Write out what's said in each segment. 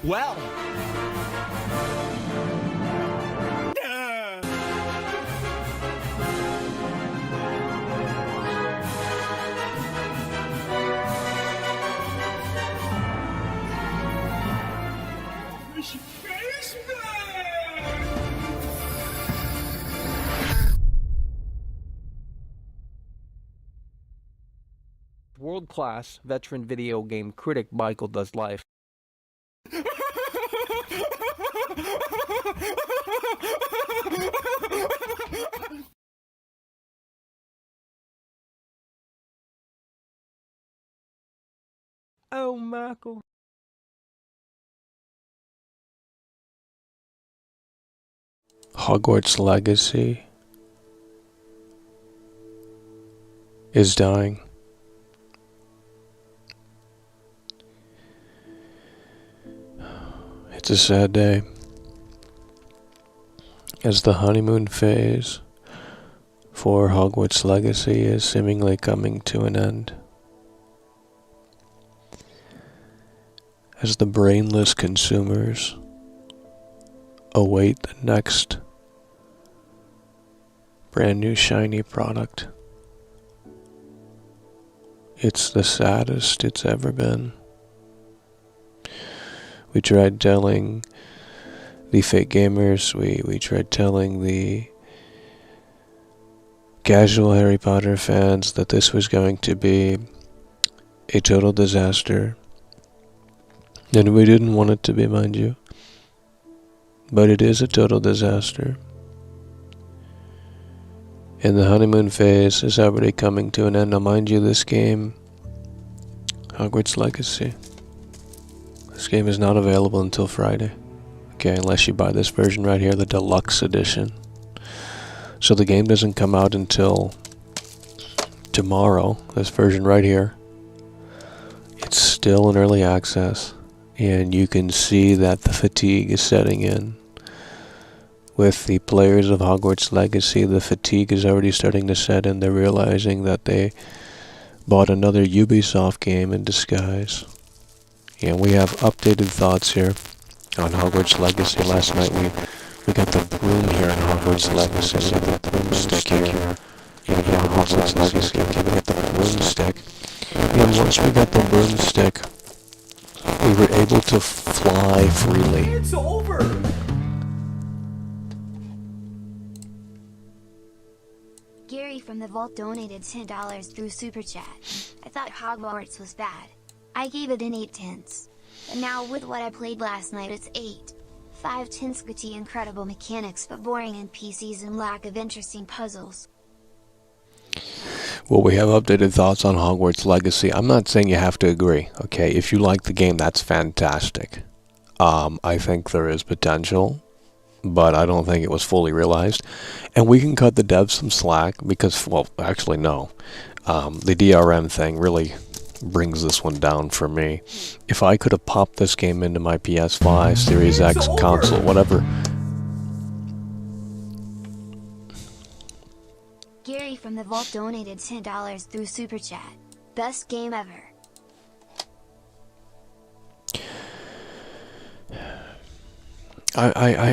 Well. World-class veteran video game critic Michael Does Life. Oh, Michael. Hogwarts Legacy is dying. It's a sad day, as the honeymoon phase for Hogwarts Legacy is seemingly coming to an end. As the brainless consumers await the next brand new shiny product. It's the saddest it's ever been. We tried telling the fake gamers, we tried telling the casual Harry Potter fans that this was going to be a total disaster. And we didn't want it to be, mind you. But it is a total disaster. And the honeymoon phase is already coming to an end. Now mind you, this game, Hogwarts Legacy, this game is not available until Friday. Okay, unless you buy this version right here, the deluxe edition. So the game doesn't come out until tomorrow, this version right here. It's still in early access, and you can see that the fatigue is setting in. With the players of Hogwarts Legacy, the fatigue is already starting to set in. They're realizing that they bought another Ubisoft game in disguise. And we have updated thoughts here on Hogwarts Legacy. Last night we got the broom here in Hogwarts Legacy. We got the broomstick here in Hogwarts Legacy. Okay, we got the broomstick. And once we got the broomstick, we were able to fly freely. It's over! Gary from the Vault donated $10 through Super Chat. I thought Hogwarts was bad. I gave it an 8/10. But now with what I played last night, it's 8. 5/10 gritty, incredible mechanics but boring NPCs and lack of interesting puzzles. Well, we have updated thoughts on Hogwarts Legacy. I'm not saying you have to agree, okay? If you like the game, that's fantastic. I think there is potential, but I don't think it was fully realized. And we can cut the devs some slack because, well, actually no. The DRM thing really brings this one down for me. If I could have popped this game into my PS5, Series X, console, whatever. Gary from the Vault donated $10 through Super Chat. Best game ever.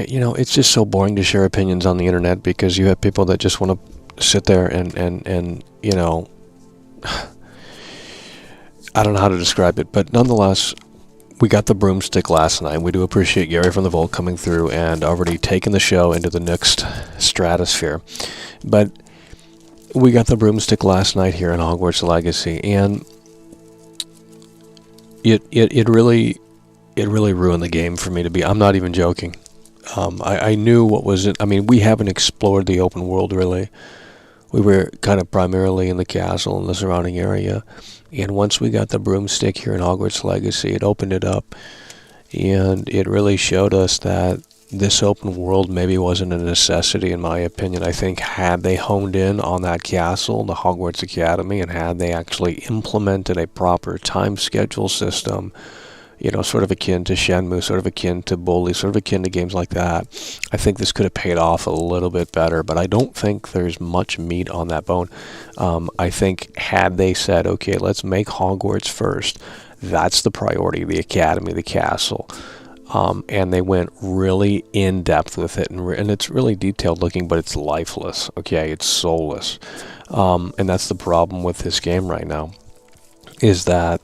You know, it's just so boring to share opinions on the internet because you have people that just want to sit there and you know, I don't know how to describe it, but nonetheless, we got the broomstick last night. We do appreciate Gary from the Vault coming through and already taking the show into the next stratosphere. But we got the broomstick last night here in Hogwarts Legacy, and it really ruined the game for me to be. I'm not even joking. I knew what was it. I mean, we haven't explored the open world really. we were kind of primarily in the castle and the surrounding area. And once we got the broomstick here in Hogwarts Legacy, it opened it up. And it really showed us that this open world maybe wasn't a necessity, in my opinion. I think had they honed in on that castle, the Hogwarts Academy, and had they actually implemented a proper time schedule system, you know, sort of akin to Shenmue, sort of akin to Bully, sort of akin to games like that, I think this could have paid off a little bit better. But I don't think there's much meat on that bone. I think had they said, okay, let's make Hogwarts first, that's the priority, the academy, the castle. And they went really in depth with it, and it's really detailed looking, but it's lifeless. Okay, it's soulless, and that's the problem with this game right now. Is that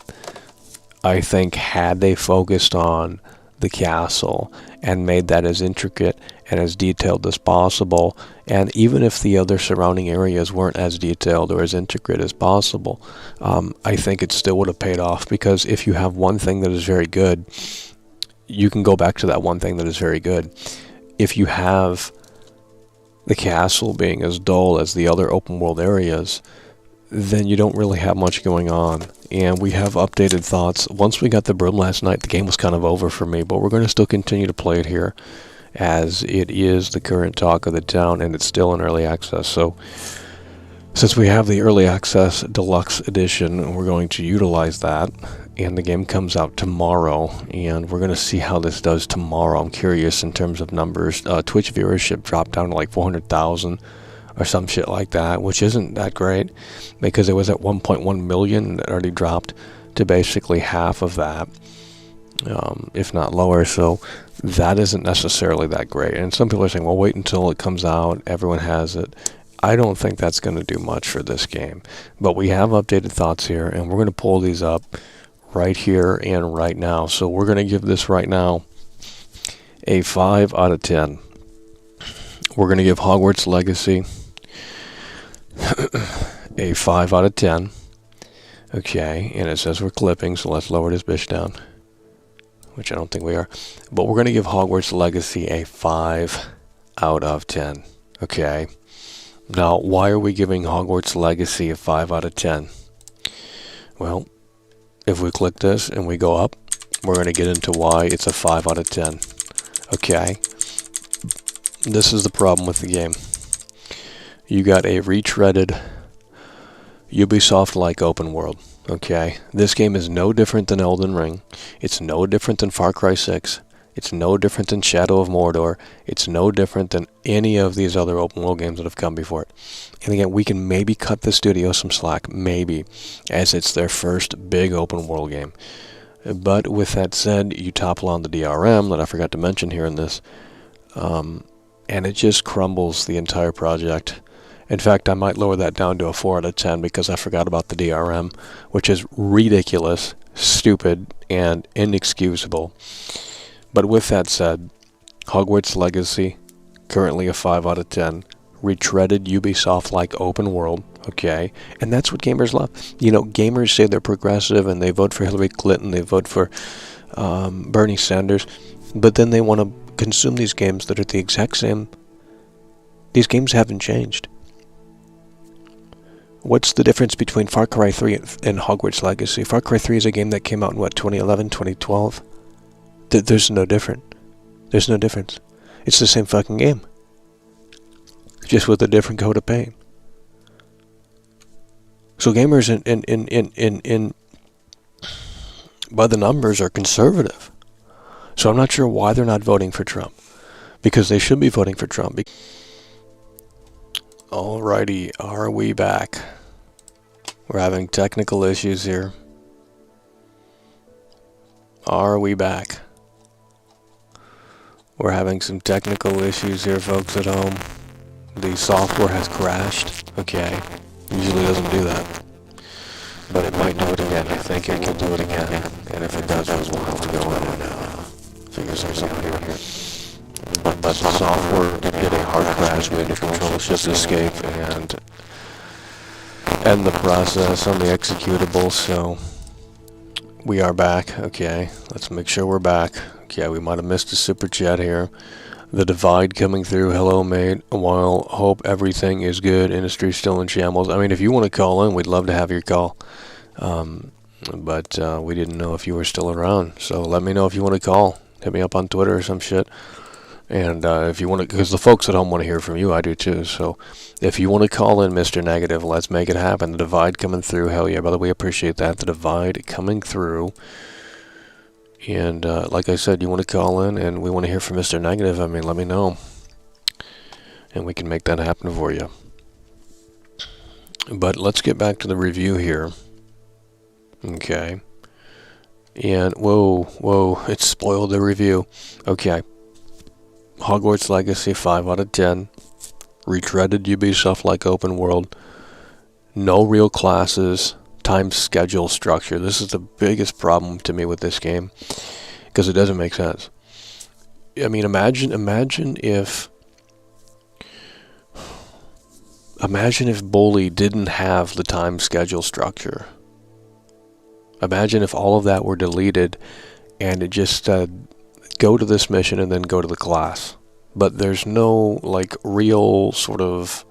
I think had they focused on the castle and made that as intricate and as detailed as possible, and even if the other surrounding areas weren't as detailed or as intricate as possible, I think it still would have paid off. Because if you have one thing that is very good, you can go back to that one thing that is very good. If you have the castle being as dull as the other open world areas, then you don't really have much going on. And we have updated thoughts. Once we got the broom last night, the game was kind of over for me, but we're going to still continue to play it here, as it is the current talk of the town, and it's still in early access. So since we have the early access deluxe edition, we're going to utilize that. And the game comes out tomorrow, and we're going to see how this does tomorrow. I'm curious in terms of numbers. Twitch viewership dropped down to like 400,000 or some shit like that, which isn't that great, because it was at 1.1 million and it already dropped to basically half of that, if not lower. So that isn't necessarily that great. And some people are saying, well, wait until it comes out, everyone has it. I don't think that's going to do much for this game. But we have updated thoughts here, and we're going to pull these up right here and right now. So we're going to give this right now a 5 out of 10. We're going to give Hogwarts Legacy a 5 out of 10. Okay, and it says we're clipping, so let's lower this bitch down, which I don't think we are. But we're going to give Hogwarts Legacy a 5 out of 10. Okay. Now, why are we giving Hogwarts Legacy a 5 out of 10? Well, if we click this and we go up, we're going to get into why it's a 5 out of 10. Okay. This is the problem with the game. You got a retreaded Ubisoft-like open world. Okay. This game is no different than Elden Ring. It's no different than Far Cry 6. It's no different than Shadow of Mordor. It's no different than any of these other open world games that have come before it. And again, we can maybe cut the studio some slack, maybe, as it's their first big open world game. But with that said, you topple on the DRM that I forgot to mention here in this, and it just crumbles the entire project. In fact, I might lower that down to a 4 out of 10 because I forgot about the DRM, which is ridiculous, stupid, and inexcusable. But with that said, Hogwarts Legacy, currently a 5 out of 10. Retreaded Ubisoft-like open world, okay? And that's what gamers love. You know, gamers say they're progressive and they vote for Hillary Clinton, they vote for Bernie Sanders, but then they want to consume these games that are the exact same. These games haven't changed. What's the difference between Far Cry 3 and Hogwarts Legacy? Far Cry 3 is a game that came out in, what, 2011, 2012? There's no difference. There's no difference. It's the same fucking game, just with a different coat of paint. So gamers in by the numbers are conservative. So I'm not sure why they're not voting for Trump, because they should be voting for Trump. Alrighty, are we back? We're having technical issues here. Are we back? We're having some technical issues here, folks at home. The software has crashed. Okay. Usually doesn't do that. But it might do it again. I think it will do it again. And if it does, we'll have to go in and figure something out here. But the software did get a hard crash. We had to control shift escape and end the process on the executable. So we are back. Okay. Let's make sure we're back. Yeah, we might have missed a super chat here. The divide coming through. Hello, mate. While hope everything is good, industry still in shambles. I mean, if you want to call in, we'd love to have your call. But we didn't know if you were still around. So let me know if you want to call. Hit me up on Twitter or some shit. And if you want to, because the folks at home want to hear from you, I do too. So if you want to call in, Mr. Negative, let's make it happen. The divide coming through. Hell yeah, brother. We appreciate that. The divide coming through. And like I said, you want to call in and we want to hear from Mr. Negative. I mean, let me know. And we can make that happen for you. But let's get back to the review here. Okay. And, whoa, it spoiled the review. Okay. Hogwarts Legacy, 5 out of 10. Retreaded Ubisoft-like open world. No real classes. Time schedule structure. This is the biggest problem to me with this game, because it doesn't make sense. I mean, imagine if Bully didn't have the time schedule structure. Imagine if all of that were deleted and it just said go to this mission and then go to the class. But there's no like real sort of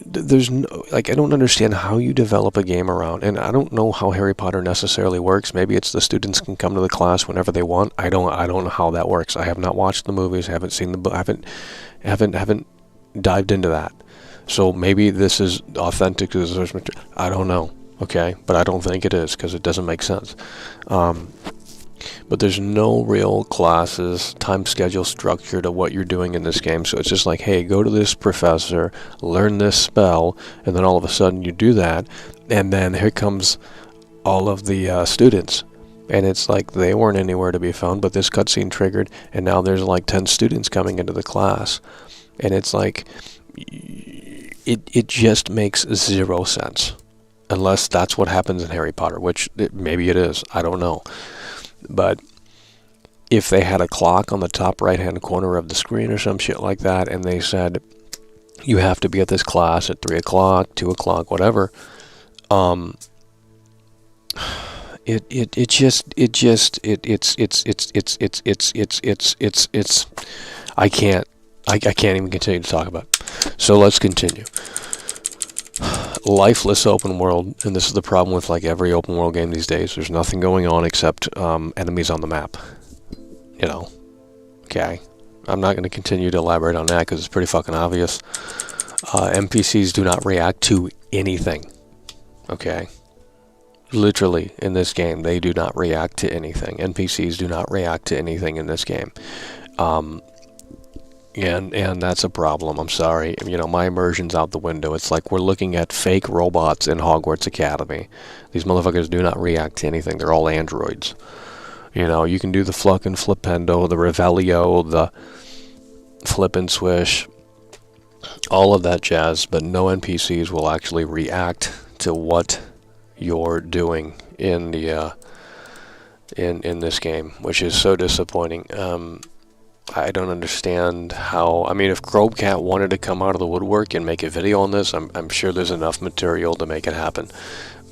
there's no, like, I don't understand how you develop a game around, and I don't know how Harry Potter necessarily works. Maybe it's the students can come to the class whenever they want. I don't know how that works. I have not watched the movies, haven't seen the book, haven't dived into that. So maybe this is authentic to the source material. I don't know. Okay, but I don't think it is, because it doesn't make sense. But there's no real classes, time schedule structure to what you're doing in this game. So it's just like, hey, go to this professor, learn this spell, and then all of a sudden you do that, and then here comes all of the students. And it's like they weren't anywhere to be found, but this cutscene triggered, and now there's like 10 students coming into the class. And it's like, it just makes zero sense. Unless that's what happens in Harry Potter, which maybe it is. I don't know. But if they had a clock on the top right-hand corner of the screen or some shit like that, and they said, you have to be at this class at 3 o'clock, 2 o'clock, whatever, I can't even continue to talk about it. So let's continue. Lifeless open world, and this is the problem with like every open world game these days. There's nothing going on except enemies on the map. You know. Okay. I'm not going to continue to elaborate on that because it's pretty fucking obvious. NPCs do not react to anything. Okay. Literally, in this game, they do not react to anything. NPCs do not react to anything in this game. And that's a problem. I'm sorry. You know, my immersion's out the window. It's like we're looking at fake robots in Hogwarts Academy. These motherfuckers do not react to anything. They're all androids. You know, you can do the fluck and flipendo, the revelio, the flip and swish, all of that jazz, but no NPCs will actually react to what you're doing in the in this game, which is so disappointing. I don't understand how. I mean, if Grobecat wanted to come out of the woodwork and make a video on this, I'm sure there's enough material to make it happen.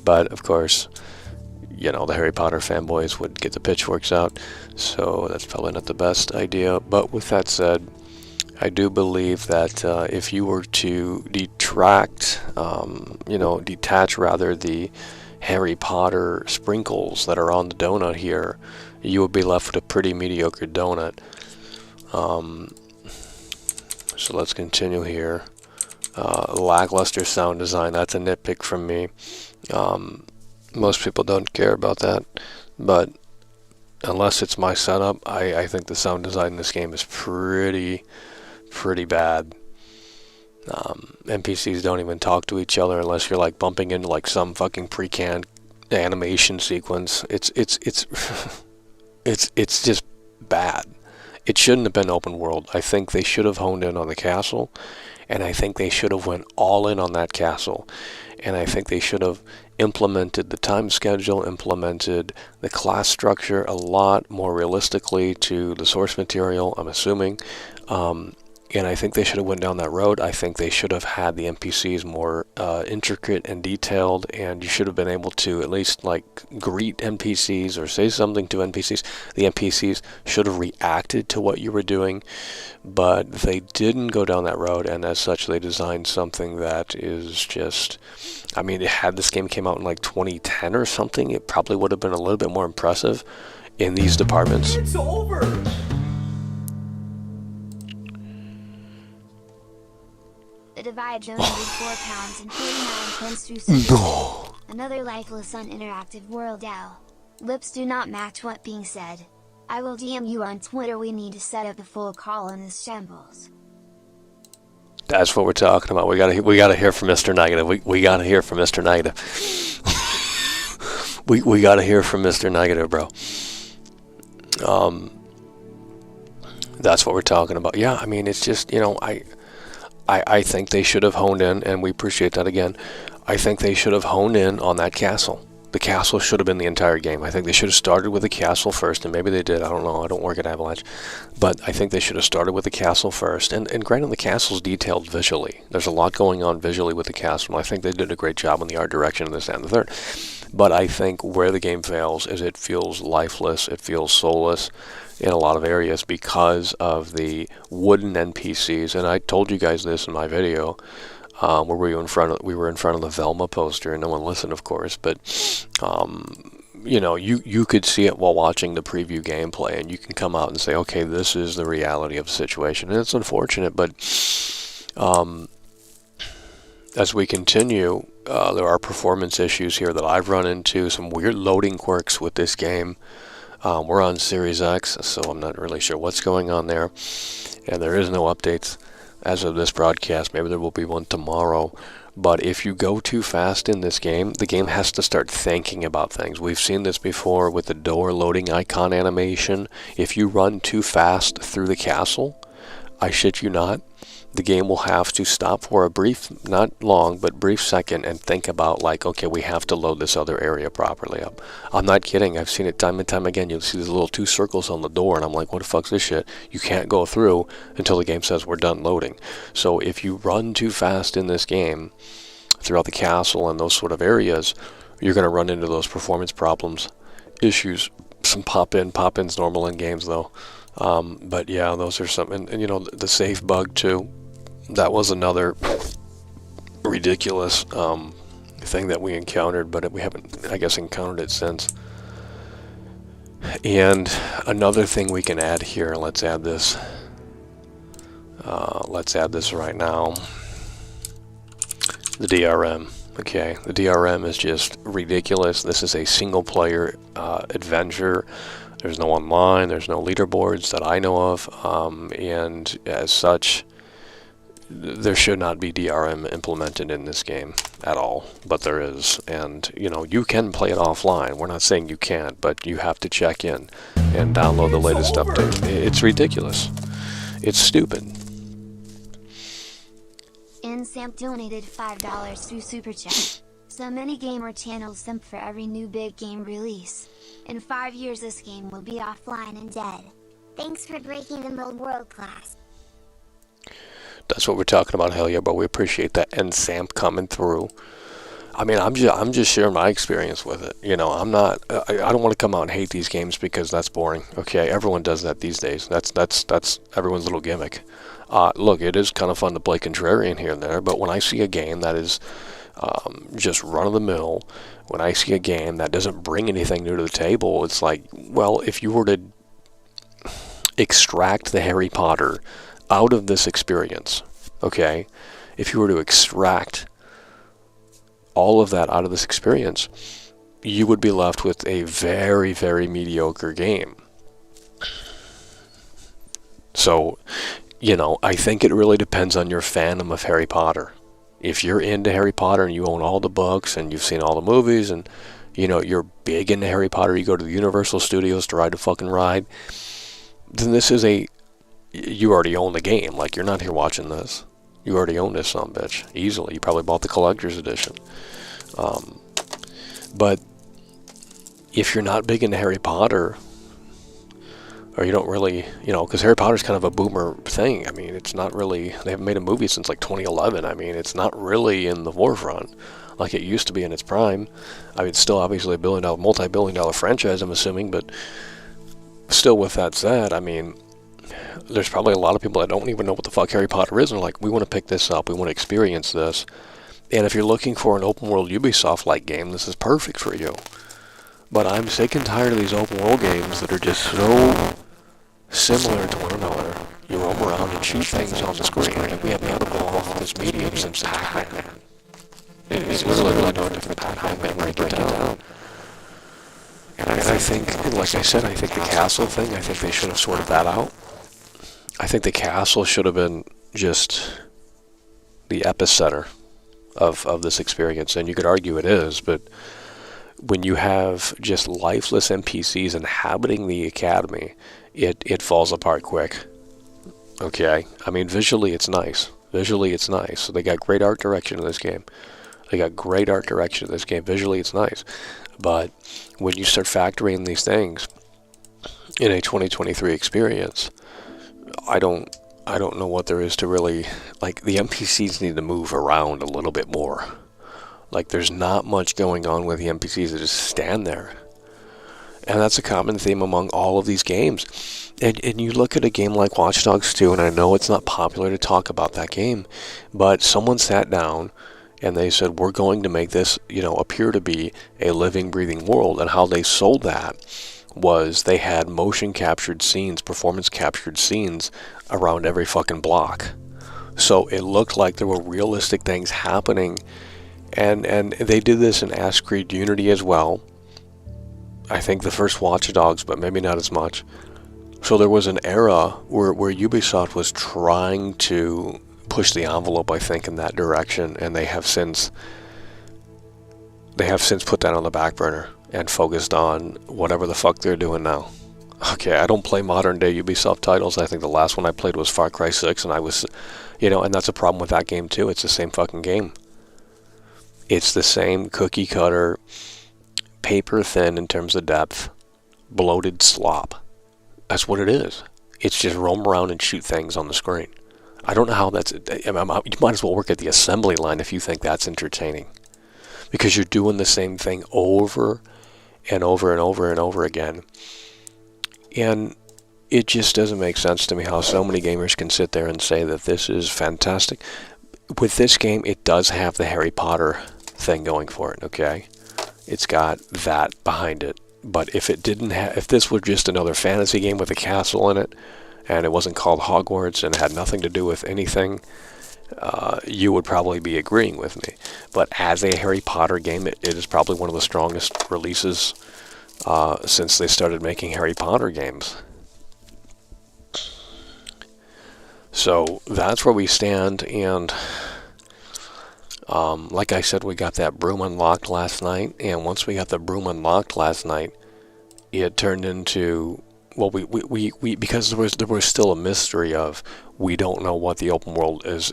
But of course, you know, the Harry Potter fanboys would get the pitchforks out, so that's probably not the best idea. But with that said, I do believe that if you were to detach rather the Harry Potter sprinkles that are on the donut here, you would be left with a pretty mediocre donut. So let's continue here. Lackluster sound design, that's a nitpick from me. Most people don't care about that, but unless it's my setup, I think the sound design in this game is pretty bad. NPCs don't even talk to each other unless you're like bumping into like some fucking pre-canned animation sequence. It's just bad. It shouldn't have been open world. I think they should have honed in on the castle, and I think they should have went all in on that castle, and I think they should have implemented the time schedule, implemented the class structure a lot more realistically to the source material, I'm assuming, And I think they should have went down that road. I think they should have had the NPCs more intricate and detailed, and you should have been able to at least like greet NPCs or say something to NPCs. The NPCs should have reacted to what you were doing, but they didn't go down that road, and as such they designed something that is just, I mean, had this game came out in like 2010 or something, it probably would have been a little bit more impressive in these departments. It's over! The Divide donated £4.49 through Super Chat. Another lifeless uninteractive world L. Lips do not match what being said. I will DM you on Twitter. We need to set up a full call on this shambles. That's what we're talking about. We gotta hear from Mr. Negative. We gotta hear from Mr. Negative. we gotta hear from Mr. Negative, bro. That's what we're talking about. Yeah, I mean, it's just, you know, I think they should have honed in, and we appreciate that again. I think they should have honed in on that castle. The castle should have been the entire game. I think they should have started with the castle first, and maybe they did. I don't know. I don't work at Avalanche. But I think they should have started with the castle first. And granted, the castle's detailed visually. There's a lot going on visually with the castle. I think they did a great job on the art direction of this and the third. But I think where the game fails is it feels lifeless. It feels soulless in a lot of areas because of the wooden NPCs. And I told you guys this in my video. Where we were in front of the Velma poster, and no one listened, of course. But you know, you could see it while watching the preview gameplay, and you can come out and say, okay, this is the reality of the situation, and it's unfortunate. But as we continue, there are performance issues here that I've run into. Some weird loading quirks with this game. We're on Series X, so I'm not really sure what's going on there, and there is no updates as of this broadcast. Maybe there will be one tomorrow. But if you go too fast in this game, the game has to start thinking about things. We've seen this before with the door loading icon animation. If you run too fast through the castle, I shit you not, the game will have to stop for a brief, not long, but brief second and think about, like, okay, we have to load this other area properly up. I'm not kidding. I've seen it time and time again. You'll see these little 2 circles on the door, and I'm like, what the fuck's this shit? You can't go through until the game says we're done loading. So if you run too fast in this game throughout the castle and those sort of areas, you're going to run into those performance problems, issues. Some pop-ins normal in games, though. But yeah, those are some, and you know, the safe bug too. That was another ridiculous thing that we encountered, but we haven't, I guess, encountered it since. And another thing we can add here, let's add this. Let's add this right now. The DRM. Okay, the DRM is just ridiculous. This is a single-player adventure. There's no online, there's no leaderboards that I know of, and as such, there should not be DRM implemented in this game at all, but there is. And you know, you can play it offline. We're not saying you can't, but you have to check in and download the latest update. It's ridiculous. It's stupid. Insamp donated $5 through Super Chat. So many gamer channels simp for every new big game release. In 5 years this game will be offline and dead. Thanks for breaking the mold world class. That's what we're talking about, hell yeah, but we appreciate that NSAMP coming through. I mean, I'm just sharing my experience with it. You know, I'm not, I don't want to come out and hate these games because that's boring. Okay, everyone does that these days. That's everyone's little gimmick. Look, it is kind of fun to play contrarian here and there, but when I see a game that is just run-of-the-mill, when I see a game that doesn't bring anything new to the table, it's like, well, if you were to extract the Harry Potter out of this experience, okay, if you were to extract all of that out of this experience, you would be left with a very, very mediocre game. So, you know, I think it really depends on your fandom of Harry Potter. If you're into Harry Potter and you own all the books and you've seen all the movies and, you know, you're big into Harry Potter, you go to the Universal Studios to ride a fucking ride, then this is you already own the game. Like, you're not here watching this. You already own this sumbitch easily. You probably bought the collector's edition. But if you're not big into Harry Potter, or you don't really, because Harry Potter's kind of a boomer thing. I mean, it's not really, they haven't made a movie since like 2011. I mean, it's not really in the forefront like it used to be in its prime. I mean, it's still obviously a multi-billion-dollar franchise, I'm assuming, but still, with that said, I mean, there's probably a lot of people that don't even know what the fuck Harry Potter is, and are like, we want to pick this up, we want to experience this. And if you're looking for an open world Ubisoft-like game, this is perfect for you. But I'm sick and tired of these open world games that are just so similar to one another. You roam around and shoot things on the screen, and we have been evolved with this medium since Pac-Man. It's literally no different than Pac-Man, break it down. And I think, like I said, I think the castle thing, I think they should have sorted that out. I think the castle should have been just the epicenter of this experience, and you could argue it is, but when you have just lifeless NPCs inhabiting the academy, it falls apart quick. Okay? I mean, visually it's nice. So they got great art direction in this game. Visually it's nice. But when you start factoring these things in a 2023 experience, I don't know what there is to really, like, the NPCs need to move around a little bit more. Like, there's not much going on with the NPCs that just stand there. And that's a common theme among all of these games. And you look at a game like Watch Dogs 2, and I know it's not popular to talk about that game, but someone sat down and they said, we're going to make this, appear to be a living, breathing world. And how they sold that was they had motion captured scenes, performance captured scenes around every fucking block. So it looked like there were realistic things happening. And they did this in Assassin's Creed Unity as well. I think the first Watch Dogs, but maybe not as much. So there was an era where Ubisoft was trying to push the envelope, I think, in that direction, and they have since put that on the back burner and focused on whatever the fuck they're doing now. Okay, I don't play modern day Ubisoft titles. I think the last one I played was Far Cry 6, and I was, and that's a problem with that game too. It's the same fucking game. It's the same cookie cutter, paper thin in terms of depth, bloated slop. That's what it is. It's just roam around and shoot things on the screen. I don't know how that's... You might as well work at the assembly line if you think that's entertaining. Because you're doing the same thing over and over and over and over again. And it just doesn't make sense to me how so many gamers can sit there and say that this is fantastic. With this game, it does have the Harry Potter thing going for it, okay? It's got that behind it. But if it didn't have... If this were just another fantasy game with a castle in it, and it wasn't called Hogwarts and had nothing to do with anything, you would probably be agreeing with me. But as a Harry Potter game, it is probably one of the strongest releases since they started making Harry Potter games. So that's where we stand, and like I said, we got that broom unlocked last night, and once we got the broom unlocked last night, it turned into... Well, we because there was still a mystery of, we don't know what the open world is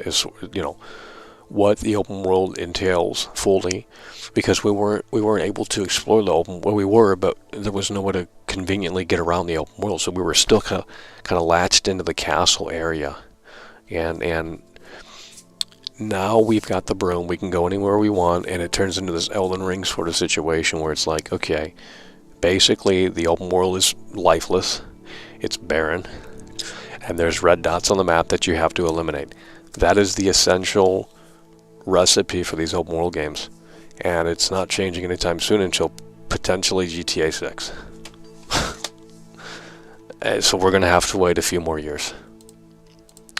what the open world entails fully, because we weren't able to explore the open. Well, we were, but there was no way to conveniently get around the open world, so we were still kind of latched into the castle area, and now we've got the broom. We can go anywhere we want, and it turns into this Elden Ring sort of situation where it's like, okay. Basically, the open world is lifeless, it's barren, and there's red dots on the map that you have to eliminate. That is the essential recipe for these open world games, and it's not changing anytime soon until potentially GTA 6. So we're going to have to wait a few more years.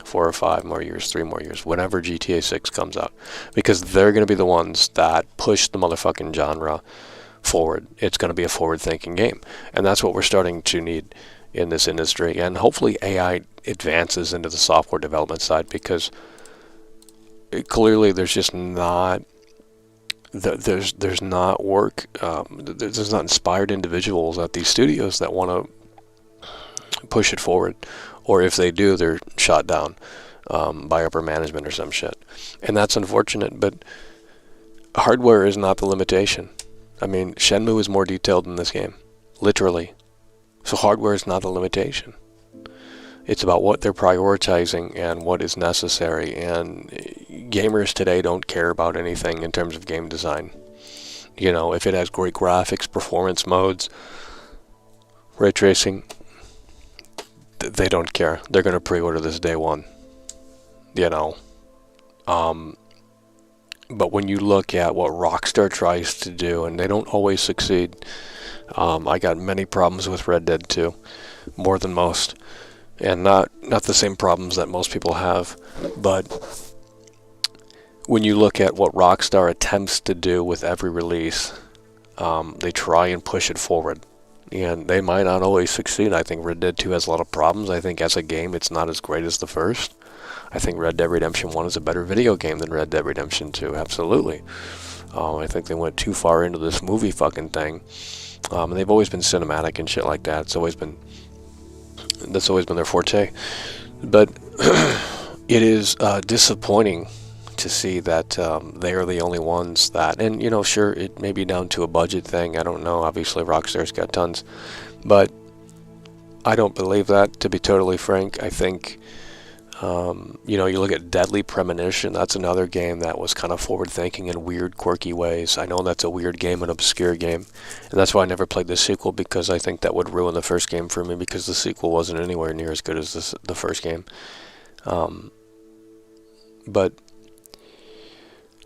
4 or 5 more years, 3 more years, whenever GTA 6 comes out, because they're going to be the ones that push the motherfucking genre forward. It's going to be a forward-thinking game, and that's what we're starting to need in this industry. And hopefully AI advances into the software development side, because clearly there's just not there's not work there's not inspired individuals at these studios that want to push it forward, or if they do, they're shot down by upper management or some shit, and that's unfortunate. But hardware is not the limitation. I mean, Shenmue is more detailed in this game. Literally. So hardware is not the limitation. It's about what they're prioritizing and what is necessary. And gamers today don't care about anything in terms of game design. You know, if it has great graphics, performance modes, ray tracing, they don't care. They're going to pre-order this day one. You know. But when you look at what Rockstar tries to do, and they don't always succeed. I got many problems with Red Dead 2, more than most. And not the same problems that most people have. But when you look at what Rockstar attempts to do with every release, they try and push it forward. And they might not always succeed. I think Red Dead 2 has a lot of problems. I think as a game, it's not as great as the first. I think Red Dead Redemption 1 is a better video game than Red Dead Redemption 2, absolutely. I think they went too far into this movie fucking thing. And they've always been cinematic and shit like that. That's always been their forte. But it is disappointing to see that they are the only ones that, and you know, sure, it may be down to a budget thing. I don't know. Obviously, Rockstar's got tons, but I don't believe that. To be totally frank, I think. You know, you look at Deadly Premonition, that's another game that was kind of forward-thinking in weird, quirky ways. I know that's a weird game, an obscure game, and that's why I never played the sequel, because I think that would ruin the first game for me, because the sequel wasn't anywhere near as good as the first game. But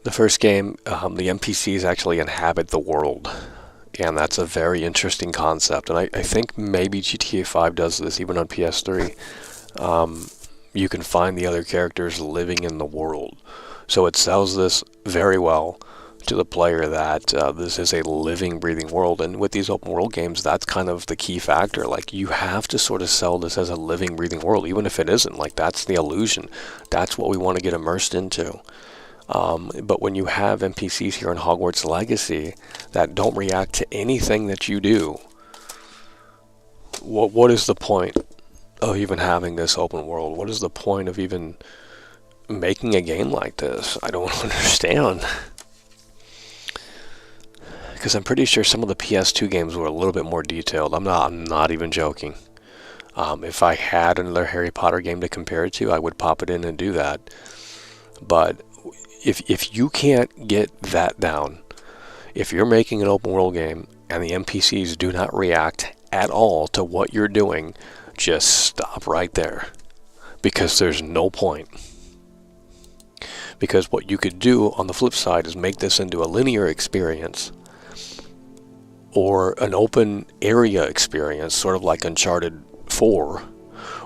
the first game, the NPCs actually inhabit the world, and that's a very interesting concept, and I think maybe GTA 5 does this, even on PS3. You can find the other characters living in the world. So it sells this very well to the player that this is a living, breathing world. And with these open world games, that's kind of the key factor. Like, you have to sort of sell this as a living, breathing world, even if it isn't. Like, that's the illusion. That's what we want to get immersed into. But when you have NPCs here in Hogwarts Legacy that don't react to anything that you do, what is the point of even having this open world? What is the point of even making a game like this? I don't understand. Because I'm pretty sure some of the PS2 games were a little bit more detailed. I'm not even joking. If I had another Harry Potter game to compare it to, I would pop it in and do that. But if you can't get that down, if you're making an open world game and the NPCs do not react at all to what you're doing, just stop right there, because there's no point. Because what you could do on the flip side is make this into a linear experience or an open area experience, sort of like Uncharted 4,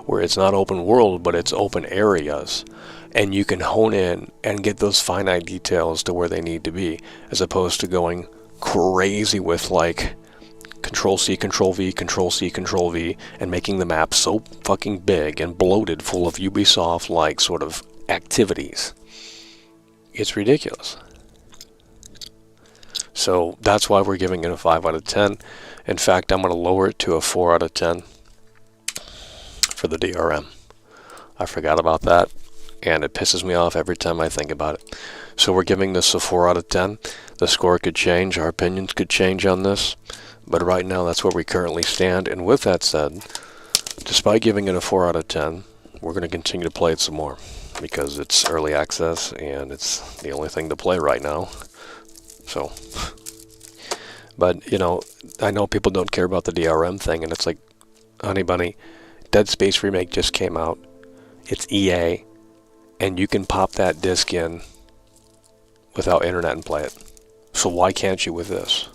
where it's not open world but it's open areas, and you can hone in and get those finite details to where they need to be, as opposed to going crazy with like Control-C, Control-V, Control-C, Control-V, and making the map so fucking big and bloated full of Ubisoft-like sort of activities. It's ridiculous. So that's why we're giving it a 5 out of 10. In fact, I'm going to lower it to a 4 out of 10 for the DRM. I forgot about that, and it pisses me off every time I think about it. So we're giving this a 4 out of 10. The score could change, our opinions could change on this. But right now, that's where we currently stand. And with that said, despite giving it a 4 out of 10, we're going to continue to play it some more, because it's early access and it's the only thing to play right now. So, but, you know, I know people don't care about the DRM thing, and it's like, honey bunny, Dead Space Remake just came out. It's EA, and you can pop that disc in without internet and play it. So why can't you with this?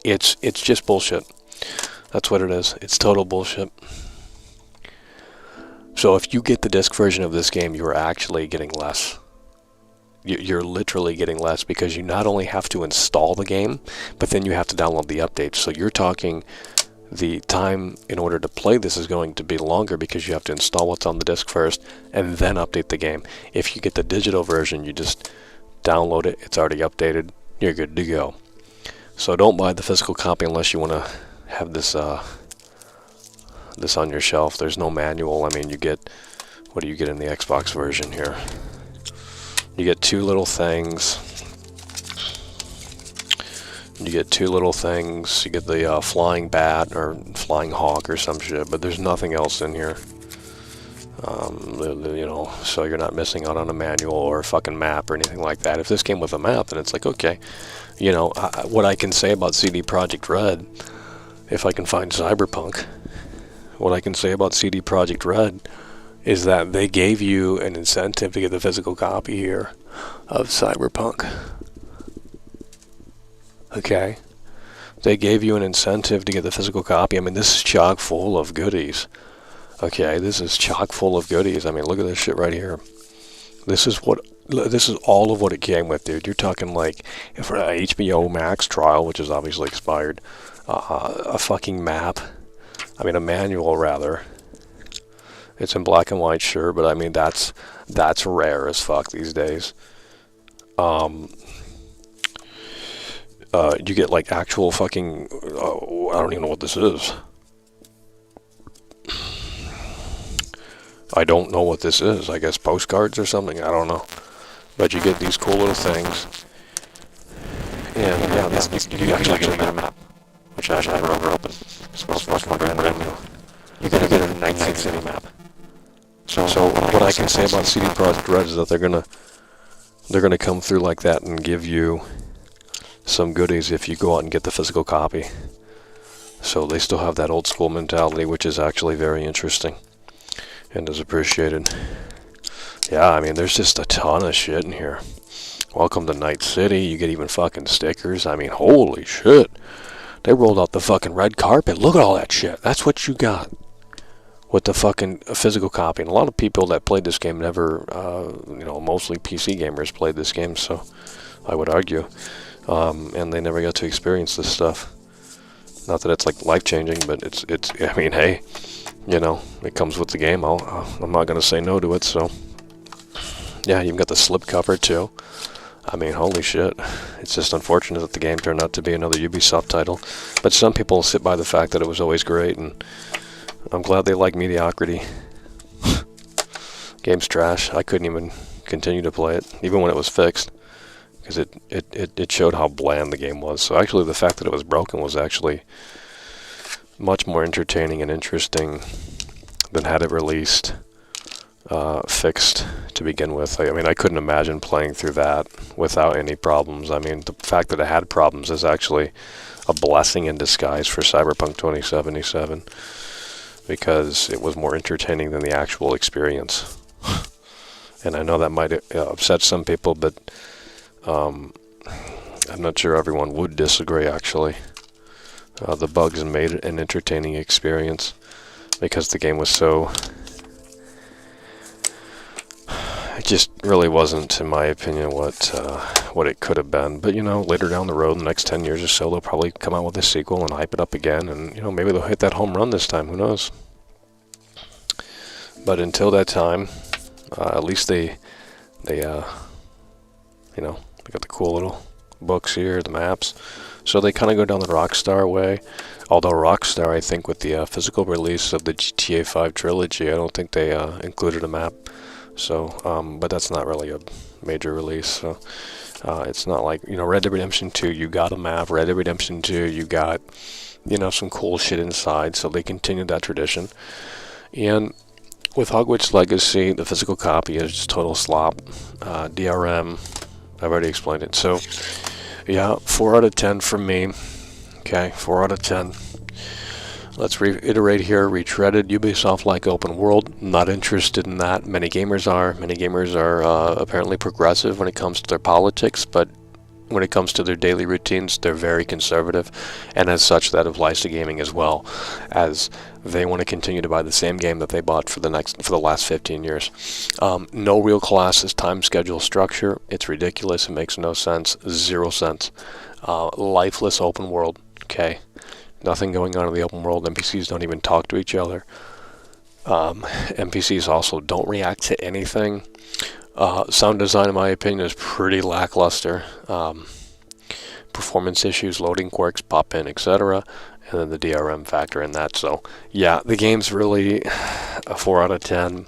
It's just bullshit. That's what it is. It's total bullshit. So if you get the disc version of this game, you're actually getting less. You're literally getting less, because you not only have to install the game, but then you have to download the updates. So you're talking the time in order to play this is going to be longer, because you have to install what's on the disc first and then update the game. If you get the digital version, you just download it. It's already updated. You're good to go. So don't buy the physical copy unless you want to have this this on your shelf. There's no manual. I mean, you get, what do you get in the Xbox version here? You get 2 little things. You get 2 little things. You get the flying bat or flying hawk or some shit, but there's nothing else in here. You know, so you're not missing out on a manual or a fucking map or anything like that. If this came with a map, then it's like, okay, you know, what I can say about CD Projekt Red, if I can find Cyberpunk, what I can say about CD Projekt Red is that they gave you an incentive to get the physical copy here of Cyberpunk. Okay? They gave you an incentive to get the physical copy. I mean, this is chock full of goodies. Okay, this is chock full of goodies. I mean, look at this shit right here. This is all of what it came with, dude. You're talking like for an HBO Max trial, which is obviously expired, a fucking map. I mean, a manual rather. It's in black and white, sure, but I mean that's rare as fuck these days. You get like actual fucking. I don't even know what this is. I don't know what this is. I guess postcards or something. I don't know. But you get these cool little things. And yeah, you actually get a map, which I never opened. Smells fucking brand new. You get a Night City map. So what I can say about CD Projekt Red is that they're gonna come through like that and give you some goodies if you go out and get the physical copy. So they still have that old school mentality, which is actually very interesting and is appreciated. Yeah, I mean, there's just a ton of shit in here. Welcome to Night City. You get even fucking stickers. I mean, holy shit. They rolled out the fucking red carpet. Look at all that shit. That's what you got with the fucking physical copy. And a lot of people that played this game never, you know, mostly PC gamers played this game, so I would argue. And they never got to experience this stuff. Not that it's like life-changing, but it's. I mean, hey, you know, it comes with the game. I'm not gonna say no to it. So, yeah, you've got the slipcover too. I mean, holy shit. It's just unfortunate that the game turned out to be another Ubisoft title. But some people sit by the fact that it was always great, and I'm glad they like mediocrity. Game's trash. I couldn't even continue to play it, even when it was fixed, because it showed how bland the game was. So actually, the fact that it was broken was actually much more entertaining and interesting than had it released fixed to begin with. I mean, I couldn't imagine playing through that without any problems. I mean, the fact that it had problems is actually a blessing in disguise for Cyberpunk 2077, because it was more entertaining than the actual experience. And I know that might upset some people, but I'm not sure everyone would disagree, actually. The bugs made it an entertaining experience because the game was so... It just really wasn't, in my opinion, what it could have been. But, you know, later down the road, in the next 10 years or so, they'll probably come out with a sequel and hype it up again. And, you know, maybe they'll hit that home run this time. Who knows? But until that time, at least they you know, they got the cool little books here, the maps. So they kind of go down the Rockstar way. Although Rockstar, I think, with the physical release of the GTA 5 trilogy, I don't think they included a map. So, but that's not really a major release. So, it's not like, you know, Red Dead Redemption 2, you got a map. Red Dead Redemption 2, you got, you know, some cool shit inside. So they continued that tradition. And with Hogwarts Legacy, the physical copy is just total slop. DRM, I've already explained it. So, yeah, 4 out of 10 from me. Okay, 4 out of 10. Let's reiterate here. Retreaded, Ubisoft-like open world. Not interested in that. Many gamers are. Many gamers are apparently progressive when it comes to their politics, but when it comes to their daily routines, they're very conservative, and as such, that applies to gaming as well, as they want to continue to buy the same game that they bought for the last 15 years. No real classes, time, schedule, structure. It's ridiculous. It makes no sense. 0 cents. Lifeless open world. Okay. Nothing going on in the open world. NPCs don't even talk to each other. NPCs also don't react to anything. Sound design, in my opinion, is pretty lackluster. Performance issues, loading quirks pop in, etc. And then the DRM factor in that. So, yeah, the game's really a 4 out of 10.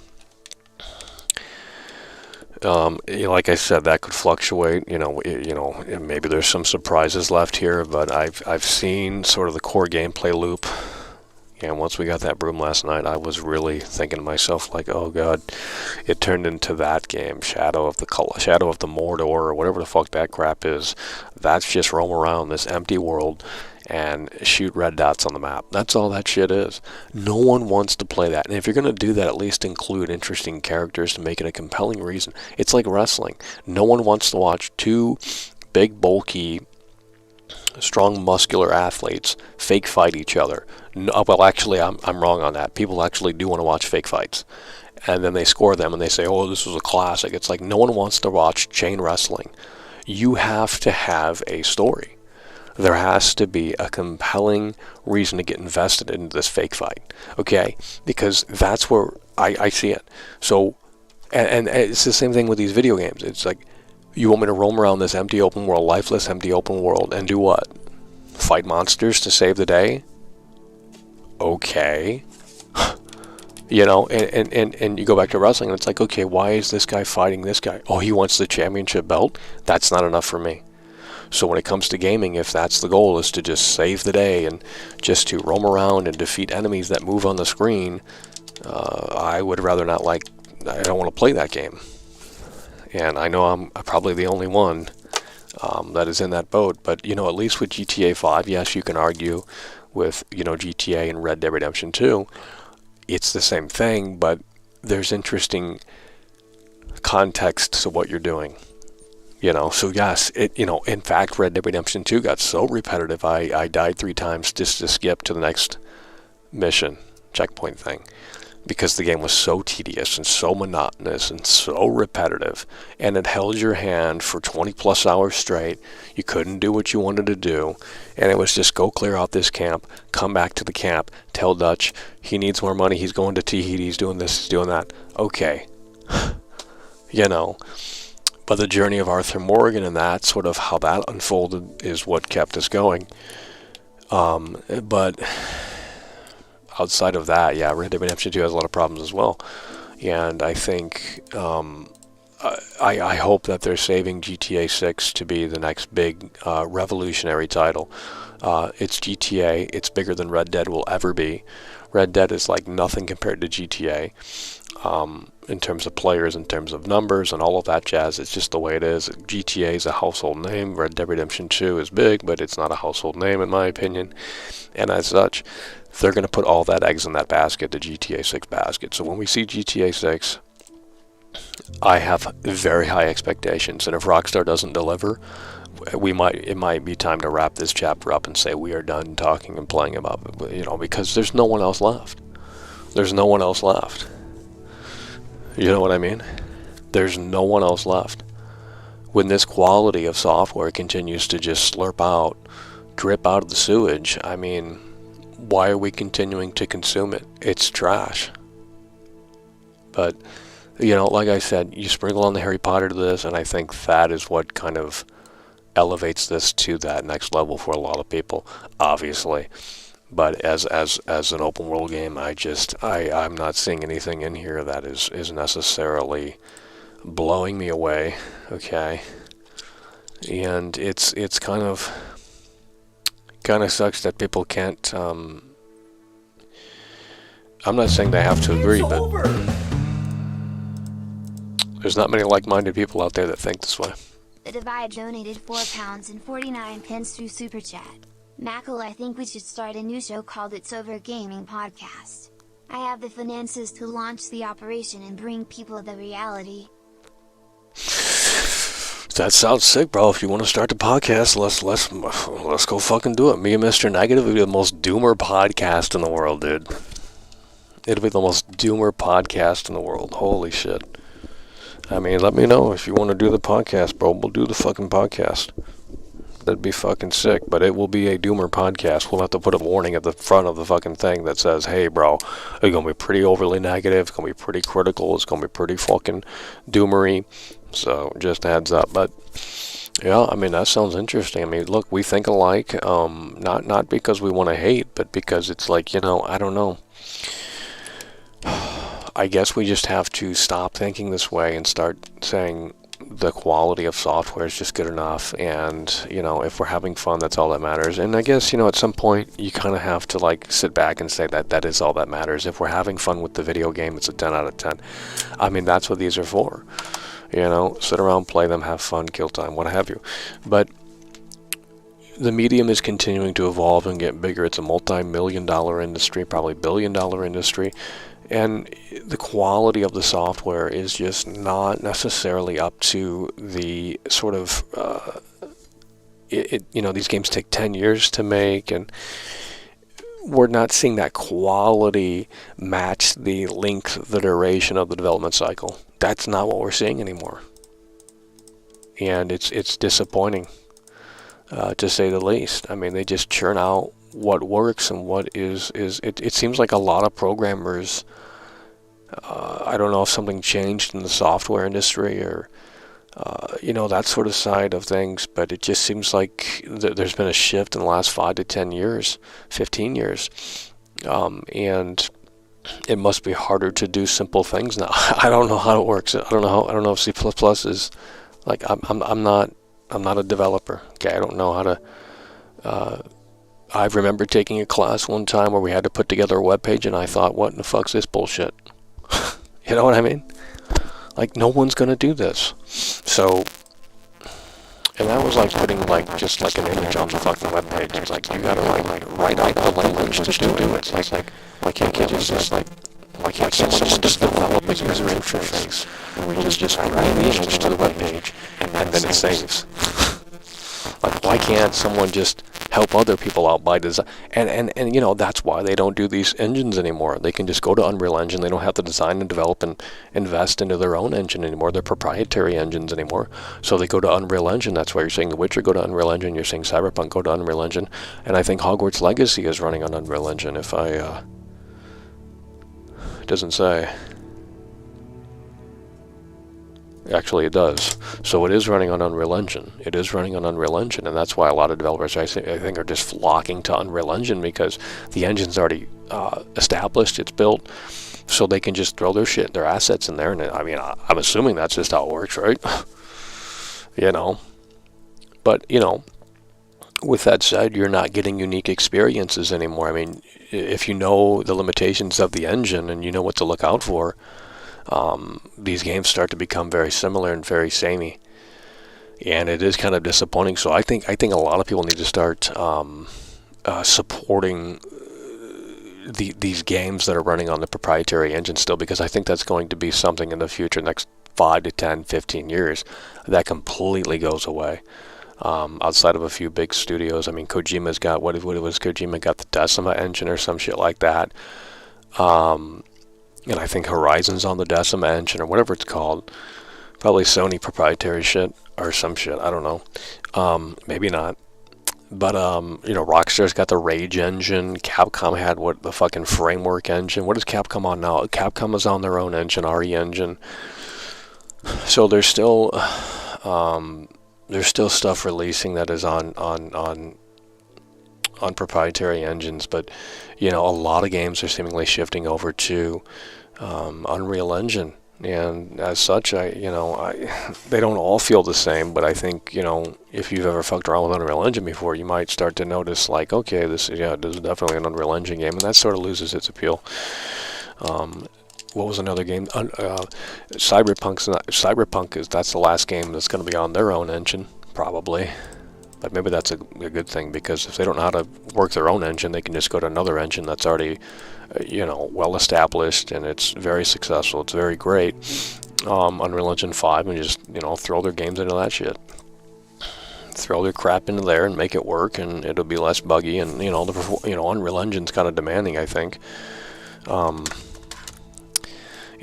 Like I said, that could fluctuate. Maybe there's some surprises left here, but I've seen sort of the core gameplay loop. And once we got that broom last night, I was really thinking to myself, like, oh god, it turned into that game, Shadow of the Mordor, or whatever the fuck that crap is. That's just roam around this empty world and shoot red dots on the map. That's all that shit is. No one wants to play that. And if you're going to do that, at least include interesting characters to make it a compelling reason. It's like wrestling. No one wants to watch two big, bulky, strong, muscular athletes fake fight each other. No, well, actually, I'm wrong on that. People actually do want to watch fake fights. And then they score them and they say, oh, this was a classic. It's like no one wants to watch chain wrestling. You have to have a story. There has to be a compelling reason to get invested into this fake fight, okay? Because that's where I see it. So, and it's the same thing with these video games. It's like, you want me to roam around this empty open world, lifeless empty open world, and do what? Fight monsters to save the day? Okay. And you go back to wrestling, and it's like, okay, why is this guy fighting this guy? Oh, he wants the championship belt? That's not enough for me. So when it comes to gaming, if that's the goal, is to just save the day and just to roam around and defeat enemies that move on the screen, I would rather not I don't want to play that game. And I know I'm probably the only one that is in that boat, but, at least with GTA 5, yes, you can argue with, GTA and Red Dead Redemption 2, it's the same thing, but there's interesting context to what you're doing. So yes, in fact, Red Dead Redemption 2 got so repetitive, I died 3 times just to skip to the next mission, checkpoint thing, because the game was so tedious and so monotonous and so repetitive, and it held your hand for 20 plus hours straight. You couldn't do what you wanted to do, and it was just go clear out this camp, come back to the camp, tell Dutch he needs more money, he's going to Tahiti, he's doing this, he's doing that. Okay. But the journey of Arthur Morgan and that sort of how that unfolded is what kept us going. But outside of that, yeah, Red Dead Redemption 2 has a lot of problems as well. And I think I hope that they're saving GTA 6 to be the next big revolutionary title. It's GTA. It's bigger than Red Dead will ever be. Red Dead is like nothing compared to GTA. In terms of players, in terms of numbers, and all of that jazz. It's just the way it is. GTA is a household name. Red Dead Redemption 2 is big, but it's not a household name in my opinion. And as such, they're going to put all that eggs in that basket, the GTA 6 basket. So when we see GTA 6, I have very high expectations. And if Rockstar doesn't deliver, it might be time to wrap this chapter up and say we are done talking and playing about it, because there's no one else left. There's no one else left. You know what I mean? There's no one else left. When this quality of software continues to just drip out of the sewage, I mean, why are we continuing to consume it? It's trash. But, like I said, you sprinkle on the Harry Potter to this, and I think that is what kind of elevates this to that next level for a lot of people, obviously. But as an open world game, I'm not seeing anything in here that is necessarily blowing me away. Okay, and it's kind of sucks that people can't. I'm not saying they have to agree, but there's not many like-minded people out there that think this way. The Divide donated £4.49 through Super Chat. Mackle, I think we should start a new show called It's Over Gaming Podcast. I have the finances to launch the operation and bring people the reality. That sounds sick, bro. If you want to start the podcast, let's go fucking do it. Me and Mr. Negative will be the most doomer podcast in the world, dude. It'll be the most doomer podcast in the world. Holy shit. I mean, let me know if you want to do the podcast, bro. We'll do the fucking podcast. That'd be fucking sick, but it will be a doomer podcast. We'll have to put a warning at the front of the fucking thing that says, hey, bro, it's going to be pretty overly negative. It's going to be pretty critical. It's going to be pretty fucking doomery. So, just a heads up. But, yeah, I mean, that sounds interesting. I mean, look, we think alike. Not because we want to hate, but because it's like, I don't know. I guess we just have to stop thinking this way and start saying the quality of software is just good enough, and you know, if we're having fun, that's all that matters. And I guess, you know, at some point you kind of have to like sit back and say that that is all that matters. If we're having fun with the video game, it's a 10 out of 10. I mean, that's what these are for. You know, sit around, play them, have fun, kill time, what have you. But the medium is continuing to evolve and get bigger. It's a multi-million-dollar industry, probably billion-dollar industry. And the quality of the software is just not necessarily up to the sort of, you know, these games take 10 years to make, and we're not seeing that quality match the length, the duration of the development cycle. That's not what we're seeing anymore. And it's disappointing, to say the least. I mean, they just churn out what works and what it seems like a lot of programmers, I don't know if something changed in the software industry or you know, that sort of side of things, but it just seems like there's been a shift in the last 5 to 10 years, 15 years, and it must be harder to do simple things now. I don't know how it works. I don't know if C++ is like, I'm not a developer. Okay, I don't know how to. I remember taking a class one time where we had to put together a web page, and I thought, what in the fuck's this bullshit? You know what I mean? Like, no one's gonna do this. So, and that was like putting like just like an image on the fucking web page. It's like, you gotta like write out the language to do it. It's like why can't you just like, why can't someone just develop a user interface where we just write the image to the web page and then it saves? Like, why can't someone just help other people out by design? And you know, that's why they don't do these engines anymore. They can just go to Unreal Engine. They don't have to design and develop and invest into their own engine anymore, their proprietary engines anymore. So they go to Unreal Engine. That's why you're saying The Witcher, go to Unreal Engine. You're saying Cyberpunk, go to Unreal Engine. And I think Hogwarts Legacy is running on Unreal Engine, if I... it doesn't say. Actually, it does. So it is running on Unreal Engine. It is running on Unreal Engine, and that's why a lot of developers, I think, are just flocking to Unreal Engine, because the engine's already established, it's built, so they can just throw their shit, their assets in there. And I mean, I'm assuming that's just how it works, right? You know. But, you know, with that said, you're not getting unique experiences anymore. I mean, if you know the limitations of the engine and you know what to look out for, these games start to become very similar and very samey, and it is kind of disappointing. So I think a lot of people need to start supporting these games that are running on the proprietary engine still, because I think that's going to be something in the future, next 5 to 10, 15 years, that completely goes away. Outside of a few big studios. I mean, Kojima's got, what was Kojima got, the Decima engine or some shit like that. And I think Horizon's on the Decima engine or whatever it's called. Probably Sony proprietary shit or some shit. I don't know. Maybe not. But, you know, Rockstar's got the Rage engine. Capcom had the fucking Framework engine. What is Capcom on now? Capcom is on their own engine, RE engine. So there's still stuff releasing that is on proprietary engines, but you know, a lot of games are seemingly shifting over to Unreal Engine, and as such, they don't all feel the same, but I think, you know, if you've ever fucked around with Unreal Engine before, you might start to notice, like, okay, this is definitely an Unreal Engine game, and that sort of loses its appeal. What was another game? Cyberpunk that's the last game that's going to be on their own engine, probably. But maybe that's a good thing, because if they don't know how to work their own engine, they can just go to another engine that's already, you know, well established, and it's very successful. It's very great. Unreal Engine 5, and just, you know, throw their games into that shit. Throw their crap into there and make it work, and it'll be less buggy. And you know, Unreal Engine's kind of demanding, I think.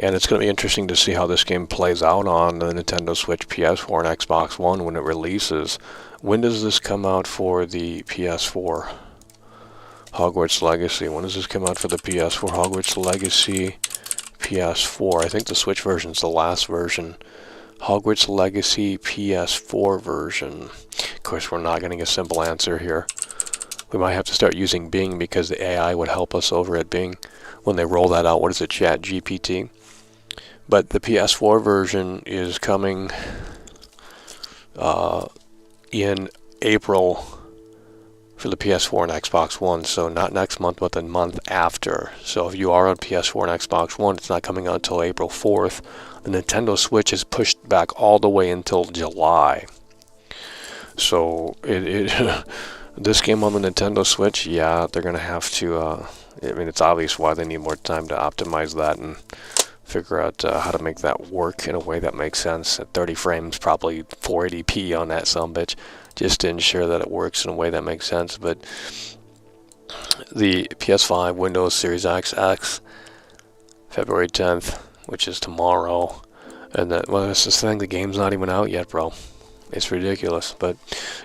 And it's going to be interesting to see how this game plays out on the Nintendo Switch, PS4, and Xbox One when it releases. When does this come out for the PS4? Hogwarts Legacy. When does this come out for the PS4? Hogwarts Legacy PS4. I think the Switch version is the last version. Hogwarts Legacy PS4 version. Of course, we're not getting a simple answer here. We might have to start using Bing, because the AI would help us over at Bing when they roll that out. What is it, Chat GPT? But the PS4 version is coming in April for the PS4 and Xbox One, so not next month, but the month after. So if you are on PS4 and Xbox One, it's not coming out until April 4th. The Nintendo Switch is pushed back all the way until July. So this game on the Nintendo Switch, yeah, they're going to have to, I mean, it's obvious why they need more time to optimize that and figure out how to make that work in a way that makes sense. At 30 frames, probably 480p on that sumbitch, just to ensure that it works in a way that makes sense. But the PS5, Windows Series X, February 10th, which is tomorrow, and that, well, that's the thing, the game's not even out yet, bro. It's ridiculous. But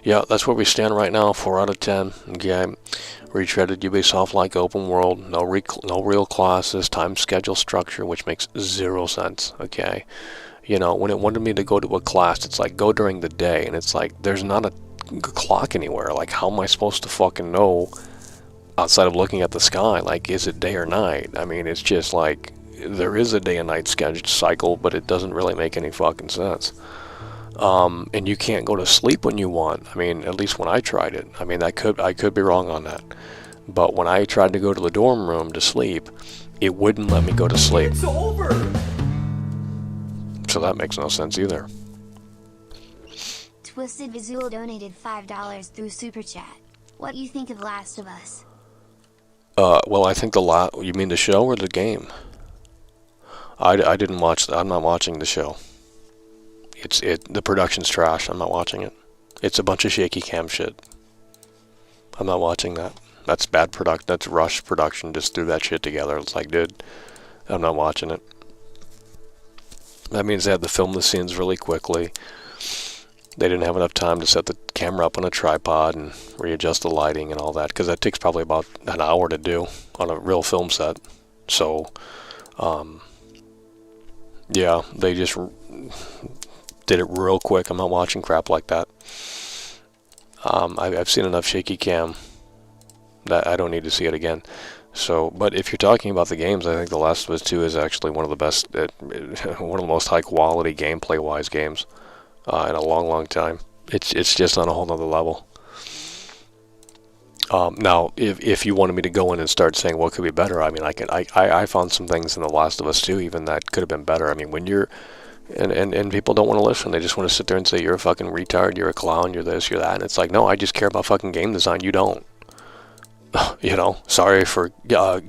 yeah, that's where we stand right now. 4 out of 10. Okay, retreaded Ubisoft-like open world, no real classes, time schedule structure, which makes 0 sense. Okay, you know, when it wanted me to go to a class, it's like, go during the day, and it's like, there's not a clock anywhere. Like, how am I supposed to fucking know outside of looking at the sky? Like, is it day or night? I mean, it's just like, there is a day and night schedule cycle, but it doesn't really make any fucking sense. And you can't go to sleep when you want. I mean, at least when I tried it. I mean, I could be wrong on that. But when I tried to go to the dorm room to sleep, it wouldn't let me go to sleep. It's over! So that makes no sense either. Twisted Visual donated $5 through Super Chat. What do you think of Last of Us? Well, I think you mean the show or the game? I didn't watch I'm not watching the show. The production's trash. I'm not watching it. It's a bunch of shaky cam shit. I'm not watching that. That's bad production. That's rushed production. Just threw that shit together. It's like, dude, I'm not watching it. That means they had to film the scenes really quickly. They didn't have enough time to set the camera up on a tripod and readjust the lighting and all that, because that takes probably about an hour to do on a real film set. So, yeah, they just did it real quick. I'm not watching crap like that. I've seen enough shaky cam that I don't need to see it again. So, but if you're talking about the games, I think The Last of Us 2 is actually one of the best, one of the most high quality gameplay-wise games in a long time. It's just on a whole nother level. Now, if you wanted me to go in and start saying what could be better, I mean, I found some things in The Last of Us 2 even that could have been better. I mean, when you're and people don't want to listen. They just want to sit there and say, you're a fucking retard, you're a clown, you're this, you're that. And it's like, no, I just care about fucking game design. You don't. You know, sorry for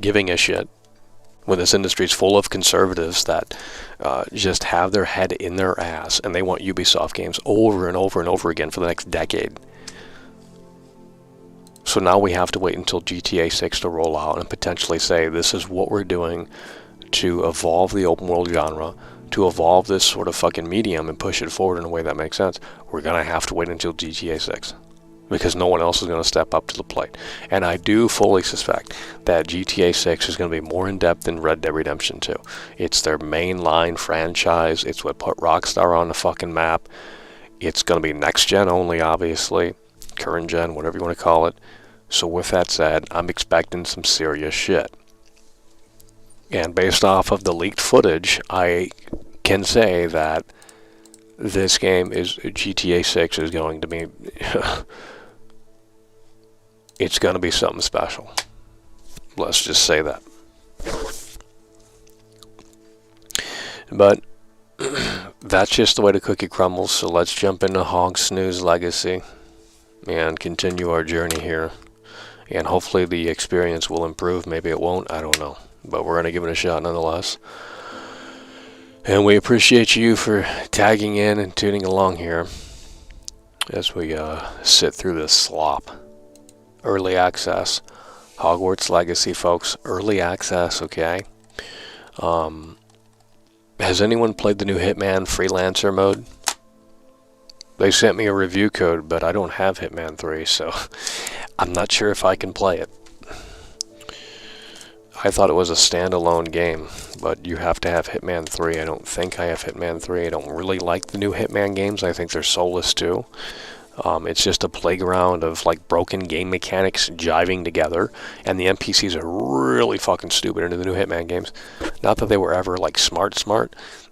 giving a shit when this industry's full of conservatives that just have their head in their ass and they want Ubisoft games over and over and over again for the next decade. So now we have to wait until GTA 6 to roll out and potentially say, this is what we're doing to evolve the open world genre, to evolve this sort of fucking medium and push it forward in a way that makes sense. We're going to have to wait until GTA 6 because no one else is going to step up to the plate. And I do fully suspect that GTA 6 is going to be more in-depth than Red Dead Redemption 2. It's their mainline franchise. It's what put Rockstar on the fucking map. It's going to be next-gen only, obviously. Current gen, whatever you want to call it. So with that said, I'm expecting some serious shit. And based off of the leaked footage, I can say that this game GTA 6 is going to be, it's going to be something special. Let's just say that. But that's just the way the cookie crumbles, so let's jump into Hogwarts Legacy and continue our journey here. And hopefully the experience will improve. Maybe it won't, I don't know. But we're going to give it a shot nonetheless. And we appreciate you for tagging in and tuning along here as we sit through this slop. Early access. Hogwarts Legacy, folks. Early access, okay? Has anyone played the new Hitman Freelancer mode? They sent me a review code, but I don't have Hitman 3, so I'm not sure if I can play it. I thought it was a standalone game, but you have to have Hitman 3. I don't think I have Hitman 3. I don't really like the new Hitman games. I think they're soulless too. It's just a playground of like broken game mechanics jiving together, and the NPCs are really fucking stupid into the new Hitman games. Not that they were ever like smart,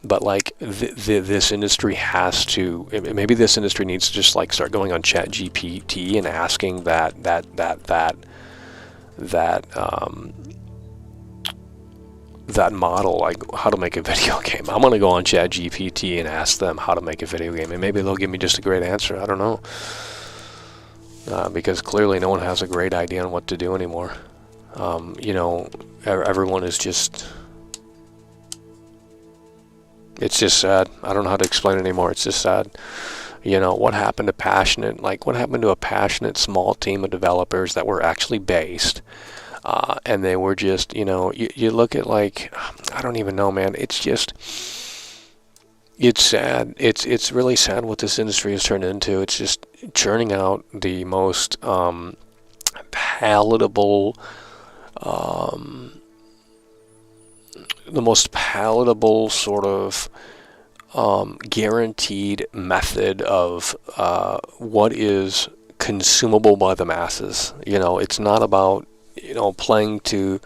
but like this industry has to. Maybe this industry needs to just like start going on ChatGPT and asking that model, like how to make a video game. I'm gonna go on ChatGPT and ask them how to make a video game, and maybe they'll give me just a great answer. I don't know, because clearly no one has a great idea on what to do anymore. Everyone is just. It's just sad. I don't know how to explain it anymore. It's just sad. What happened to a passionate small team of developers that were actually based. And they were just, you look at like, I don't even know, man. It's sad. It's really sad what this industry has turned into. It's just churning out the most palatable sort of guaranteed method of what is consumable by the masses. It's not about playing to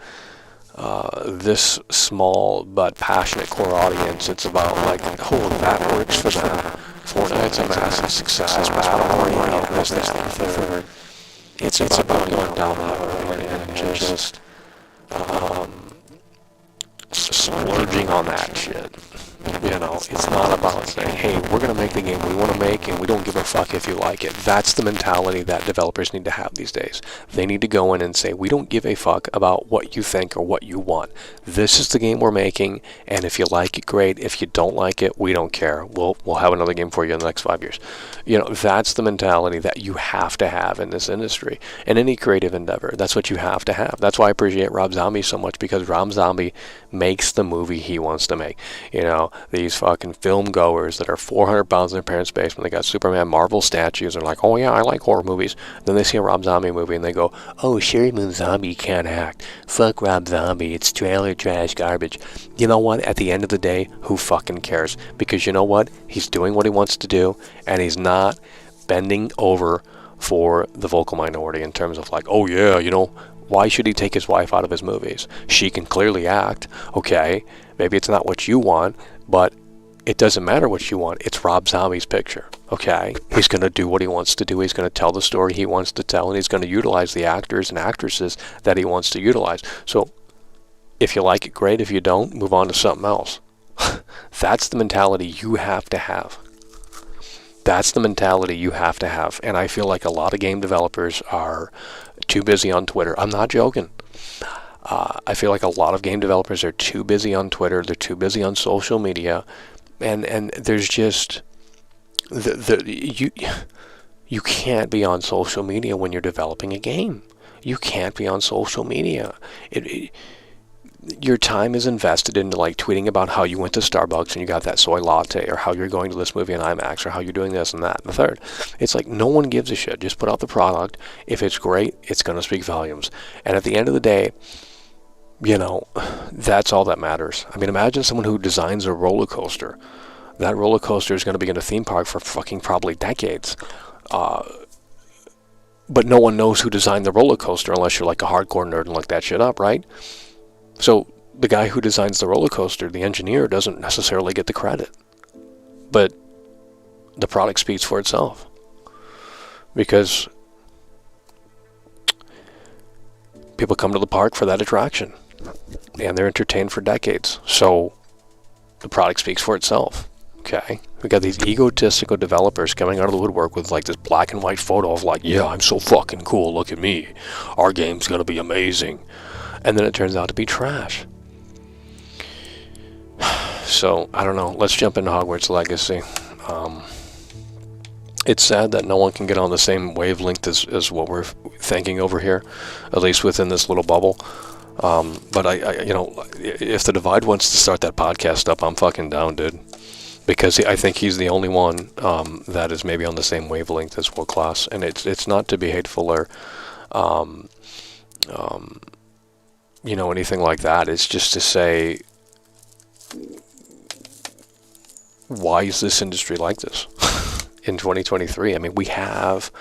this small but passionate core audience. It's about like, oh, that works for them. Fortnite's a massive success. Battle Royale, this, that, and the third. It's about going down that road and just splurging on that shit. It's not about saying, hey, we're going to make the game we want to make and we don't give a fuck if you like it. That's the mentality that developers need to have these days. They need to go in and say, we don't give a fuck about what you think or what you want. This is the game we're making, and if you like it, great. If you don't like it, we don't care. We'll have another game for you in the next 5 years. That's the mentality that you have to have in this industry. In any creative endeavor, that's what you have to have. That's why I appreciate Rob Zombie so much, because Rob Zombie makes the movie he wants to make. These fucking film goers that are 400 pounds in their parents' basement, they got Superman Marvel statues, and like, oh yeah, I like horror movies. Then they see a Rob Zombie movie and they go, oh, Sherry Moon Zombie can't act. Fuck Rob Zombie, it's trailer trash garbage. You know what? At the end of the day, who fucking cares? Because you know what? He's doing what he wants to do, and he's not bending over for the vocal minority in terms of like, oh yeah, why should he take his wife out of his movies? She can clearly act. Okay, maybe it's not what you want, but it doesn't matter what you want. It's Rob Zombie's picture. Okay, he's going to do what he wants to do. He's going to tell the story he wants to tell, and he's going to utilize the actors and actresses that he wants to utilize. So if you like it, great. If you don't, move on to something else. That's the mentality you have to have. That's the mentality you have to have. And I feel like a lot of game developers are too busy on Twitter. I'm not joking. I feel like a lot of game developers are too busy on Twitter. They're too busy on social media. And there's just... You can't be on social media when you're developing a game. You can't be on social media. Your time is invested into like tweeting about how you went to Starbucks and you got that soy latte, or how you're going to this movie in IMAX, or how you're doing this and that and the third. It's like no one gives a shit. Just put out the product. If it's great, it's going to speak volumes. And at the end of the day, that's all that matters. I mean, imagine someone who designs a roller coaster. That roller coaster is going to be in a theme park for fucking probably decades. But no one knows who designed the roller coaster unless you're like a hardcore nerd and look that shit up, right? So the guy who designs the roller coaster, the engineer, doesn't necessarily get the credit. But the product speaks for itself. Because people come to the park for that attraction. And they're entertained for decades. So the product speaks for itself. Okay? We got these egotistical developers coming out of the woodwork with like this black and white photo of like, yeah, I'm so fucking cool, look at me. Our game's gonna be amazing. And then it turns out to be trash. So, I don't know. Let's jump into Hogwarts Legacy. It's sad that no one can get on the same wavelength as what we're thinking over here, at least within this little bubble. But if the Divide wants to start that podcast up, I'm fucking down, dude. Because I think he's the only one that is maybe on the same wavelength as World Class. And it's not to be hateful or anything like that. It's just to say, why is this industry like this? in 2023. I mean, we have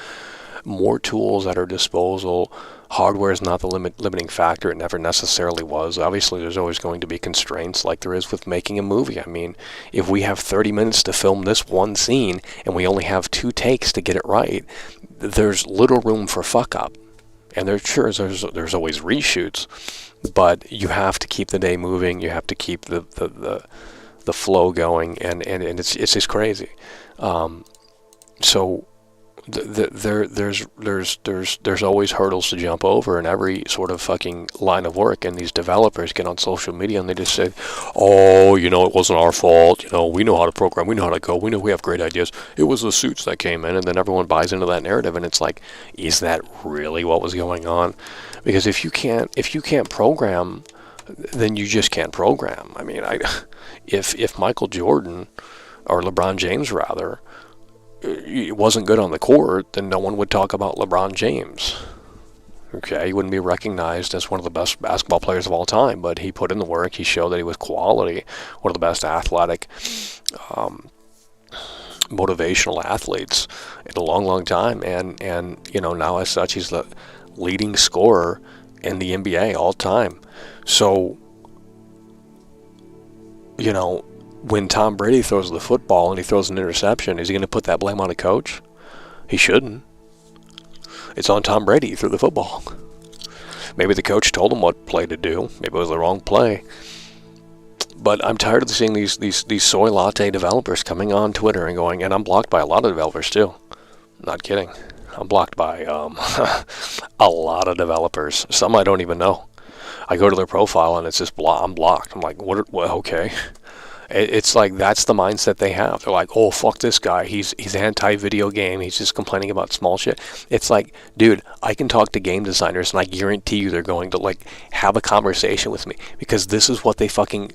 more tools at our disposal. Hardware is not the limiting factor. It never necessarily was. Obviously, there's always going to be constraints like there is with making a movie. I mean, if we have 30 minutes to film this one scene and we only have 2 takes to get it right, there's little room for fuck up. And there's always reshoots, but you have to keep the day moving. You have to keep the flow going, and it's just crazy. So there's always hurdles to jump over in every sort of fucking line of work, and these developers get on social media and they just say, oh, you know, it wasn't our fault, you know, we know how to program, we know how to code, we know we have great ideas, it was the suits that came in. And then everyone buys into that narrative, and it's like, is that really what was going on? Because if you can't program, then you just can't program. I mean, if Michael Jordan, or LeBron James rather, it wasn't good on the court, then no one would talk about LeBron James. Okay, he wouldn't be recognized as one of the best basketball players of all time, but he put in the work, he showed that he was quality, one of the best athletic, motivational athletes in a long, long time, and you know, now as such, he's the leading scorer in the NBA all time. So, you know, when Tom Brady throws the football and he throws an interception, is he going to put that blame on a coach? He shouldn't. It's on Tom Brady. He threw the football. Maybe the coach told him what play to do. Maybe it was the wrong play. But I'm tired of seeing these soy latte developers coming on Twitter and going, and I'm blocked by a lot of developers too. Not kidding. I'm blocked by a lot of developers. Some I don't even know. I go to their profile and it's just I'm blocked. I'm like, what okay. It's like that's the mindset they have. They're like, oh, fuck this guy. He's anti-video game. He's just complaining about small shit. It's like, dude, I can talk to game designers and I guarantee you they're going to like have a conversation with me, because this is what they fucking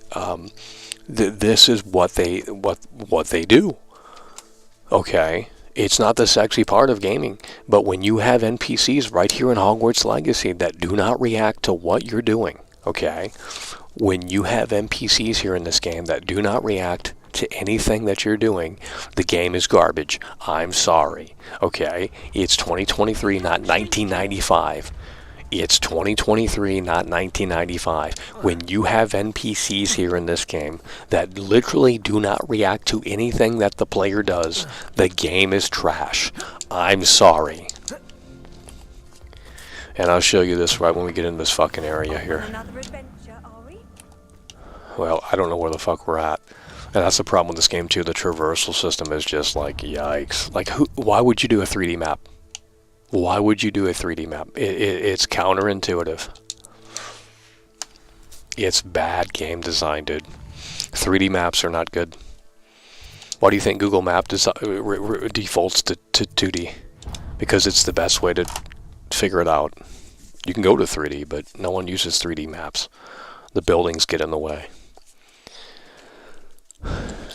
this is what they do. Okay, it's not the sexy part of gaming, but when you have NPCs right here in Hogwarts Legacy that do not react to what you're doing, okay. When you have NPCs here in this game that do not react to anything that you're doing, the game is garbage. I'm sorry. Okay? It's 2023, not 1995. It's 2023, not 1995. When you have NPCs here in this game that literally do not react to anything that the player does, the game is trash. I'm sorry. And I'll show you this right when we get into this fucking area here. Well, I don't know where the fuck we're at. And that's the problem with this game too. The traversal system is just like, yikes. Like, why would you do a 3D map? Why would you do a 3D map? It's counterintuitive. It's bad game design, dude. 3D maps are not good. Why do you think Google Map defaults to 2D? Because it's the best way to figure it out. You can go to 3D, but no one uses 3D maps. The buildings get in the way.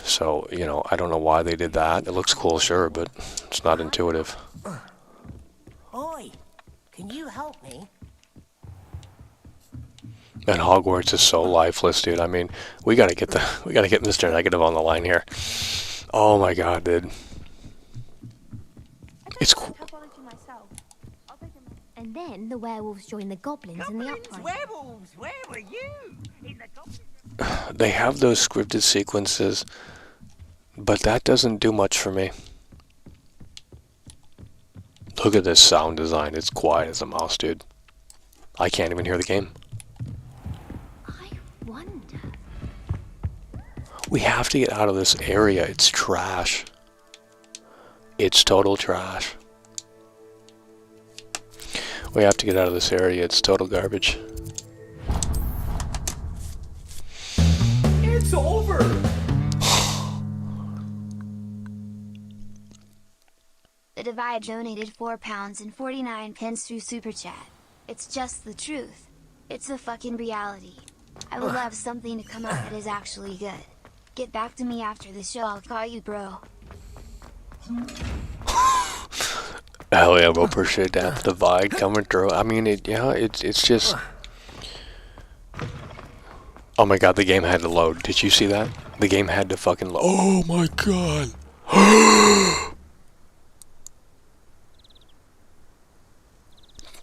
So, you know, I don't know why they did that. It looks cool, sure, but it's not intuitive. Oi, can you help me? And Hogwarts is so lifeless, dude. I mean, we gotta get Mr. Negative on the line here. Oh my god, dude. It's cool. And then the werewolves join the goblins in the uprising. Werewolves, where were you? In the goblin... They have those scripted sequences, but that doesn't do much for me. Look at this sound design. It's quiet as a mouse, dude. I can't even hear the game. I wonder... We have to get out of this area. It's trash. It's total trash. We have to get out of this area. It's total garbage. It's over! The Divide donated £4.49 through Super Chat. It's just the truth. It's the fucking reality. I would love something to come out that is actually good. Get back to me after the show, I'll call you bro. Hell yeah, bro, appreciate that. The Divide coming through. I mean, it's just... Oh my god, the game had to load. Did you see that? The game had to fucking load. Oh my god.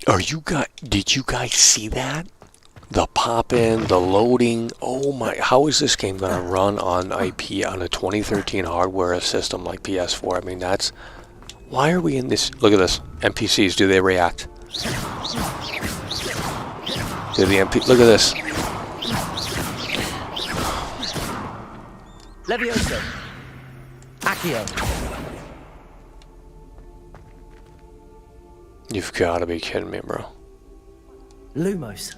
Did you guys see that? The pop-in, the loading. Oh my, how is this game gonna run on IP on a 2013 hardware system like PS4? I mean, that's... Why are we in this? Look at this. NPCs, do they react? Do the look at this. Levioso. Accio. You've got to be kidding me, bro. Lumos.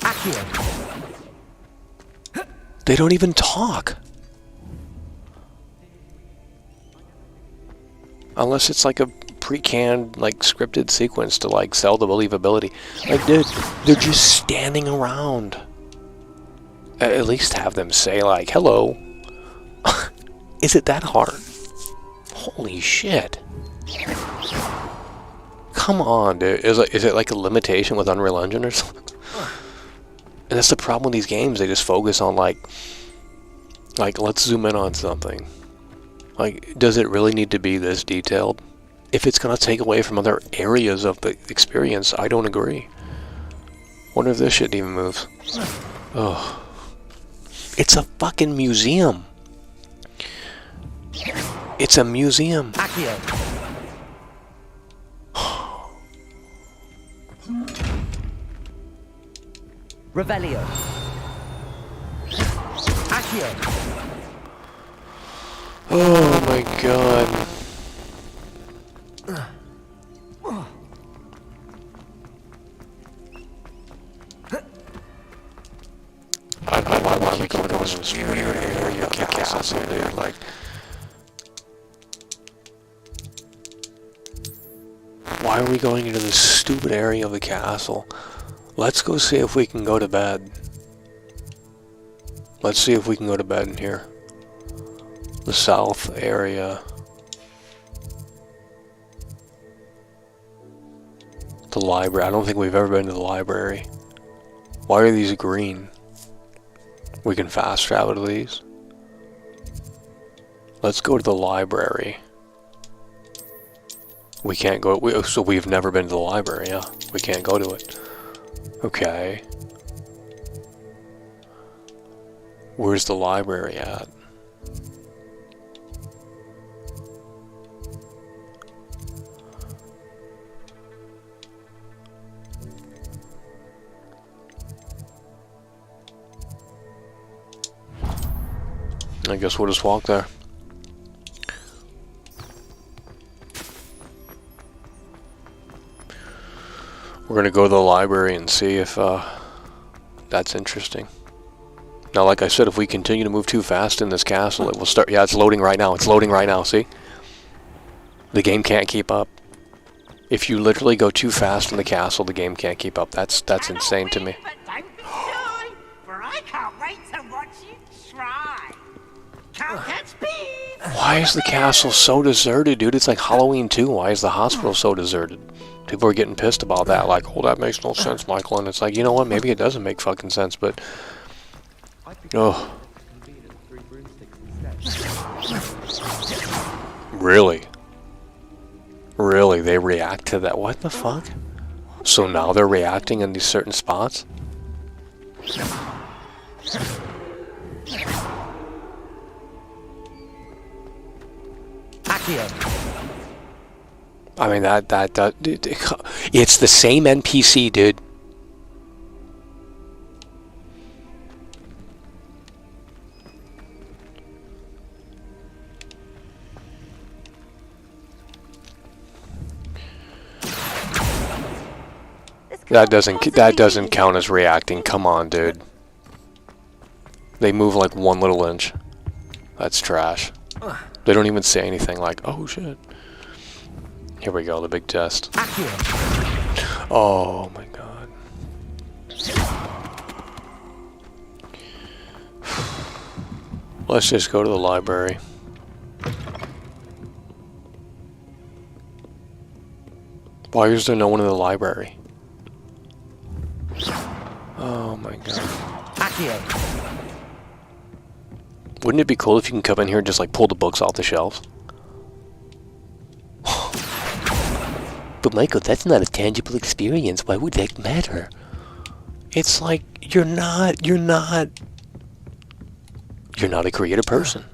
Accio. They don't even talk. Unless it's like a pre-canned, like, scripted sequence to, like, sell the believability. Like, dude, they're just standing around. At least have them say, like, hello. Is it that hard? Holy shit. Come on, dude. Is it like a limitation with Unreal Engine or something? And that's the problem with these games. They just focus on, like, let's zoom in on something. Like, does it really need to be this detailed? If it's going to take away from other areas of the experience, I don't agree. Wonder if this shit even moves. Oh. It's a fucking museum. It's a museum. Accio. Revelio. Accio. Oh my god. I want to keep going to this weird area of the castle, dude. Like, why are we going into this stupid area of the castle? Let's go see if we can go to bed. Let's see if we can go to bed in here. The south area. The library. I don't think we've ever been to the library. Why are these green? We can fast travel to these. Let's go to the library. We can't go. So we've never been to the library, yeah. We can't go to it. Okay. Where's the library at? I guess we'll just walk there. We're gonna go to the library and see if that's interesting. Now, like I said, if we continue to move too fast in this castle, it will start. Yeah, it's loading right now. It's loading right now. See? The game can't keep up. If you literally go too fast in the castle, the game can't keep up. That's insane to me. But don't be shy, for I can't wait to watch you try. Can't catch speed. Why is the castle so deserted, dude? It's like Halloween 2. Why is the hospital so deserted? People are getting pissed about that. Like, oh, that makes no sense, Michael. And it's like, you know what? Maybe it doesn't make fucking sense, but... Oh. Really? Really? They react to that? What the fuck? So now they're reacting in these certain spots? I mean, it's the same NPC, dude. That doesn't count as reacting. Come on, dude. They move like 1 little inch. That's trash. They don't even say anything like, oh shit. Here we go, the big test. Oh my god. Let's just go to the library. Why is there no one in the library? Oh my god. Wouldn't it be cool if you can come in here and just like pull the books off the shelves? But Michael, that's not a tangible experience. Why would that matter? It's like, you're not a creative person.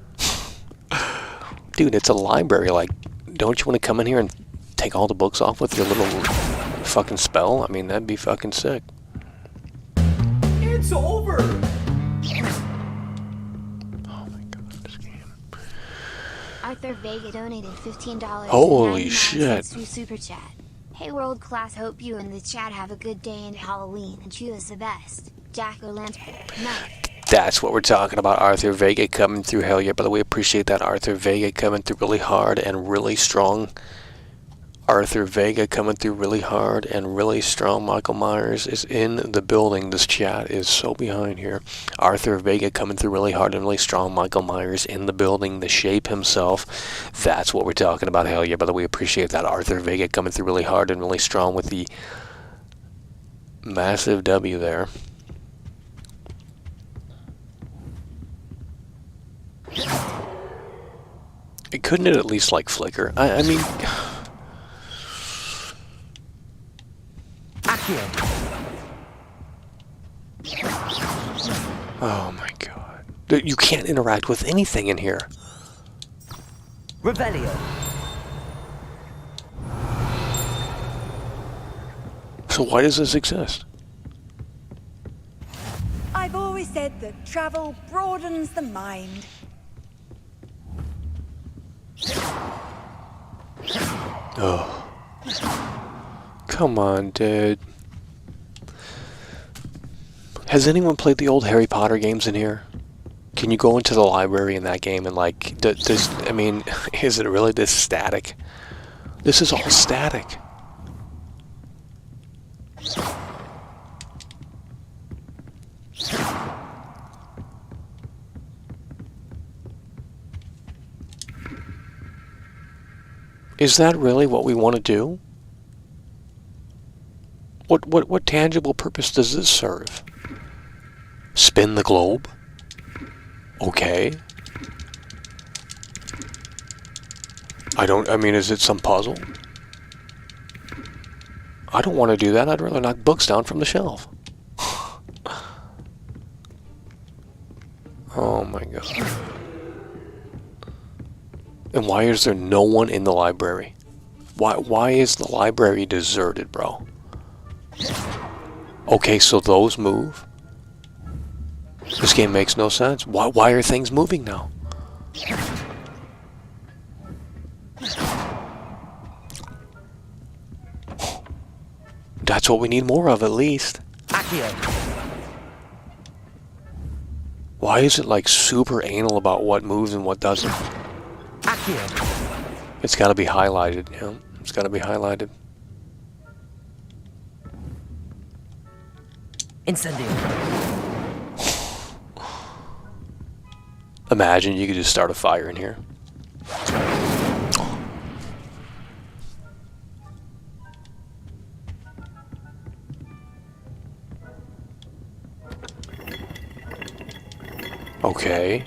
Dude, it's a library. Like, don't you want to come in here and take all the books off with your little fucking spell? I mean, that'd be fucking sick. It's over! Oh my god, this game. Arthur Vega donated $15. Holy shit. Through Super Chat. Hey World Class, hope you and the chat have a good day and Halloween and choose the best. Jack-o'-lantern. Night. That's what we're talking about. Arthur Vega coming through. Hell yeah. By the way, appreciate that. Arthur Vega coming through really hard and really strong. Arthur Vega coming through really hard and really strong. Michael Myers is in the building. This chat is so behind here. Arthur Vega coming through really hard and really strong. Michael Myers in the building. The shape himself. That's what we're talking about. Hell yeah. By the way, appreciate that. Arthur Vega coming through really hard and really strong with the massive W there. Couldn't it at least like flicker? I mean... Oh my god. You can't interact with anything in here. Revelio. So why does this exist? I've always said that travel broadens the mind. Oh. Come on, dude. Has anyone played the old Harry Potter games in here? Can you go into the library in that game and like, I mean, is it really this static? This is all static. Is that really what we want to do? What tangible purpose does this serve? Spin the globe? Okay. I mean, is it some puzzle? I don't want to do that. I'd rather knock books down from the shelf. Oh my god. And why is there no one in the library? Why is the library deserted, bro? Okay, so those move? This game makes no sense. Why are things moving now? That's what we need more of, at least. Why is it like super anal about what moves and what doesn't? It's got to be highlighted, yeah. It's got to be highlighted. Incendio. Imagine you could just start a fire in here. Okay.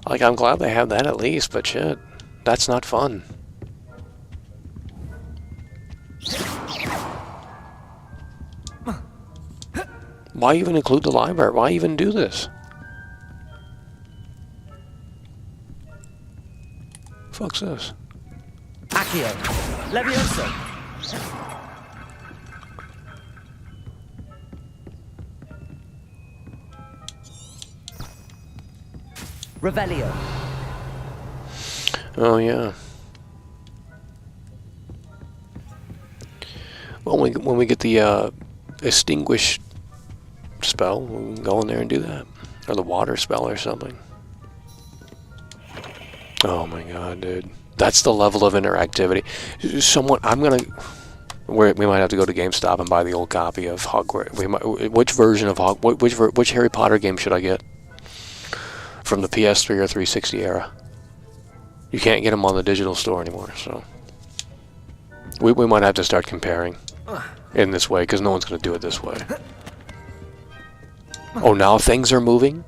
Like, I'm glad they have that at least, but shit, that's not fun. Why even include the library? Why even do this? Fuck's this? Accio. Levioso. Revelio. Oh yeah. Well, when we get the extinguish spell, we can go in there and do that, or the water spell or something. Oh my god, dude, that's the level of interactivity. Someone, we might have to go to GameStop and buy the old copy of Hogwarts. Which version of which Harry Potter game should I get? From the PS3 or 360 era. You can't get them on the digital store anymore, so we might have to start comparing in this way, because no one's going to do it this way. Oh, now things are moving?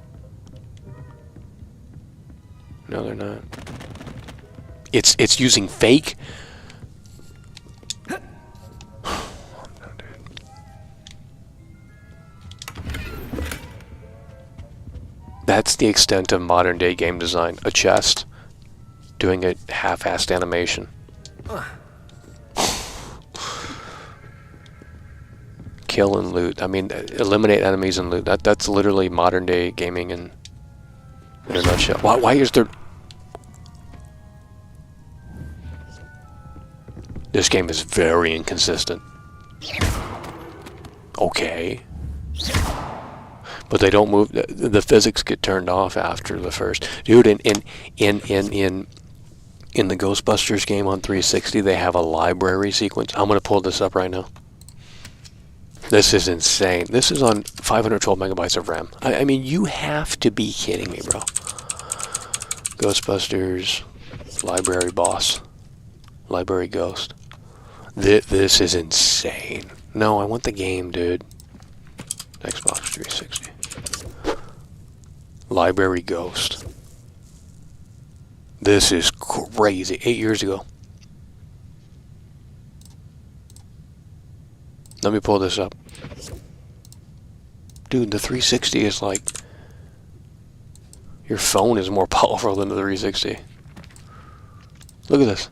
No, they're not. It's using fake the extent of modern day game design. A chest doing a half-assed animation. Kill and loot. I mean, eliminate enemies and loot. That's literally modern day gaming in a nutshell. Why is there... This game is very inconsistent. Okay. But they don't move. The physics get turned off after the first. Dude, in the Ghostbusters game on 360, they have a library sequence. I'm gonna pull this up right now. This is insane. This is on 512 megabytes of RAM. I mean, you have to be kidding me, bro. Ghostbusters, library boss, library ghost. This is insane. No, I want the game, dude. Xbox 360. Library ghost. This is crazy. 8 years ago. Let me pull this up. Dude, the 360 is like... Your phone is more powerful than the 360. Look at this.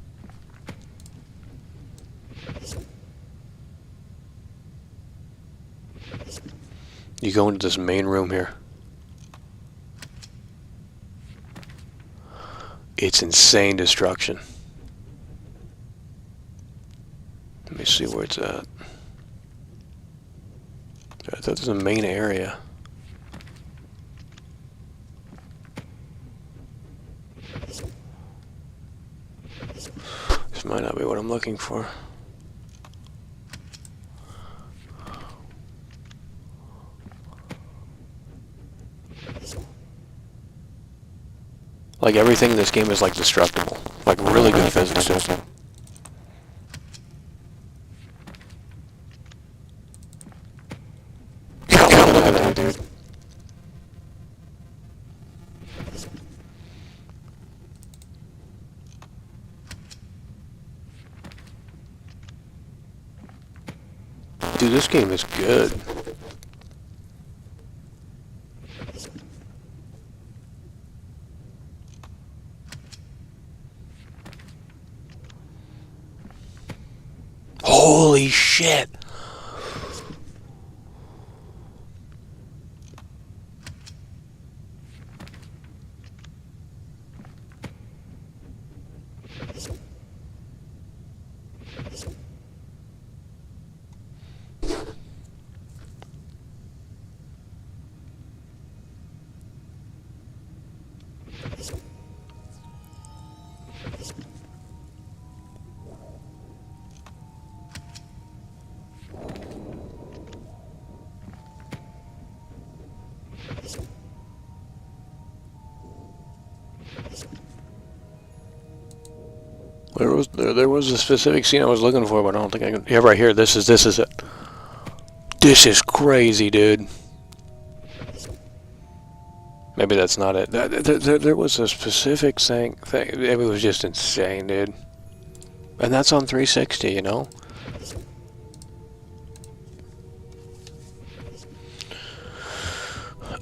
You go into this main room here. It's insane destruction. Let me see where it's at. I thought there's a main area. This might not be what I'm looking for. Like, everything in this game is like destructible. Like, really good physics too. Dude. Dude, this game is good. Holy shit! There was a specific scene I was looking for, but I don't think I can. Yeah, right here. This is it. This is crazy, dude. Maybe that's not it. There was a specific thing. It was just insane, dude. And that's on 360, you know.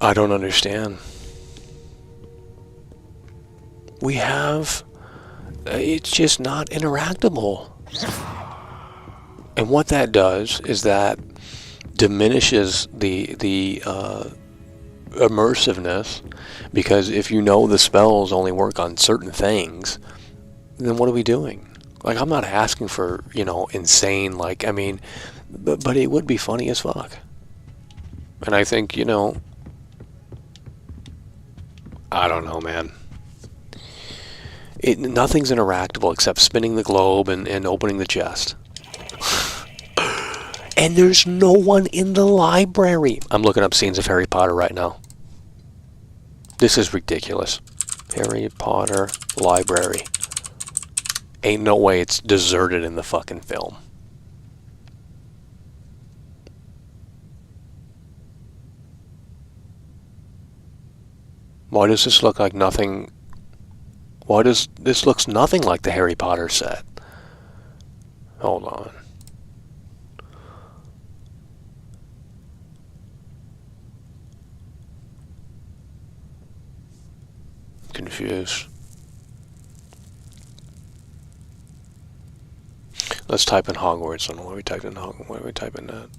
I don't understand. We have... It's just not interactable. And what that does is that diminishes the immersiveness, because if you know the spells only work on certain things, then what are we doing? Like, I'm not asking for, you know, insane, like, I mean, but it would be funny as fuck. And I think, you know, I don't know, man. Nothing's interactable except spinning the globe and opening the chest. And there's no one in the library. I'm looking up scenes of Harry Potter right now. This is ridiculous. Harry Potter library. Ain't no way it's deserted in the fucking film. Why does this look like nothing? Why does this looks nothing like the Harry Potter set? Hold on. confused. Let's type in Hogwarts. I don't know why we typed in Hogwarts. Why are we typing that?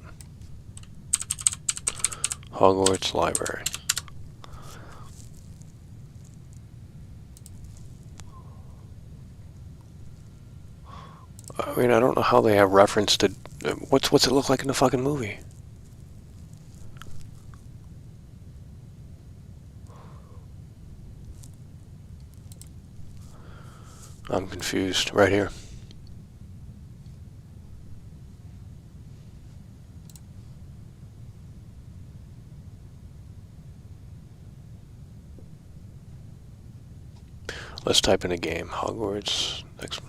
Hogwarts Library. I mean, I don't know how they have reference to... What's it look like in the fucking movie? I'm confused. Right here. Let's type in a game. Hogwarts Legacy.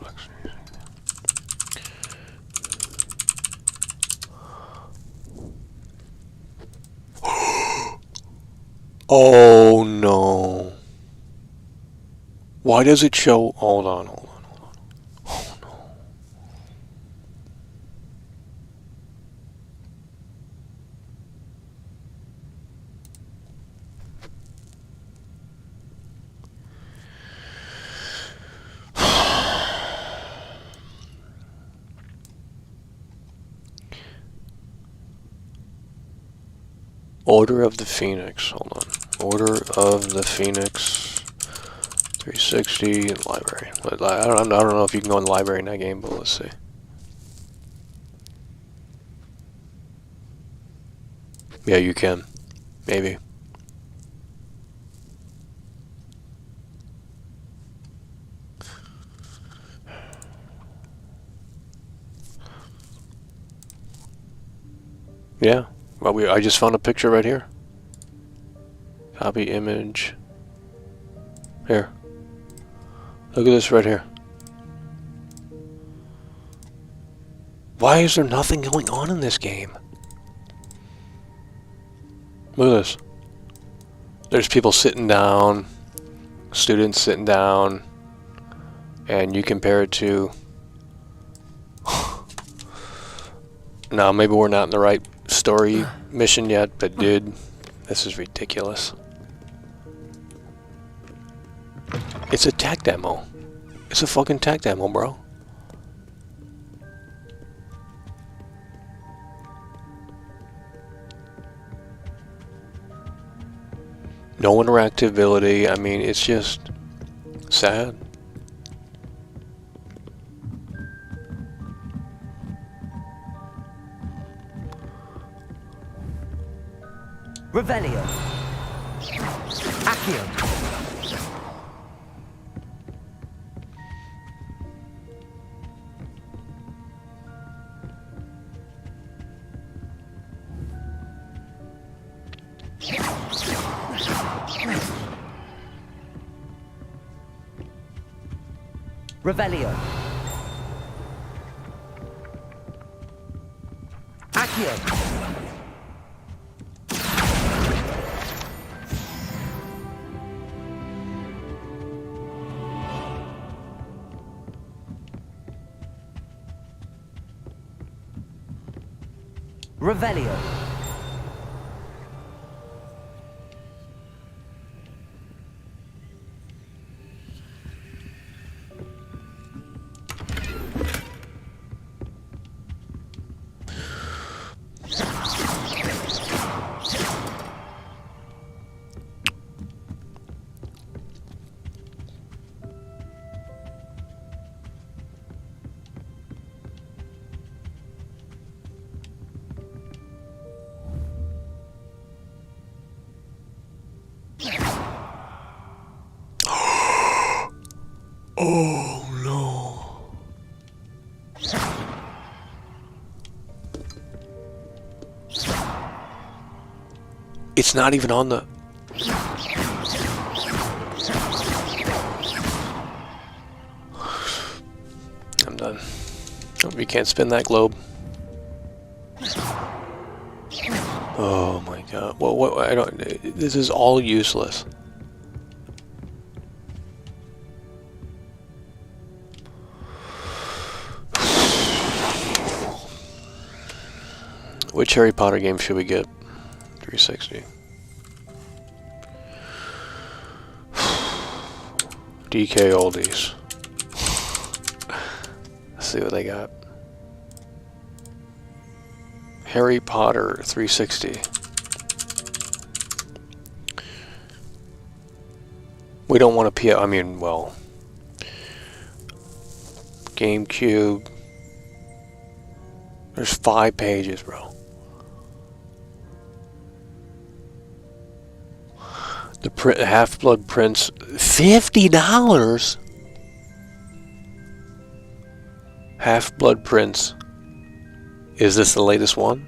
Oh no. Why does it show? Hold on. Oh no. Order of the Phoenix. Hold on. Order of the Phoenix 360 library. I don't know if you can go in the library in that game, but let's see. Yeah, you can. Maybe. Yeah. Well, I just found a picture right here. Copy image. Here. Look at this right here. Why is there nothing going on in this game? Look at this. There's people sitting down, students sitting down, and you compare it to... Now, maybe we're not in the right story mission yet, but dude, this is ridiculous. It's a tech demo. It's a fucking tech demo, bro. No interactability. I mean, it's just sad. Revelio. Accio. Revelio. Accio. Revelio. Oh no. It's not even on the... I'm done. Oh, we can't spin that globe. Oh my god. What I don't... This is all useless. Which Harry Potter game should we get? 360. DK oldies. Let's see what they got. Harry Potter 360. We don't want to I mean, well, GameCube. There's 5 pages, bro. The Half-Blood Prince, $50. Half-Blood Prince. Is this the latest one?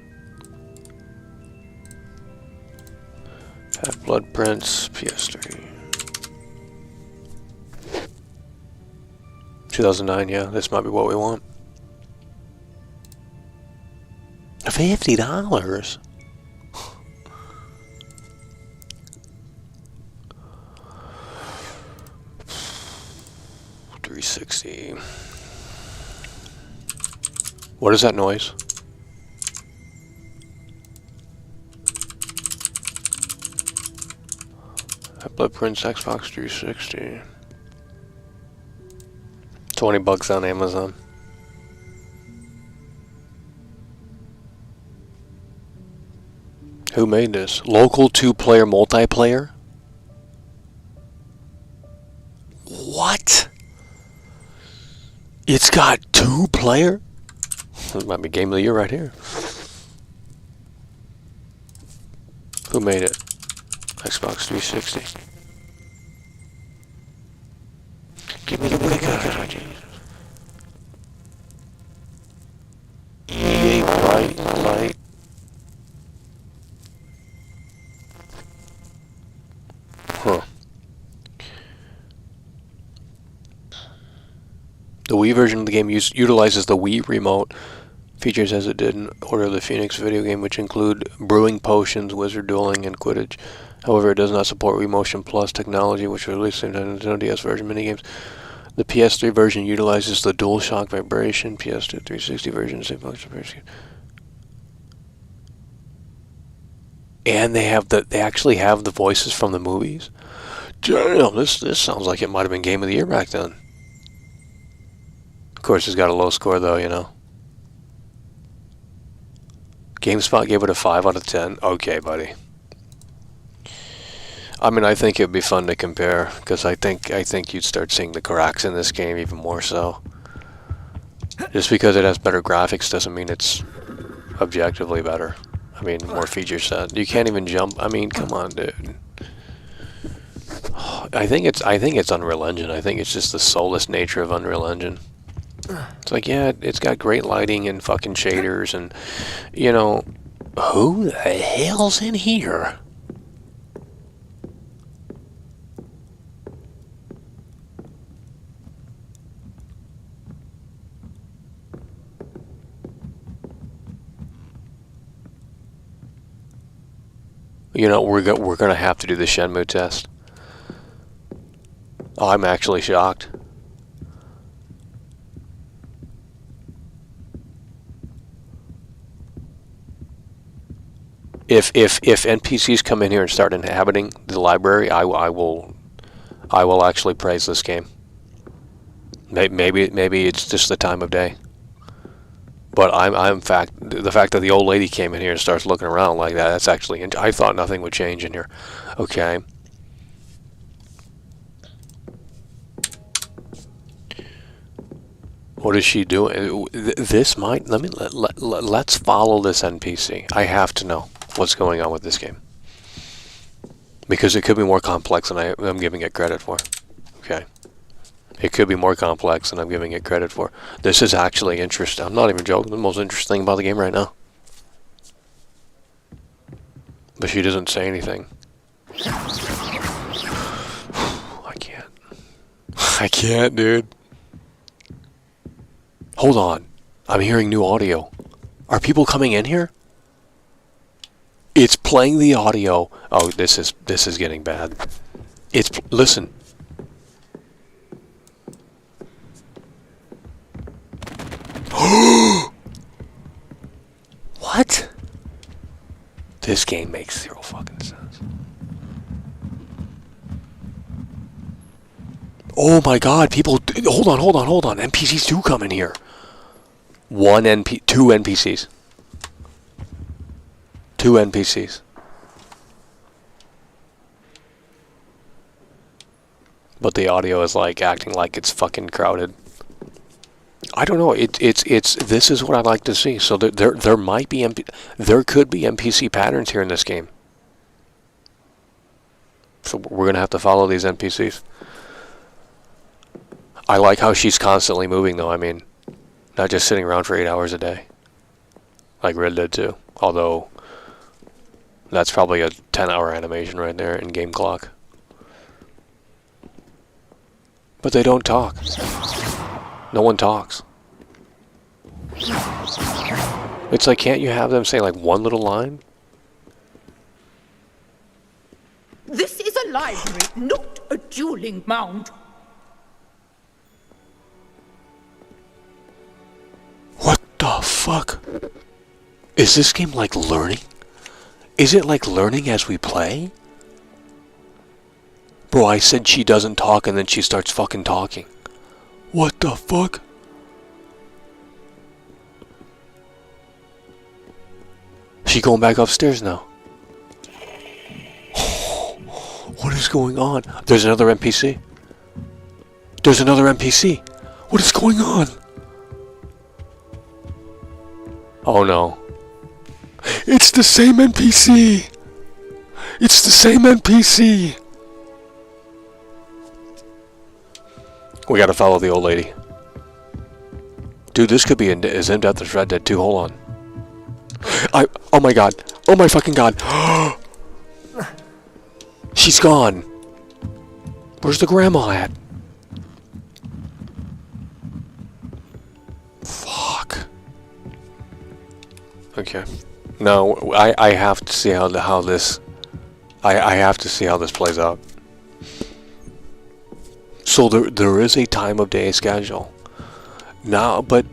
Half-Blood Prince, PS3. 2009, yeah, this might be what we want. $50? $360. What is that noise? Blood Prince Xbox 360. $20 on Amazon. Who made this? Local 2-player multiplayer? What? It's got 2-player? This might be Game of the Year right here. Who made it? Xbox 360. Give me the big eye, Jesus. EA Bright Light. Huh. The Wii version of the game utilizes the Wii remote features as it did in Order of the Phoenix video game, which include brewing potions, wizard dueling, and Quidditch. However, it does not support Wii Motion Plus technology, which was released in the Nintendo DS version minigames. The PS3 version utilizes the DualShock vibration. PS2 360 version, same function. And they actually have the voices from the movies. Damn, this sounds like it might have been Game of the Year back then. Of course, it's got a low score though, you know. GameSpot gave it a 5 out of 10. Okay, buddy. I mean, I think it'd be fun to compare, because I think you'd start seeing the cracks in this game even more so. Just because it has better graphics doesn't mean it's objectively better. I mean, more feature set. You can't even jump. I mean, come on, dude. I think it's Unreal Engine. I think it's just the soulless nature of Unreal Engine. It's like, yeah, it's got great lighting and fucking shaders and, you know, who the hell's in here? You know, we're gonna have to do the Shenmue test. Oh, I'm actually shocked. If NPCs come in here and start inhabiting the library, I will actually praise this game. Maybe it's just the time of day. But the fact that the old lady came in here and starts looking around like that, that's actually, I thought nothing would change in here. Okay. What is she doing? This might, let's follow this NPC. I have to know what's going on with this game. Because it could be more complex than I'm giving it credit for. Okay. It could be more complex than I'm giving it credit for. This is actually interesting. I'm not even joking. The most interesting thing about the game right now. But she doesn't say anything. I can't. I can't, dude. Hold on. I'm hearing new audio. Are people coming in here? It's playing the audio. Oh, this is getting bad. Listen. What? This game makes zero fucking sense. Oh my god, people... Hold on. NPCs do come in here. Two NPCs. Two NPCs. But the audio is like acting like it's fucking crowded. I don't know. This is what I like to see. So there might be there could be NPC patterns here in this game. So we're gonna have to follow these NPCs. I like how she's constantly moving, though. I mean, not just sitting around for 8 hours a day, like Red Dead 2. Although that's probably a 10-hour animation right there in game clock. But they don't talk. No one talks. It's like, can't you have them say like one little line? This is a library, not a dueling mound. What the fuck? Is this game like learning? Is it like learning as we play? Bro, I said she doesn't talk and then she starts fucking talking. What the fuck? She going back upstairs now. What is going on? There's another NPC. There's another NPC. What is going on? Oh no. It's the same NPC. It's the same NPC. We gotta follow the old lady. Dude, this could be as in-depth as Red Dead 2. Hold on. Oh my god. Oh my fucking god. She's gone. Where's the grandma at? Fuck. Okay. No, I have to see how this... I have to see how this plays out. So there is a time of day schedule. Now, but...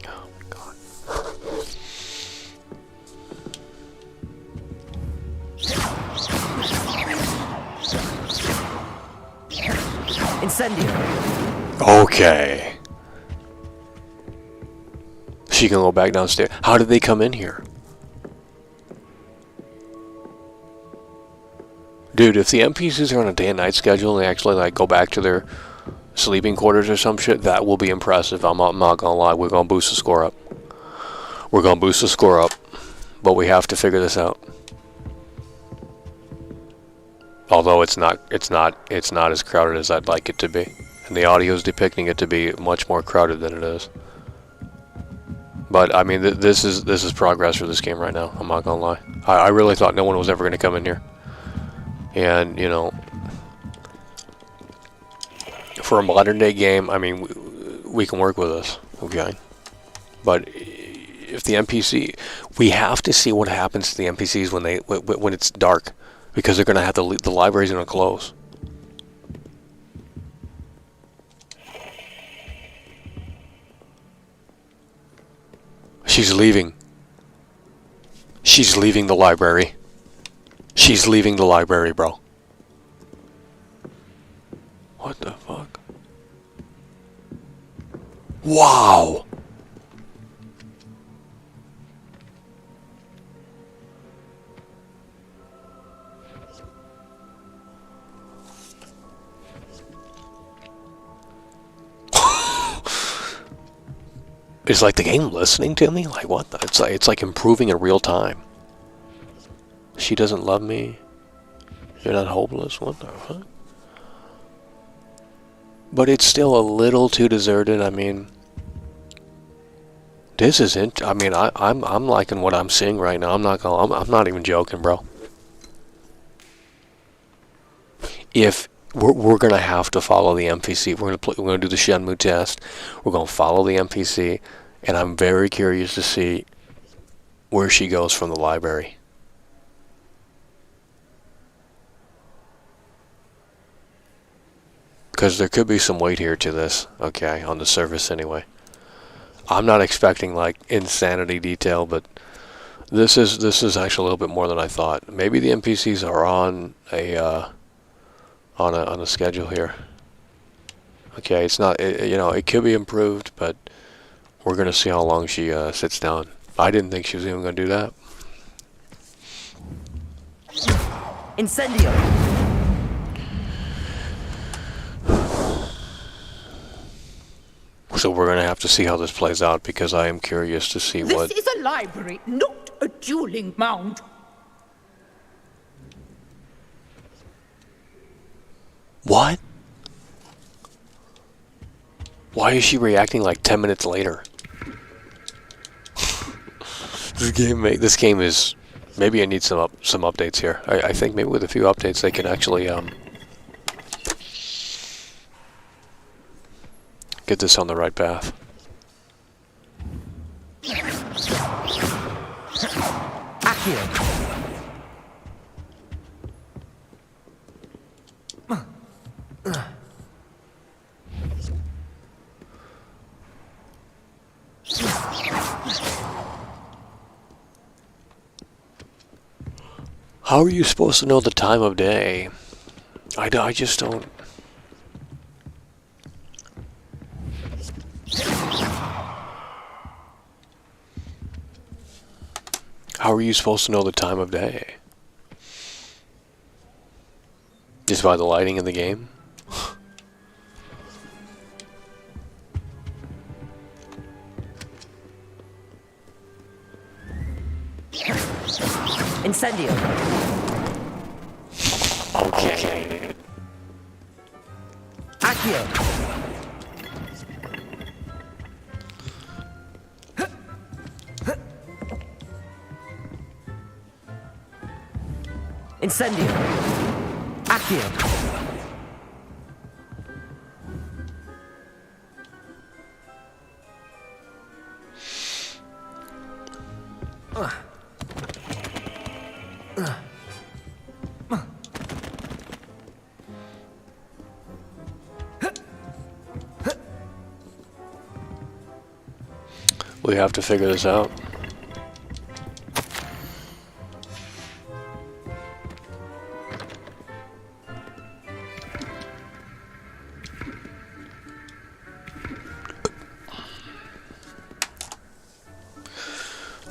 Oh my god. Incendio. Okay. She can go back downstairs. How did they come in here? Dude, if the NPCs are on a day and night schedule and they actually like go back to their sleeping quarters or some shit, that will be impressive. I'm not gonna lie. We're gonna boost the score up. We're gonna boost the score up. But we have to figure this out. Although it's not as crowded as I'd like it to be. And the audio is depicting it to be much more crowded than it is. But I mean, this is progress for this game right now. I'm not gonna lie. I really thought no one was ever gonna come in here. And, you know, for a modern day game, I mean, we can work with this, okay? But if the NPC, we have to see what happens to the NPCs when it's dark, because they're gonna have to the library's gonna close. She's leaving. She's leaving the library. She's leaving the library, bro. What the fuck? Wow! Is like the game listening to me? Like what? It's like improving in real time. She doesn't love me. You're not hopeless. What the fuck? But it's still a little too deserted. I mean, this isn't. I mean, I'm liking what I'm seeing right now. I'm not even joking, bro. If we're gonna have to follow the NPC, we're gonna do the Shenmue test. We're gonna follow the NPC, and I'm very curious to see where she goes from the library. Because there could be some weight here to this, okay, on the surface anyway. I'm not expecting like insanity detail, but This is actually a little bit more than I thought. Maybe the NPCs are on a schedule here. Okay, it's not. You know, it could be improved, but we're gonna see how long she sits down. I didn't think she was even gonna do that. Incendio. So we're gonna have to see how this plays out because I am curious to see what. This is a library, not a dueling mound. What? Why is she reacting like 10 minutes later? This game is. Maybe it needs some updates here. I think maybe with a few updates they can actually get this on the right path. Accio. How are you supposed to know the time of day? I just don't. How are you supposed to know the time of day? Just by the lighting in the game? Incendio. Okay. Accio. Incendio. Accio. We have to figure this out.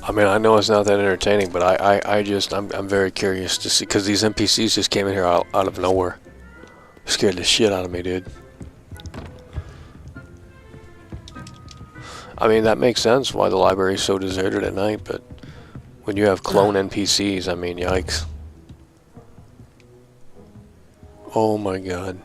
I mean, I know it's not that entertaining, but I'm very curious to see, because these NPCs just came in here out of nowhere. Scared the shit out of me, dude. I mean, that makes sense why the library is so deserted at night, but when you have clone NPCs, I mean, yikes. Oh my god.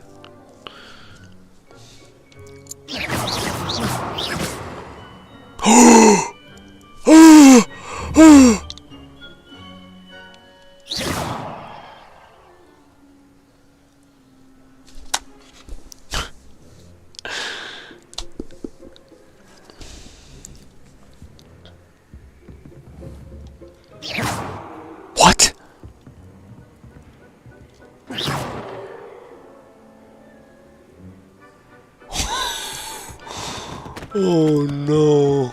What? Oh no.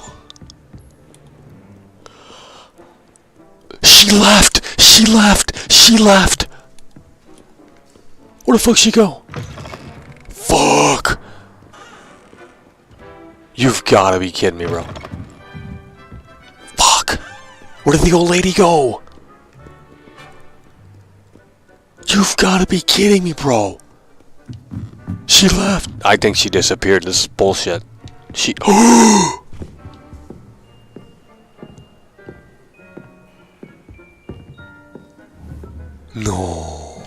She left! She left! She left! Where the fuck she go? Fuck! You've gotta be kidding me, bro. Fuck! Where did the old lady go? You've gotta be kidding me, bro. She left. I think she disappeared. This is bullshit. She. No.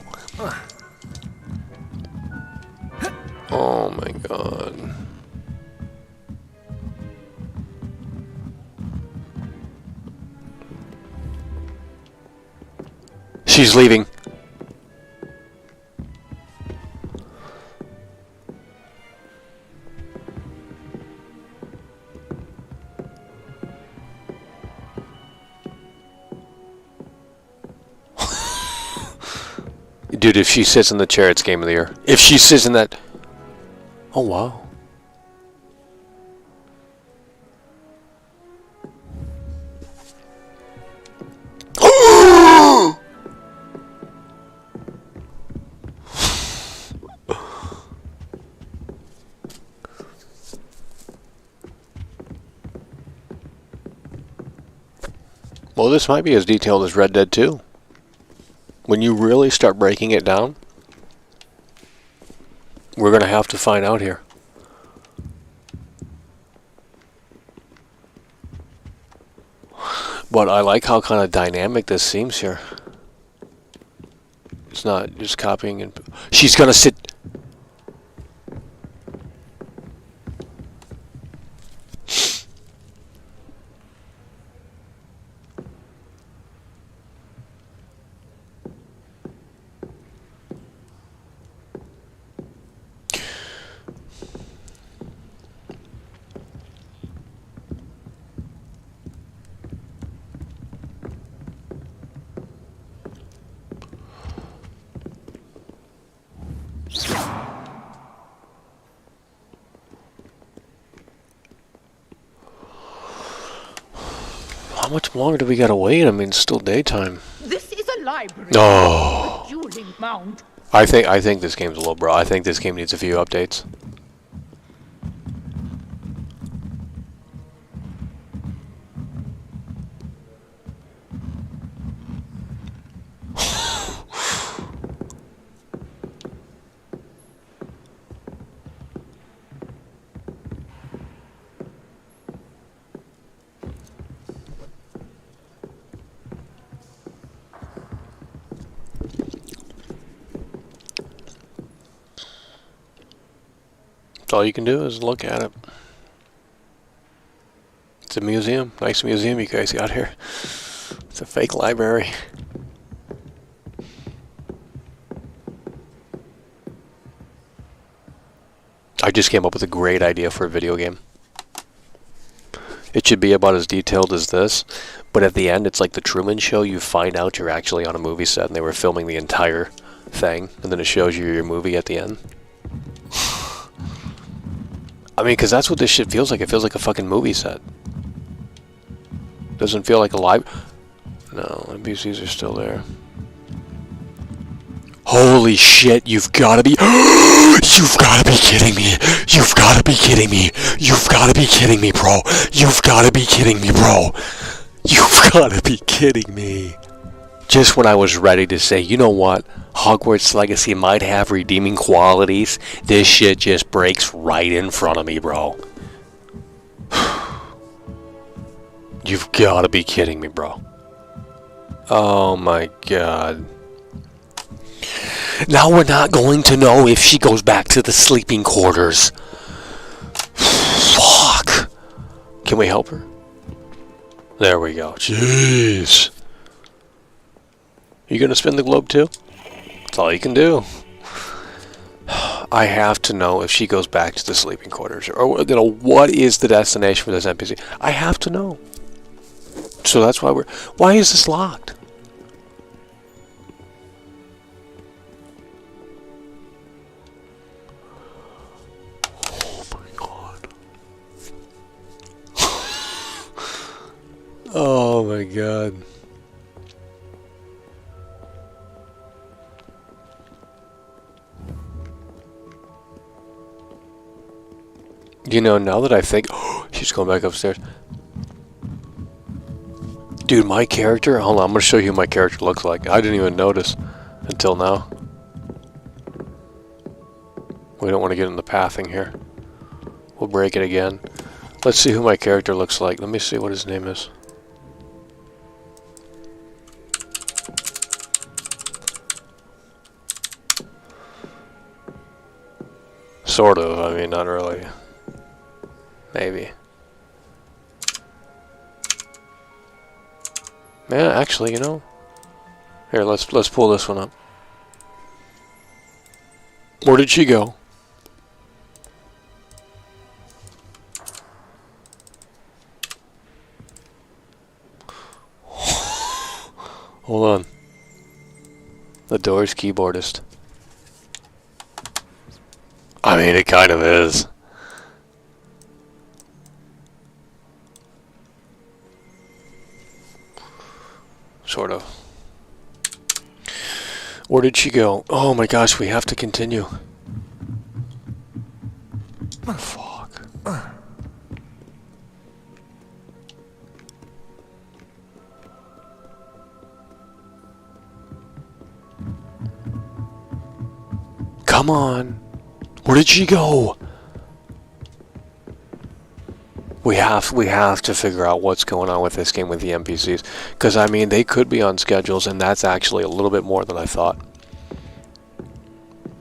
Oh my god. She's leaving. Dude, if she sits in the chair, it's game of the year. If she sits in that... Oh, wow. Well, this might be as detailed as Red Dead 2. When you really start breaking it down, we're going to have to find out here. But I like how kind of dynamic this seems here. It's not just copying and... She's going to sit... How much longer do we gotta wait? I mean, it's still daytime. This is a library. Oh. A dueling mount. I think this game's low, bro. I think this game needs a few updates. All you can do is look at it. It's a museum. Nice museum you guys got here. It's a fake library. I just came up with a great idea for a video game. It should be about as detailed as this, but at the end it's like the Truman Show. You find out you're actually on a movie set and they were filming the entire thing, and then it shows you your movie at the end. I mean, because that's what this shit feels like. It feels like a fucking movie set. Doesn't feel like a live... No, NPCs are still there. Holy shit, you've got to be... You've got to be kidding me. You've got to be kidding me. You've got to be kidding me, bro. You've got to be kidding me, bro. You've got to be kidding me. Just when I was ready to say, you know what? Hogwarts Legacy might have redeeming qualities. This shit just breaks right in front of me, bro. You've got to be kidding me, bro. Oh my god. Now we're not going to know if she goes back to the sleeping quarters. Fuck. Can we help her? There we go. Jeez. You gonna spin the globe too? That's all you can do. I have to know if she goes back to the sleeping quarters, or you know, what is the destination for this NPC? I have to know. So that's why we're... Why is this locked? Oh my god. Oh my god. You know, now that I think... Oh, she's going back upstairs. Dude, my character... Hold on, I'm going to show you what my character looks like. I didn't even notice until now. We don't want to get in the pathing here. We'll break it again. Let's see who my character looks like. Let me see what his name is. Sort of, I mean, not really. Maybe. Yeah, actually, you know. Here, let's pull this one up. Where did she go? Hold on. The door's keyboardist. I mean, it kind of is. sort of. Where did she go? Oh my gosh, we have to continue. Fuck. Come on. Where did she go? We have to figure out what's going on with this game with the NPCs, because I mean they could be on schedules, and that's actually a little bit more than I thought.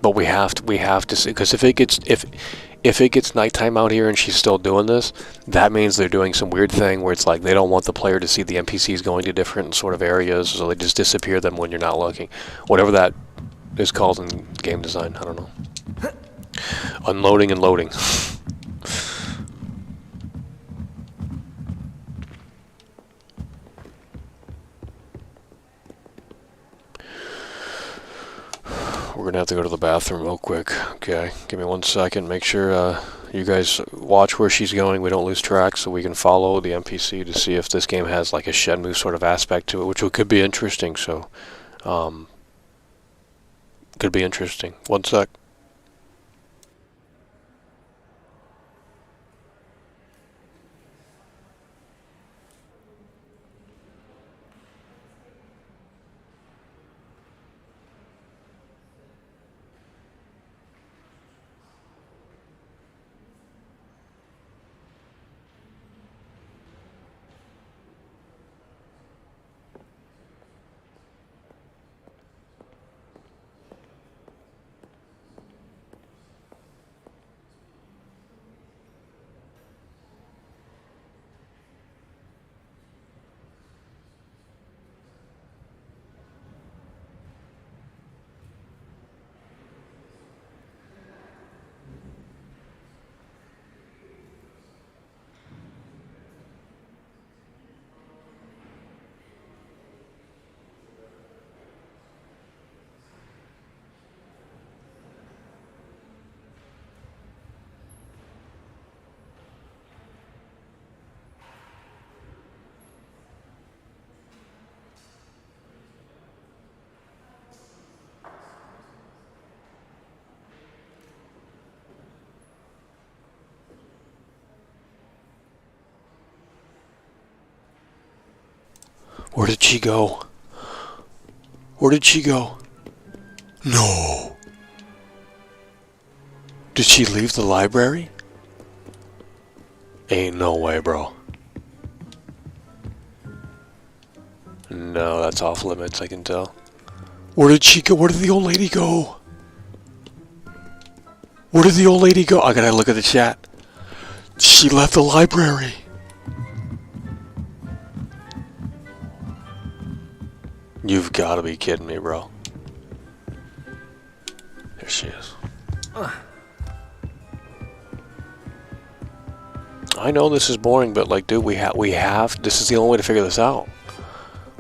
But we have to see, because if it gets nighttime out here and she's still doing this, that means they're doing some weird thing where it's like they don't want the player to see the NPCs going to different sort of areas, so they just disappear them when you're not looking. Whatever that is called in game design, I don't know. Unloading and loading. We're gonna have to go to the bathroom real quick. Okay, give me 1 second. Make sure you guys watch where she's going. We don't lose track, so we can follow the NPC to see if this game has like a Shenmue sort of aspect to it, which could be interesting. So, could be interesting. 1 sec. Where did she go? Where did she go? No. Did she leave the library? Ain't no way, bro. No, that's off limits, I can tell. Where did she go? Where did the old lady go? Where did the old lady go? I gotta look at the chat. She left the library. You've got to be kidding me, bro. There she is. I know this is boring, but like, dude, we have. This is the only way to figure this out.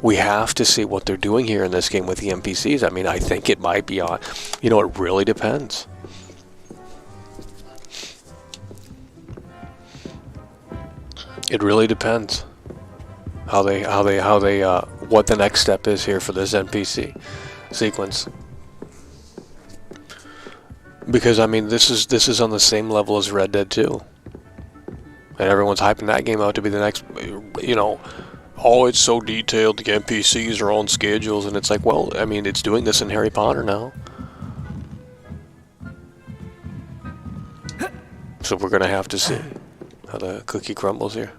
We have to see what they're doing here in this game with the NPCs. I mean, I think it might be on. You know, it really depends. It really depends. What the next step is here for this NPC sequence. Because I mean, this is on the same level as Red Dead 2, and everyone's hyping that game out to be the next. You know, oh, it's so detailed. The NPCs are on schedules, and it's like, well, I mean, it's doing this in Harry Potter now. So we're gonna have to see how the cookie crumbles here.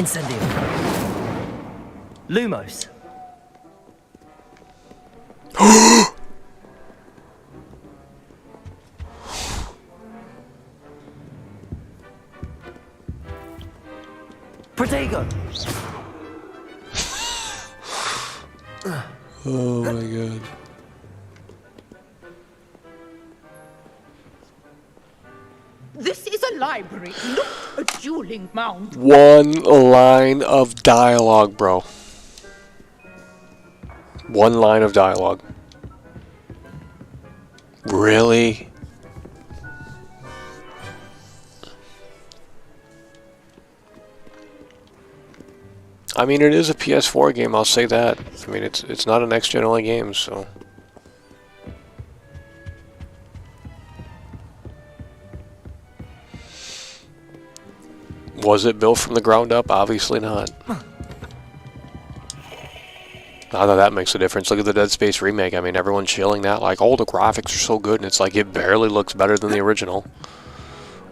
Incendio. Lumos. Protego. Oh my god. This is a library, not a dueling mound. One line of dialogue, bro. One line of dialogue. Really? I mean, it is a PS4 game, I'll say that. I mean, it's not a next-gen only game, so... Was it built from the ground up? Obviously not. Not that that makes a difference. Look at the Dead Space remake. I mean, everyone's shilling that. Like, oh, the graphics are so good, and it's like, it barely looks better than the original.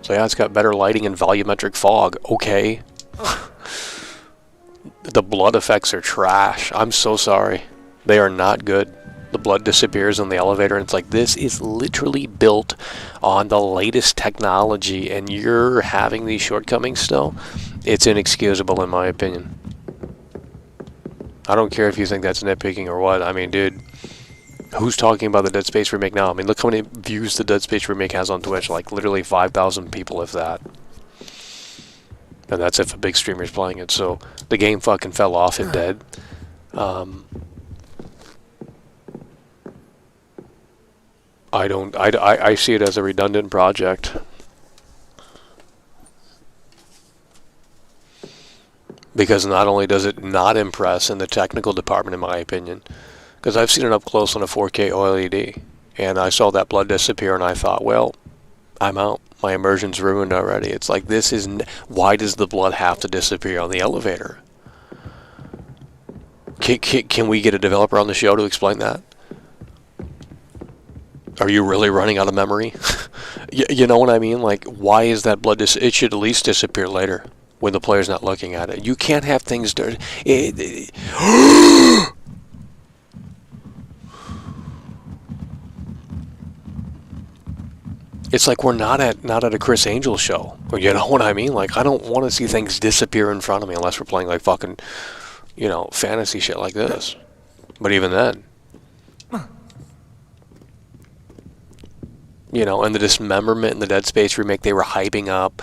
So yeah, it's got better lighting and volumetric fog. Okay. The blood effects are trash. I'm so sorry. They are not good. The blood disappears in the elevator, and it's like, this is literally built on the latest technology, and you're having these shortcomings still? It's inexcusable, in my opinion. I don't care if you think that's nitpicking or what. I mean, dude, who's talking about the Dead Space remake now? I mean, look how many views the Dead Space remake has on Twitch. Like, literally 5,000 people, if that. And that's if a big streamer's playing it. So, the game fucking fell off and dead. I see it as a redundant project. Because not only does it not impress in the technical department, in my opinion, because I've seen it up close on a 4K OLED, and I saw that blood disappear, and I thought, well, I'm out. My immersion's ruined already. It's like, this is... Why does the blood have to disappear on the elevator? Can we get a developer on the show to explain that? Are you really running out of memory? You know what I mean? Like, why is that blood... It should at least disappear later, when the player's not looking at it. You can't have things dirty. It's like we're not at a Chris Angel show. Or, you know what I mean? Like, I don't want to see things disappear in front of me unless we're playing like fucking, you know, fantasy shit like this. But even then, you know, and the dismemberment in the Dead Space remake they were hyping up.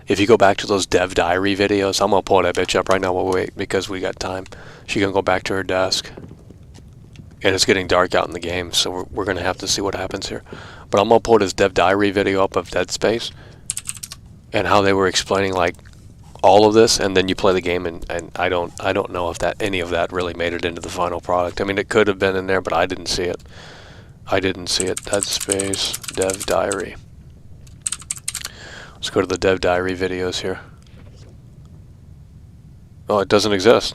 If you go back to those dev diary videos, I'm gonna pull that bitch up right now. We'll wait because we got time. She can go back to her desk. And it's getting dark out in the game, so we're going to have to see what happens here. But I'm going to pull this dev diary video up of Dead Space and how they were explaining, like, all of this, and then you play the game, and I don't know if any of that really made it into the final product. I mean, it could have been in there, but I didn't see it. I didn't see it. Dead Space dev diary. Let's go to the dev diary videos here. Oh, it doesn't exist.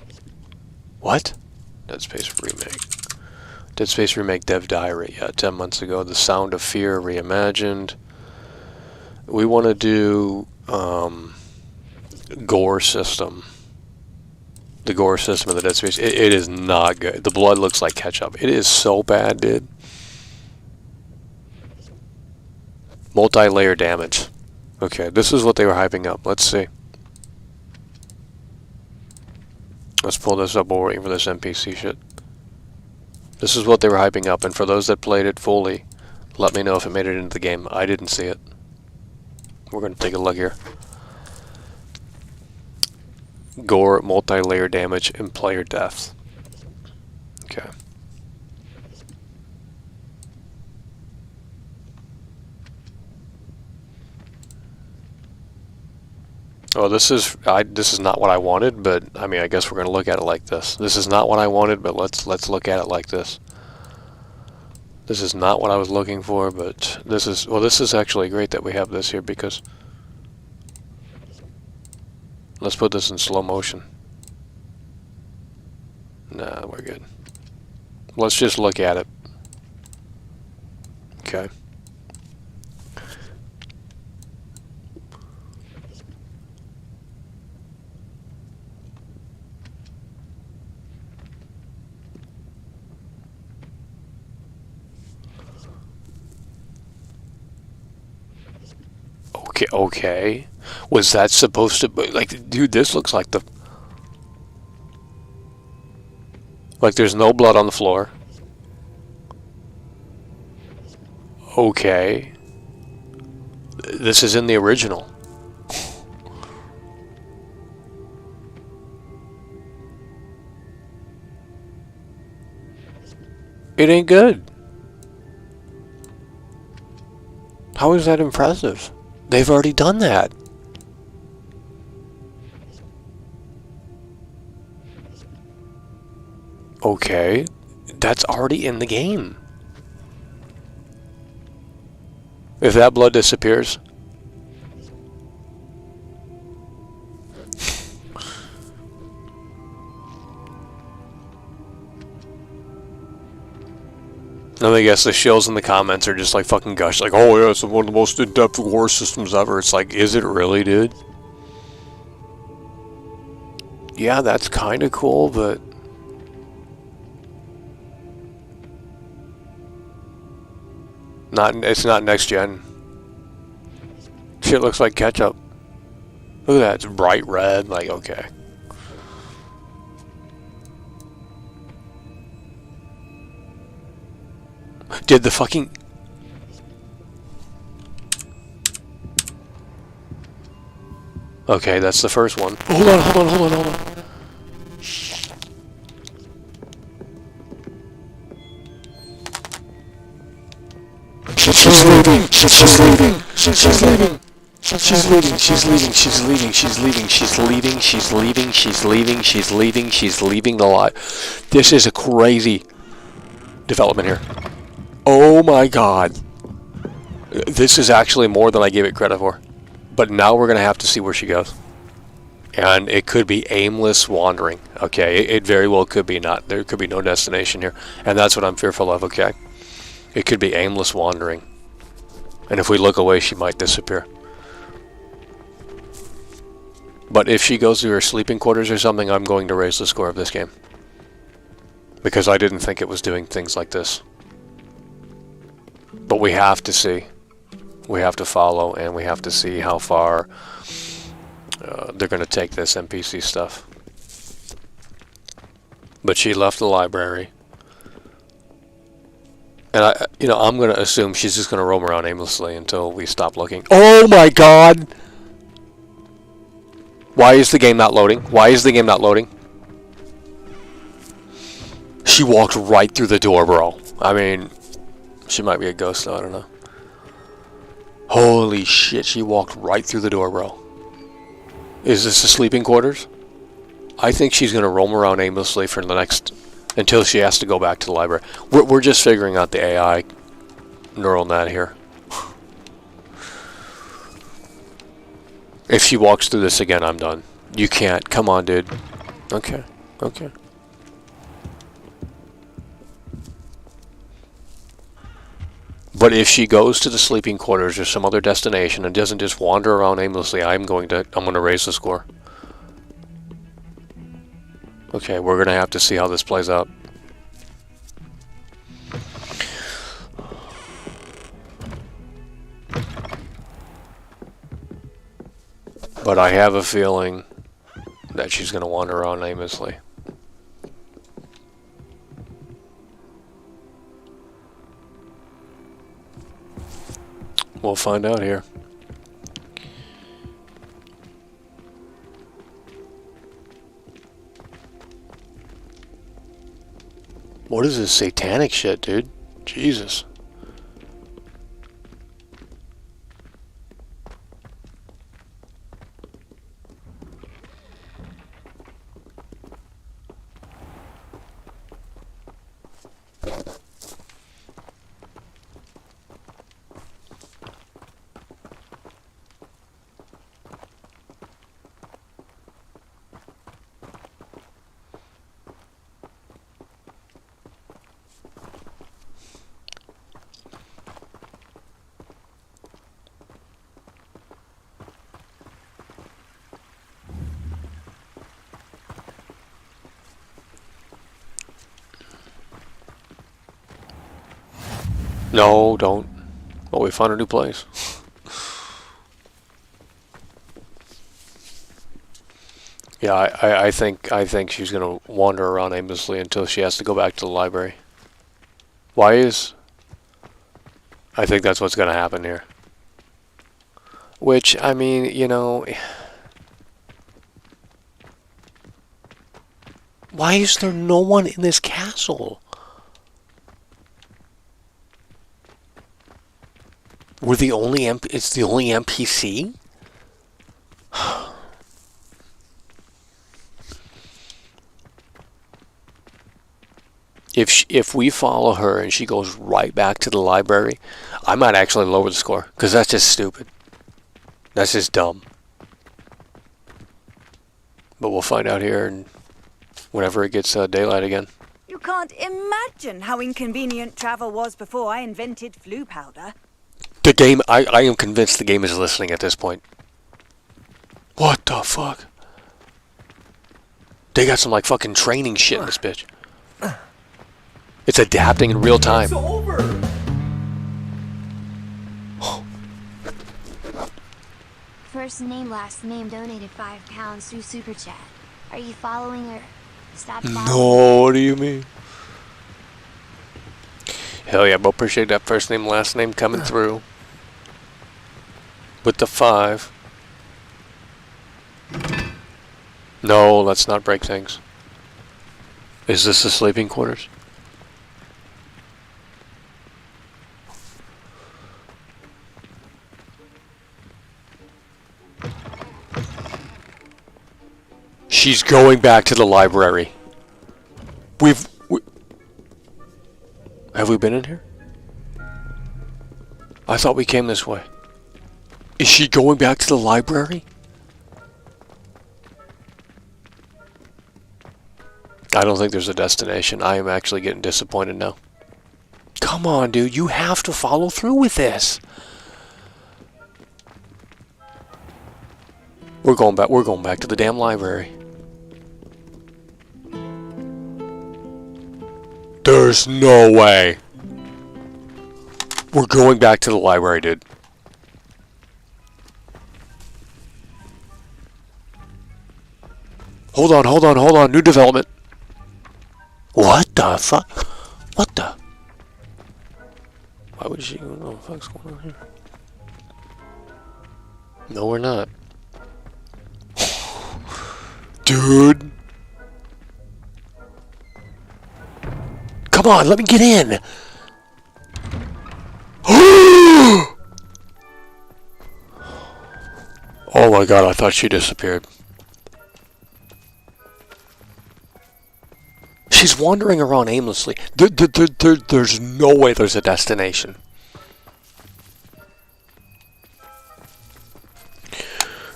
What? Dead Space remake. Dead Space remake dev diary. Yeah, 10 months ago. The Sound of Fear reimagined. We want to do gore system. The gore system of the Dead Space. It is not good. The blood looks like ketchup. It is so bad, dude. Multi-layer damage. Okay, this is what they were hyping up. Let's see. Let's pull this up while we're waiting for this NPC shit. This is what they were hyping up, and for those that played it fully, let me know if it made it into the game. I didn't see it. We're going to take a look here. Gore, multi-layer damage, and player death. Okay. Oh, this is not what I wanted, but I mean, I guess we're going to look at it like this. This is not what I wanted, but let's look at it like this. This is not what I was looking for, but this is actually great that we have this here, because let's put this in slow motion. Nah, we're good. Let's just look at it. Okay. Okay. Was that supposed to be, like, dude, this looks like the... Like, there's no blood on the floor. Okay. This is in the original. It ain't good. How is that impressive? They've already done that. Okay, that's already in the game. If that blood disappears, and I guess the shills in the comments are just like fucking gush, like, oh yeah, it's one of the most in-depth war systems ever. It's like, is it really, dude? Yeah, that's kind of cool, but it's not next gen. Shit looks like ketchup. Look at that, it's bright red, like, okay. Did the fucking... Okay, that's the first one. Hold on. She's leaving. She's leaving the lot. This is a crazy development here. Oh my god. This is actually more than I gave it credit for. But now we're going to have to see where she goes. And it could be aimless wandering. Okay, it very well could be not. There could be no destination here. And that's what I'm fearful of, okay? It could be aimless wandering. And if we look away, she might disappear. But if she goes to her sleeping quarters or something, I'm going to raise the score of this game. Because I didn't think it was doing things like this. But we have to see. We have to follow, and we have to see how far they're going to take this NPC stuff. But she left the library. And I'm going to assume she's just going to roam around aimlessly until we stop looking. Oh my god! Why is the game not loading? She walked right through the door, bro. I mean, she might be a ghost though, I don't know. Holy shit, she walked right through the door, bro. Is this the sleeping quarters? I think she's going to roam around aimlessly for the next... until she has to go back to the library. We're just figuring out the AI neural net here. If she walks through this again, I'm done. You can't. Come on, dude. Okay. But if she goes to the sleeping quarters or some other destination and doesn't just wander around aimlessly, I'm going to raise the score. Okay, we're going to have to see how this plays out. But I have a feeling that she's going to wander around aimlessly. We'll find out here. What is this satanic shit, dude? Jesus. No, don't. Oh, we found a new place. Yeah, I think she's gonna wander around aimlessly until she has to go back to the library. Why is? I think that's what's gonna happen here. Which, I mean, you know, why is there no one in this castle? We're the only it's the only NPC? If we follow her and she goes right back to the library, I might actually lower the score, because that's just stupid. That's just dumb. But we'll find out here and whenever it gets daylight again. You can't imagine how inconvenient travel was before I invented flu powder. The game, I am convinced the game is listening at this point. What the fuck? They got some like fucking training shit in this bitch. It's adapting in real time. It's over. First name, last name donated £5 through Super Chat. Are you following her? Stop following. No, what do you mean? Hell yeah, bro. Appreciate that first name, last name coming through. With the 5. No, let's not break things. Is this the sleeping quarters? She's going back to the library. Have we been in here? I thought we came this way. Is she going back to the library? I don't think there's a destination. I am actually getting disappointed now. Come on, dude. You have to follow through with this. We're going back to the damn library. There's no way. We're going back to the library, dude. Hold on. New development. What the fuck? What the? Why would she? What the fuck's going on here? No, we're not. Dude. Come on, let me get in. Oh my god, I thought she disappeared. She's wandering around aimlessly. There's no way there's a destination.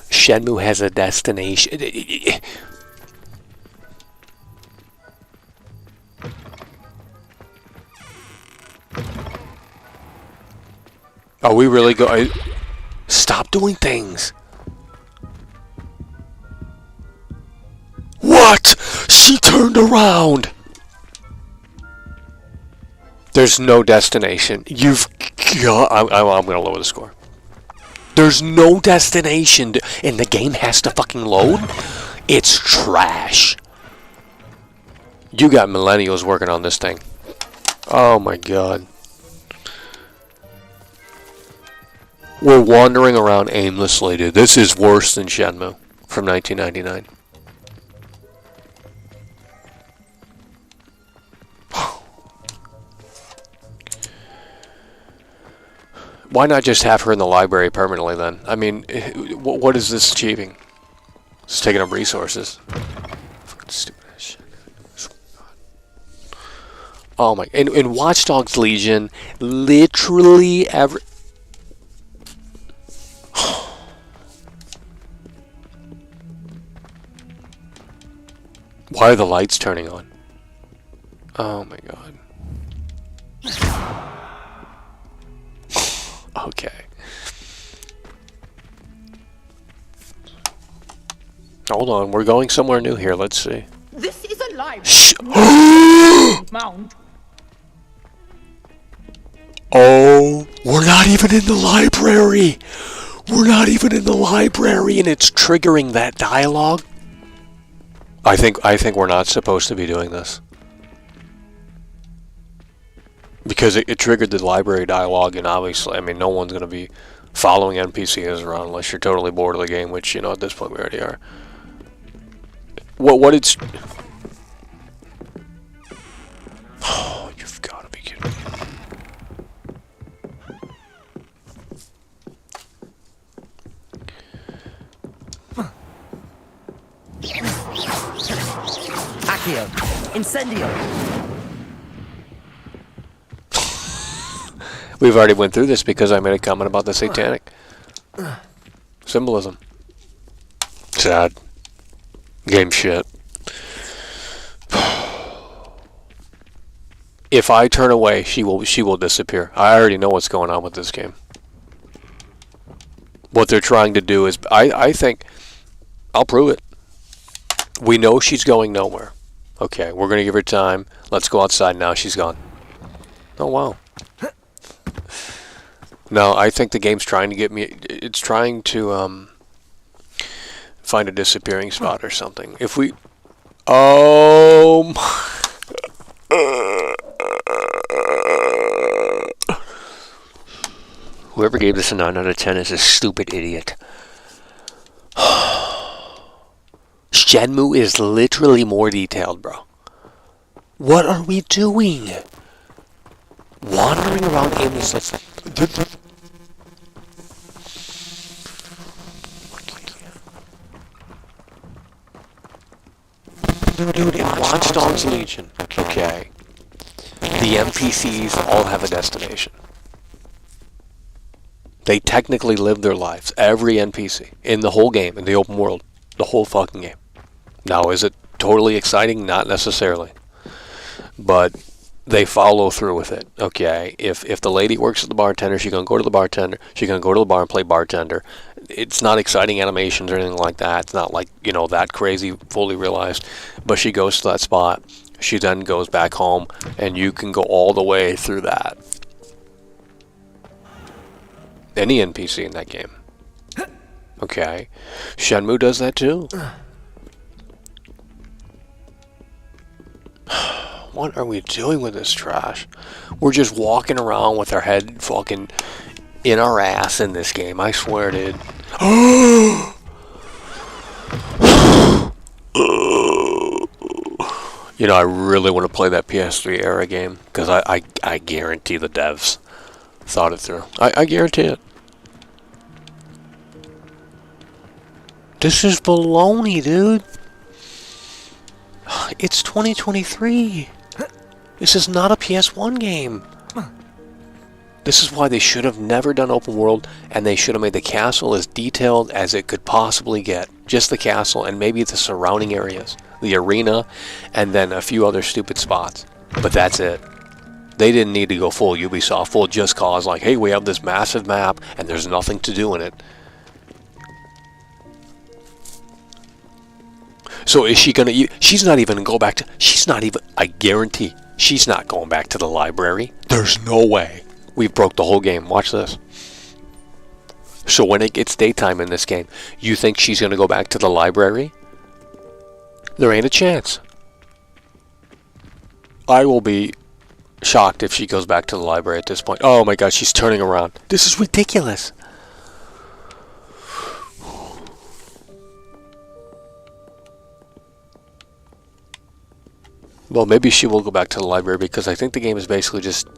Shenmue has a destination. Are we really going? Stop doing things. What? She turned around. There's no destination. You've got... I'm gonna lower the score. There's no destination, and the game has to fucking load? It's trash. You got millennials working on this thing. Oh my god. We're wandering around aimlessly, dude. This is worse than Shenmue from 1999. Why not just have her in the library permanently then? I mean, what is this achieving? It's taking up resources. Fucking stupid ass shit. Oh my... In Watch Dogs Legion, literally every... Why are the lights turning on? Oh my god. Okay. Hold on, we're going somewhere new here. Let's see. This is a library. Mount. Oh, we're not even in the library. We're not even in the library, and it's triggering that dialogue. I think we're not supposed to be doing this. Because it triggered the library dialogue, and obviously, I mean, no one's going to be following NPCs around unless you're totally bored of the game, which, you know, at this point we already are. What it's... Oh, you've got to be kidding me. Accio. Incendio. We've already went through this because I made a comment about the satanic symbolism. Sad. Game shit. If I turn away, she will disappear. I already know what's going on with this game. What they're trying to do is, I think, I'll prove it. We know she's going nowhere. Okay, we're going to give her time. Let's go outside now. She's gone. Oh, wow. No, I think the game's trying to get me... It's trying to find a disappearing spot or something. If we... Oh... Whoever gave this a 9 out of 10 is a stupid idiot. Shenmue is literally more detailed, bro. What are we doing? Wandering around aimless. Dude, in Watch Dogs Legion, okay, the NPCs all have a destination. They technically live their lives. Every NPC in the whole game, in the open world, the whole fucking game. Now, is it totally exciting? Not necessarily. But they follow through with it. Okay, if the lady works at the bartender, she's gonna go to the bartender. She's gonna go to the bar and play bartender. It's not exciting animations or anything like that. It's not like, you know, that crazy, fully realized. But she goes to that spot. She then goes back home, and you can go all the way through that. Any NPC in that game. Okay, Shenmue does that too. What are we doing with this trash? We're just walking around with our head fucking in our ass in this game, I swear, dude. You know, I really want to play that PS3 era game, because I guarantee the devs thought it through. I guarantee it. This is baloney, dude. It's 2023. This is not a PS1 game. This is why they should have never done open world, and they should have made the castle as detailed as it could possibly get. Just the castle and maybe the surrounding areas. The arena, and then a few other stupid spots. But that's it. They didn't need to go full Ubisoft, full Just Cause, like, hey, we have this massive map, and there's nothing to do in it. So is she gonna... She's not even gonna go back to... She's not even... I guarantee she's not going back to the library. There's no way. We broke the whole game. Watch this. So when it gets daytime in this game, you think she's gonna go back to the library? There ain't a chance. I will be shocked if she goes back to the library at this point. Oh my god, she's turning around. This is ridiculous. Well, maybe she will go back to the library, because I think the game is basically just...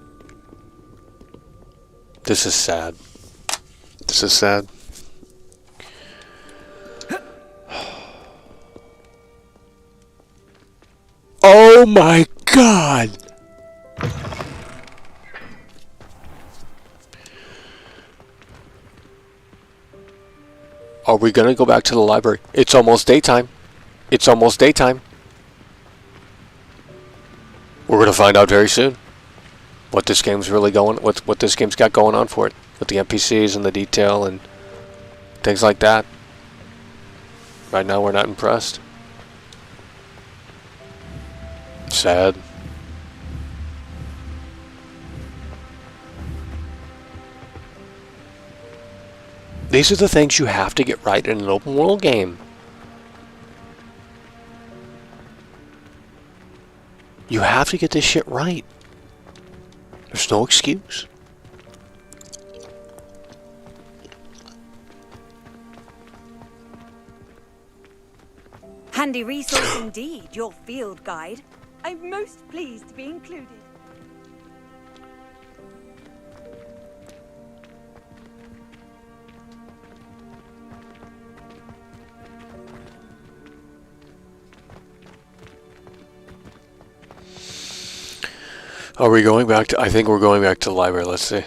This is sad. This is sad. Oh my god! Are we gonna go back to the library? It's almost daytime. It's almost daytime. We're gonna find out very soon what this game's really going, what this game's got going on for it, with the NPCs and the detail and things like that. Right now, we're not impressed. Sad. These are the things you have to get right in an open world game. You have to get this shit right. There's no excuse. Handy resource indeed, your field guide. I'm most pleased to be included. Are we going back to... I think we're going back to the library. Let's see.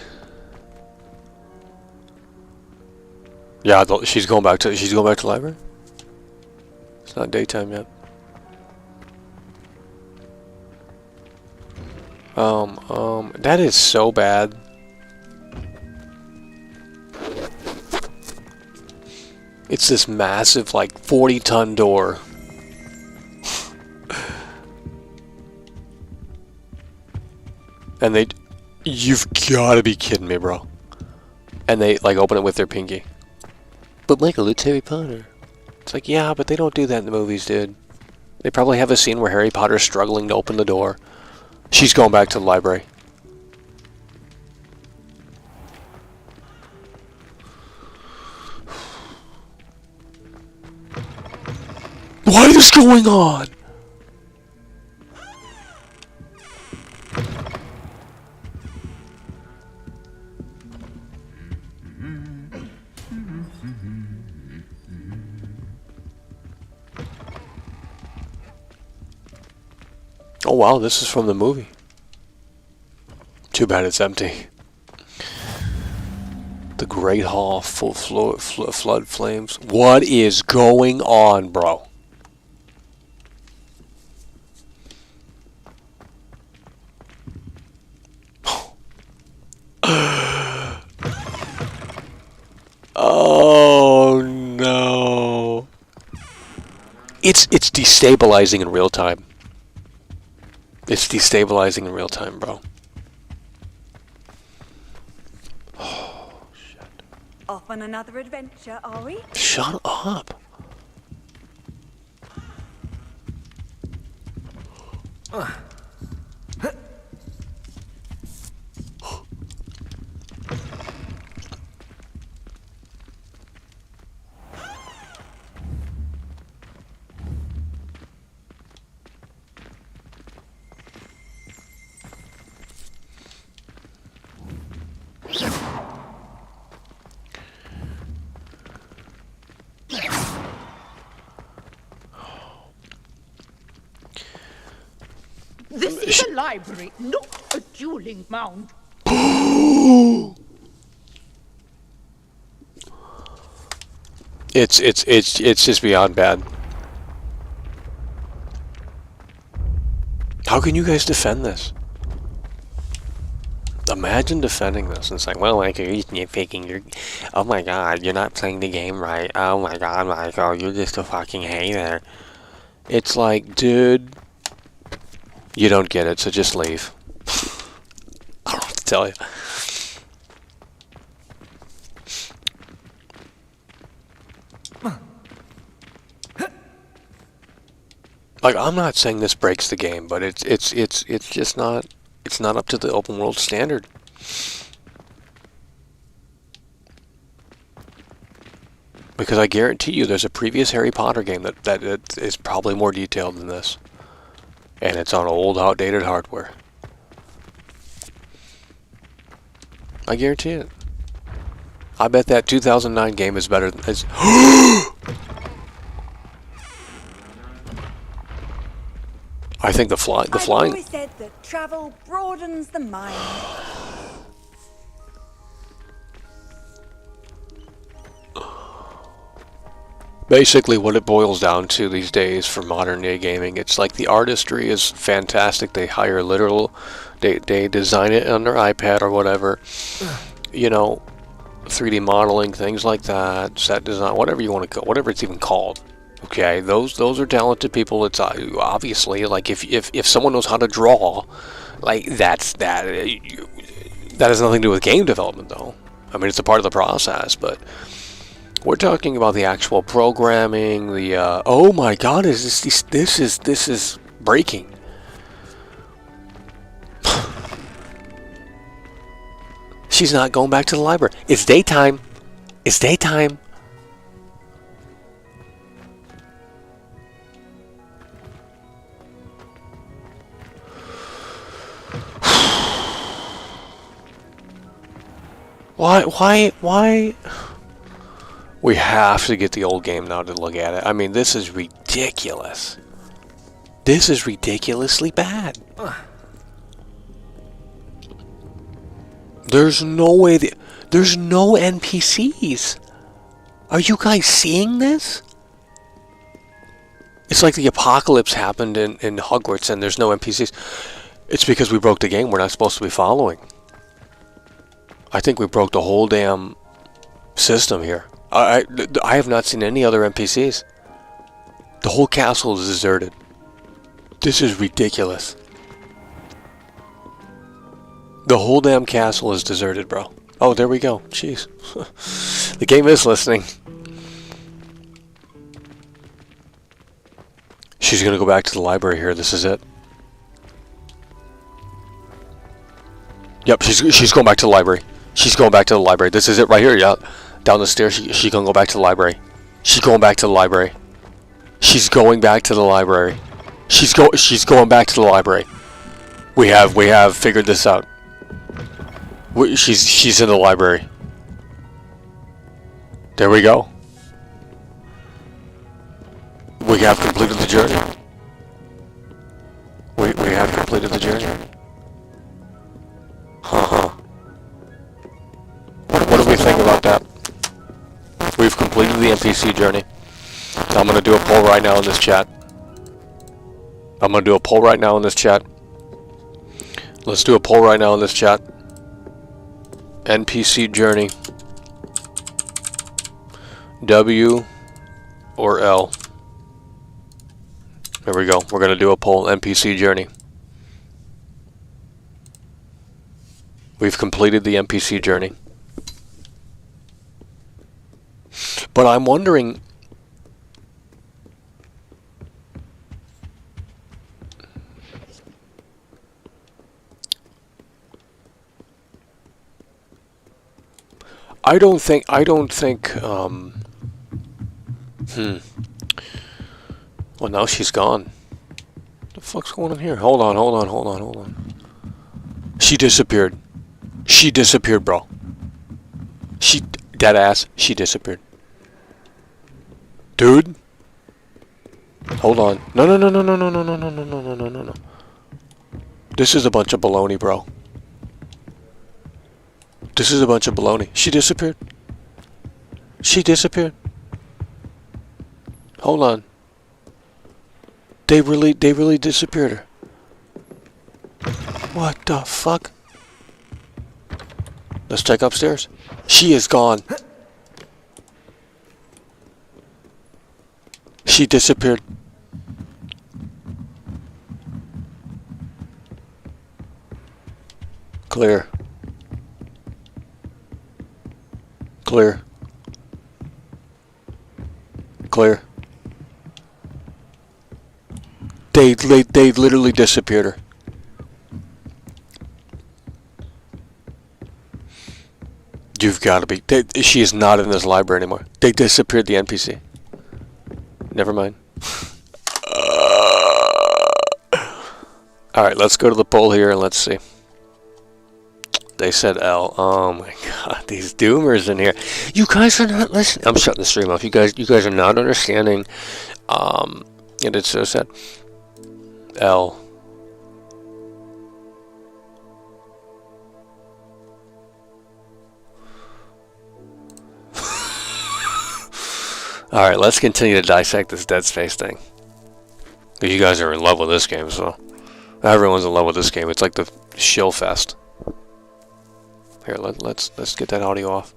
Yeah, she's going back to the library? It's not daytime yet. That is so bad. It's this massive, like, 40-ton door. And you've gotta be kidding me, bro. And they, like, open it with their pinky. But Michael, it's Harry Potter. It's like, yeah, but they don't do that in the movies, dude. They probably have a scene where Harry Potter's struggling to open the door. She's going back to the library. What is going on? Oh wow, this is from the movie. Too bad it's empty. The Great Hall full flood flames. What is going on, bro? Oh no. It's destabilizing in real time. It's destabilizing in real time, bro. Oh, shit. Off on another adventure, are we? Shut up. This is a library, not a dueling mound. It's just beyond bad. How can you guys defend this? Imagine defending this and saying, well, Michael, you're nitpicking. Oh my god, you're not playing the game right. Oh my god, Michael, you're just a fucking hater. It's like, dude, you don't get it, so just leave. I don't know what to tell you. Like, I'm not saying this breaks the game, but it's just not. It's not up to the open world standard. Because I guarantee you there's a previous Harry Potter game that is probably more detailed than this. And it's on old, outdated hardware. I guarantee it. I bet that 2009 game is better than this. I think the flying. I've always said that travel broadens the mind. Basically, what it boils down to these days for modern day gaming, it's like the artistry is fantastic. They hire they design it on their iPad or whatever. You know, 3D modeling, things like that, set design, whatever you want to call, whatever it's even called. Okay, those are talented people. It's obviously like if someone knows how to draw, like that has nothing to do with game development, though. I mean, it's a part of the process, but we're talking about the actual programming. The oh my God, this is breaking. She's not going back to the library. It's daytime. It's daytime. Why? We have to get the old game now to look at it. I mean, this is ridiculous. This is ridiculously bad. There's no way there's no NPCs. Are you guys seeing this? It's like the apocalypse happened in Hogwarts and there's no NPCs. It's because we broke the game we're not supposed to be following. I think we broke the whole damn system here. I have not seen any other NPCs. The whole castle is deserted. This is ridiculous. The whole damn castle is deserted, bro. Oh, there we go. Jeez. The game is listening. She's gonna go back to the library here. This is it. Yep, she's going back to the library. She's going back to the library. This is it right here. Yeah, down the stairs. She gonna go back to the library. She's going back to the library. She's going back to the library. She's going back to the library. We have figured this out. She's in the library. There we go. We have completed the journey. We have completed the journey. What do we think about that? We've completed the NPC journey. I'm gonna do a poll right now in this chat. Let's do a poll right now in this chat. NPC journey. W or L? There we go. We're going to do a poll. NPC journey. We've completed the NPC journey. But I'm wondering... I don't think, well, now she's gone. What the fuck's going on here? Hold on. She disappeared. She disappeared, bro. Dead ass, she disappeared. Dude? Hold on. No. This is a bunch of baloney, bro. This is a bunch of baloney. She disappeared. Hold on. They really disappeared her. What the fuck? Let's check upstairs. She is gone. She disappeared. Clear. They literally disappeared her. You've got to be. She is not in this library anymore. They disappeared the NPC. Never mind. Alright, let's go to the poll here and let's see. They said L. Oh my god, these doomers in here. You guys are not listening. I'm shutting the stream off. You guys are not understanding. And it's so sad. L. Alright, let's continue to dissect this Dead Space thing. You guys are in love with this game, so everyone's in love with this game. It's like the shill fest. Here, let's get that audio off.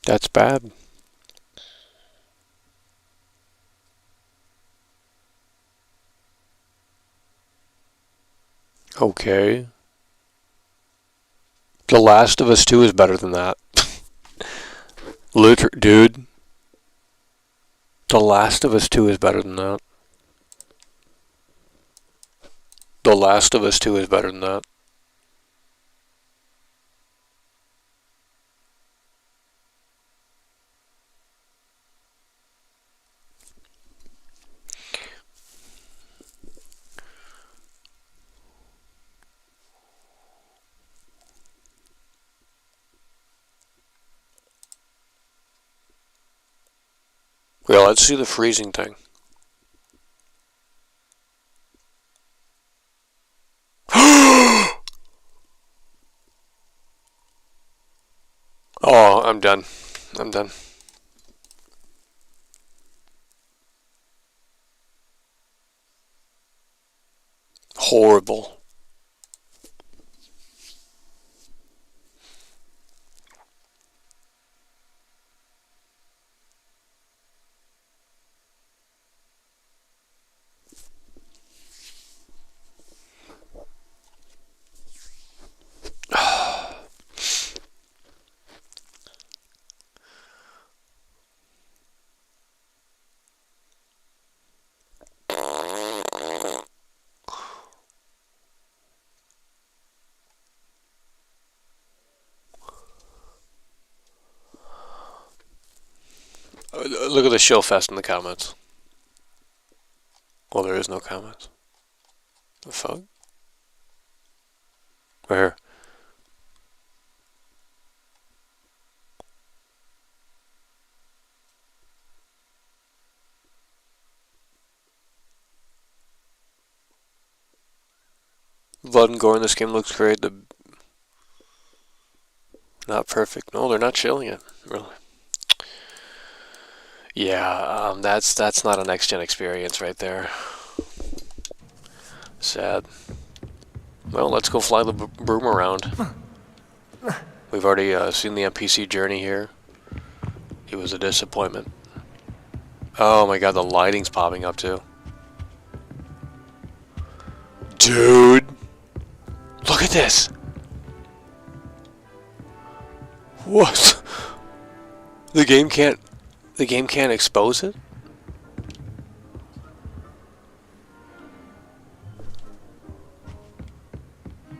That's bad. Okay. The Last of Us 2 is better than that. Dude. The Last of Us 2 is better than that. The Last of Us 2 is better than that. Well, let's see the freezing thing. Oh, I'm done. I'm done. Horrible. Look at the show fest in the comments. Well, there is no comments. The fuck? Right here. Blood and gore in this game looks great. Not perfect. No, they're not shilling it. Really. Yeah, that's not a next-gen experience right there. Sad. Well, let's go fly the broom around. We've already seen the NPC journey here. It was a disappointment. Oh my god, the lighting's popping up too. Dude! Look at this! What? The game can't expose it?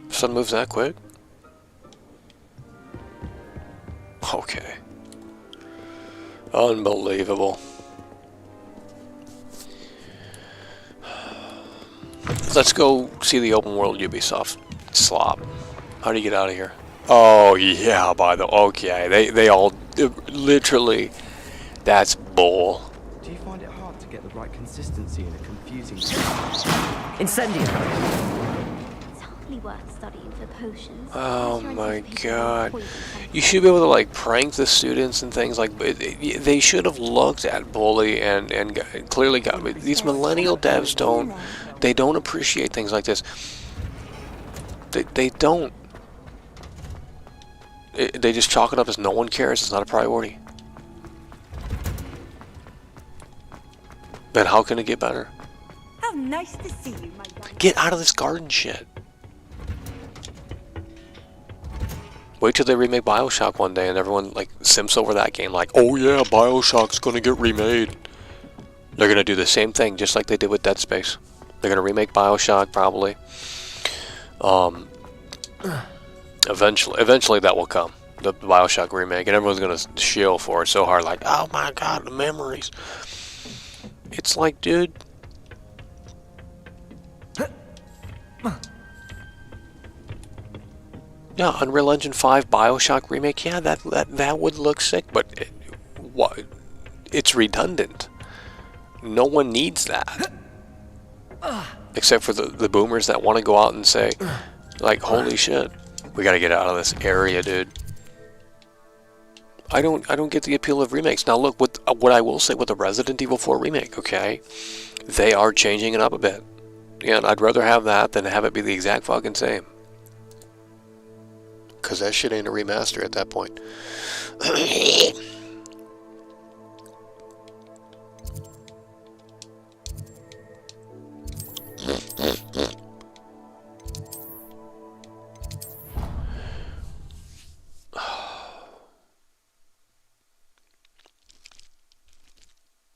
Sun moves that quick? Okay. Unbelievable. Let's go see the open world Ubisoft slop. How do you get out of here? Oh yeah, okay. They all literally. That's bull. Do you find it hard to get the right consistency in a confusing Incendio! It's hardly worth studying for potions. Oh my god. You should be able to like prank the students and things like they should have looked at Bully and clearly got these millennial devs don't appreciate things like this. They don't. They just chalk it up as no one cares. It's not a priority. Then how can it get better? How nice to see you, my young. Get out of this garden shit. Wait till they remake BioShock one day and everyone like simps over that game like, oh yeah, BioShock's gonna get remade. They're gonna do the same thing just like they did with Dead Space. They're gonna remake BioShock probably. Eventually that will come. The BioShock remake, and everyone's gonna shill for it so hard like, oh my god, the memories. It's like, dude. Yeah, Unreal Engine 5 BioShock remake. Yeah, that would look sick, but it's redundant. No one needs that, except for the boomers that want to go out and say, like, holy shit, we got to get out of this area, dude. I don't get the appeal of remakes. Now look, what I will say with the Resident Evil 4 remake, okay, they are changing it up a bit. And I'd rather have that than have it be the exact fucking same. Cause that shit ain't a remaster at that point.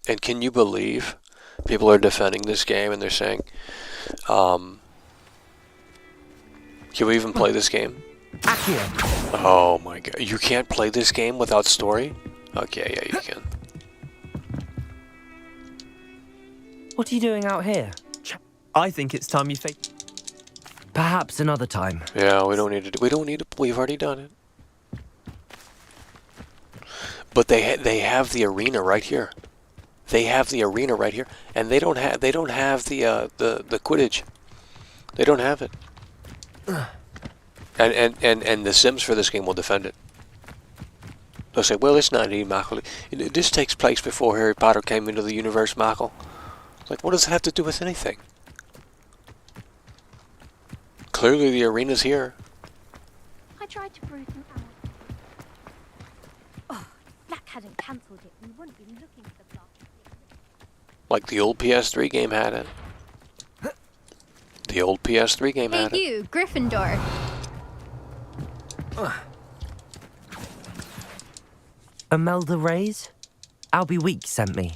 And can you believe people are defending this game and they're saying, can we even play this game? Oh my god, you can't play this game without story? Okay, yeah, you can. What are you doing out here? I think it's time you face. Perhaps another time. Yeah, we don't need to. We've already done it. But they have the arena right here. They have the arena right here, and they don't have the Quidditch. They don't have it. And the Sims for this game will defend it. They'll say, well, it's not immaculate. This takes place before Harry Potter came into the universe, Michael. Like, what does it have to do with anything? Clearly the arena's here. I tried to prove them out. Oh, Black hadn't cancelled it. We wouldn't be looking for the block. Like the old PS3 game had it. The old PS3 game had it. Hey you, Gryffindor. Imelda Reyes? Albie Week sent me.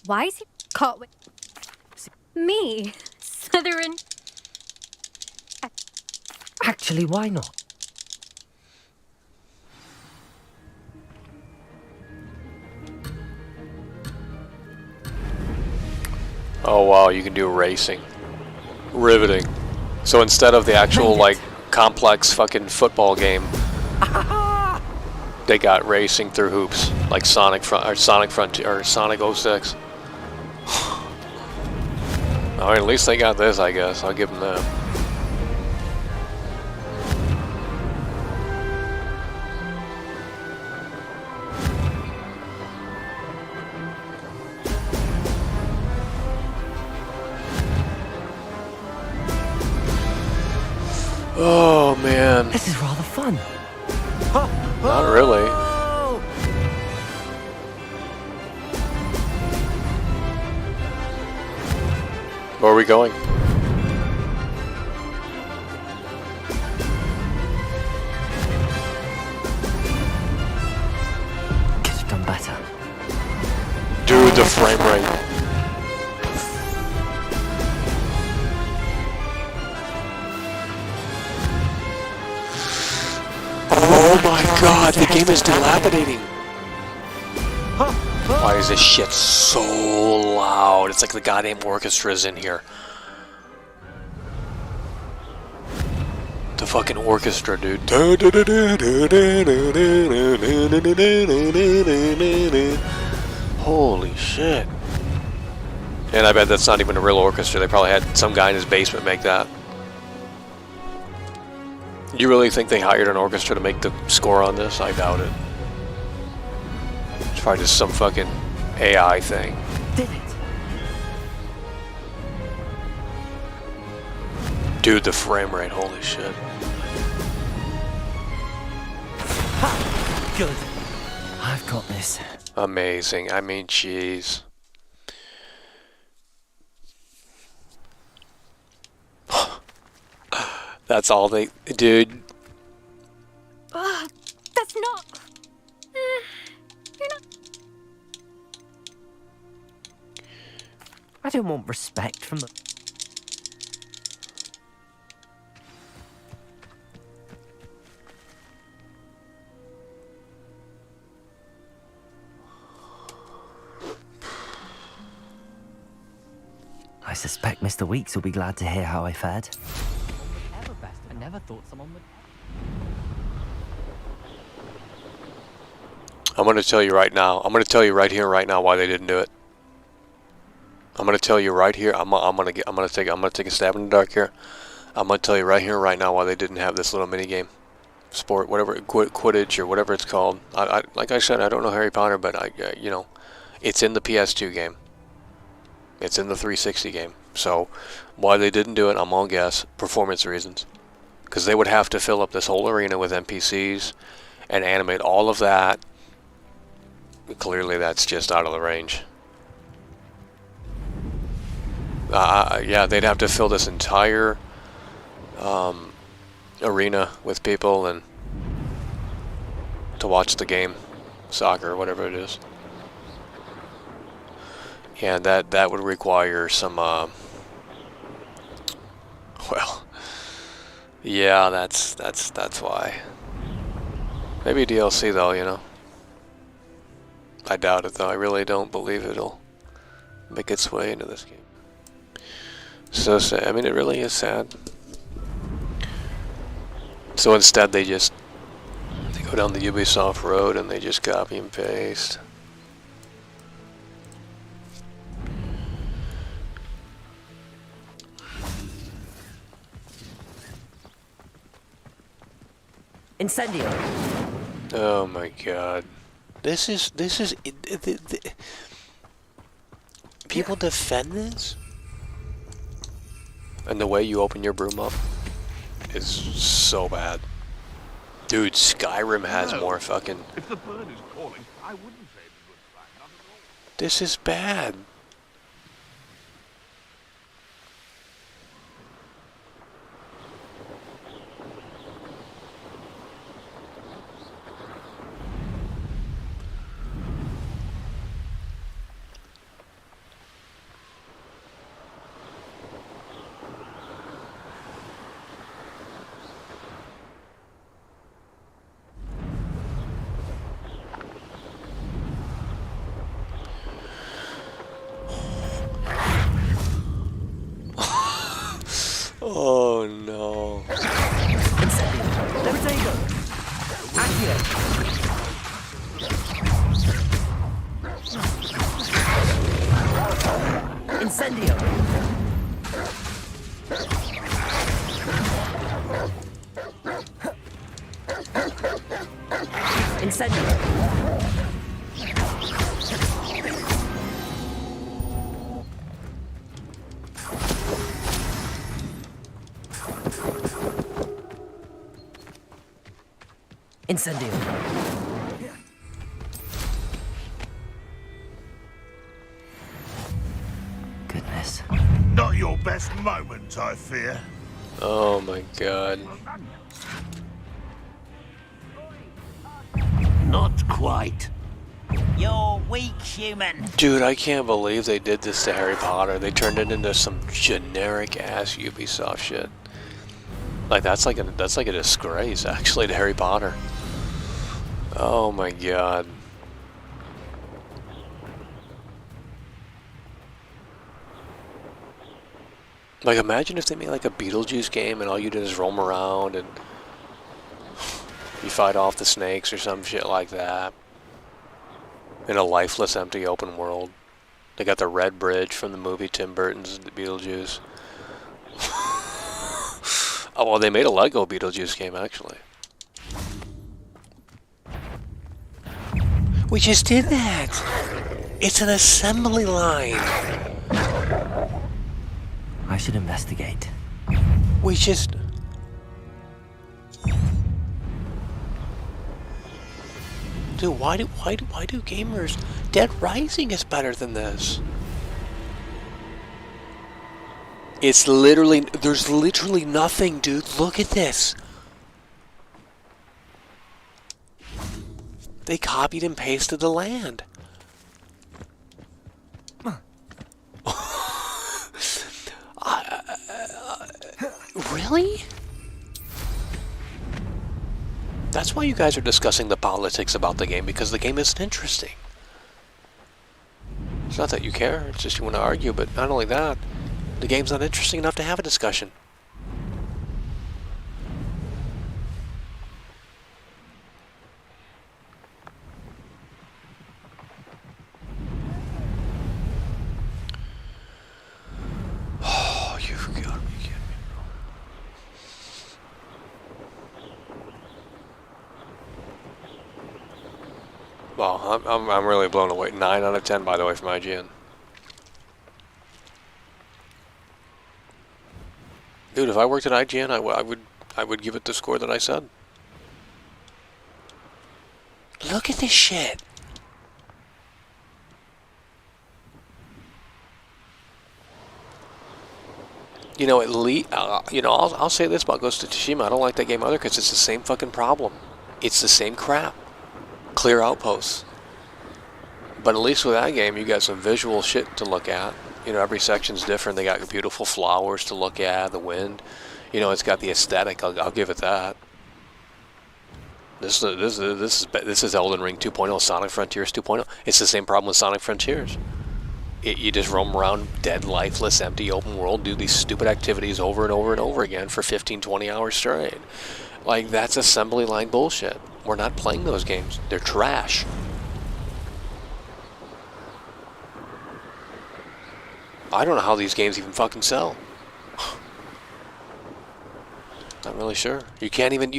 Why is he caught with me? Slytherin. Actually, why not? Oh wow, you can do racing. Riveting. So instead of the actual like complex fucking football game, they got racing through hoops like Sonic 06. Alright, at least they got this, I guess. I'll give them that. Oh man. This is rather fun. Not really. Where are we going? Could have done better. Dude, the frame rate. Oh my god, the game is dilapidating. Why is this shit so loud? It's like the goddamn orchestra's in here. The fucking orchestra, dude. Holy shit. And I bet that's not even a real orchestra. They probably had some guy in his basement make that. You really think they hired an orchestra to make the score on this? I doubt it. It's probably just some fucking AI thing. Did it? Dude, the frame rate, holy shit. Ha! Good. I've got this. Amazing. I mean, jeez. That's all they... Dude. That's not... You're not... I don't want respect from the... I suspect Mr. Weeks will be glad to hear how I fared. I never thought someone would. I'm going to tell you right now. I'm going to tell you right here, right now, why they didn't do it. I'm going to tell you right here. I'm going to take a stab in the dark here. I'm going to tell you right here, right now, why they didn't have this little mini game, sport, whatever, Quidditch or whatever it's called. Like I said, I don't know Harry Potter, but you know, it's in the PS2 game. It's in the 360 game. So why they didn't do it, I'm gonna guess performance reasons. Because they would have to fill up this whole arena with NPCs and animate all of that. Clearly that's just out of the range. Yeah, they'd have to fill this entire arena with people and to watch the game, soccer, whatever it is. Yeah, that would require some, well, yeah, that's why. Maybe DLC though, you know. I doubt it though. I really don't believe it'll make its way into this game. So sad. I mean, it really is sad. So instead, they go down the Ubisoft road and they just copy and paste. Incendio. Oh my god. This is people defend this? And the way you open your broom up is so bad. Dude, Skyrim has more fucking... If the bird is calling, I wouldn't say it's a good sign, not at all. This is bad. Oh no. Incendio. Incendio. Goodness. Not your best moment, I fear. Oh my god. Not quite. You're weak, human. Dude, I can't believe they did this to Harry Potter. They turned it into some generic ass Ubisoft shit. Like that's like a disgrace actually to Harry Potter. Oh my god. Like imagine if they made like a Beetlejuice game and all you did is roam around and you fight off the snakes or some shit like that. In a lifeless, empty open world. They got the red bridge from the movie Tim Burton's Beetlejuice. Oh, well, they made a Lego Beetlejuice game, actually. We just did that! It's an assembly line! I should investigate. We just... Dude, why do gamers... Dead Rising is better than this. It's literally... There's literally nothing, dude. Look at this. They copied and pasted the land. Really? That's why you guys are discussing the politics about the game, because the game isn't interesting. It's not that you care, it's just you want to argue, but not only that, the game's not interesting enough to have a discussion. Oh, you've got to be kidding me, bro. Well, I'm really blown away. 9 out of 10, by the way, from IGN. Dude, if I worked at IGN, I would give it the score that I said. Look at this shit. You know, at least, you know, I'll say this about Ghost of Tsushima. I don't like that game either because it's the same fucking problem. It's the same crap. Clear outposts. But at least with that game, you got some visual shit to look at. You know, every section's different. They got beautiful flowers to look at, the wind. You know, it's got the aesthetic. I'll give it that. This is Elden Ring 2.0, Sonic Frontiers 2.0. It's the same problem with Sonic Frontiers. You just roam around dead, lifeless, empty, open world, do these stupid activities over and over and over again for 15, 20 hours straight. Like, that's assembly line bullshit. We're not playing those games. They're trash. I don't know how these games even fucking sell. Not really sure. You can't even...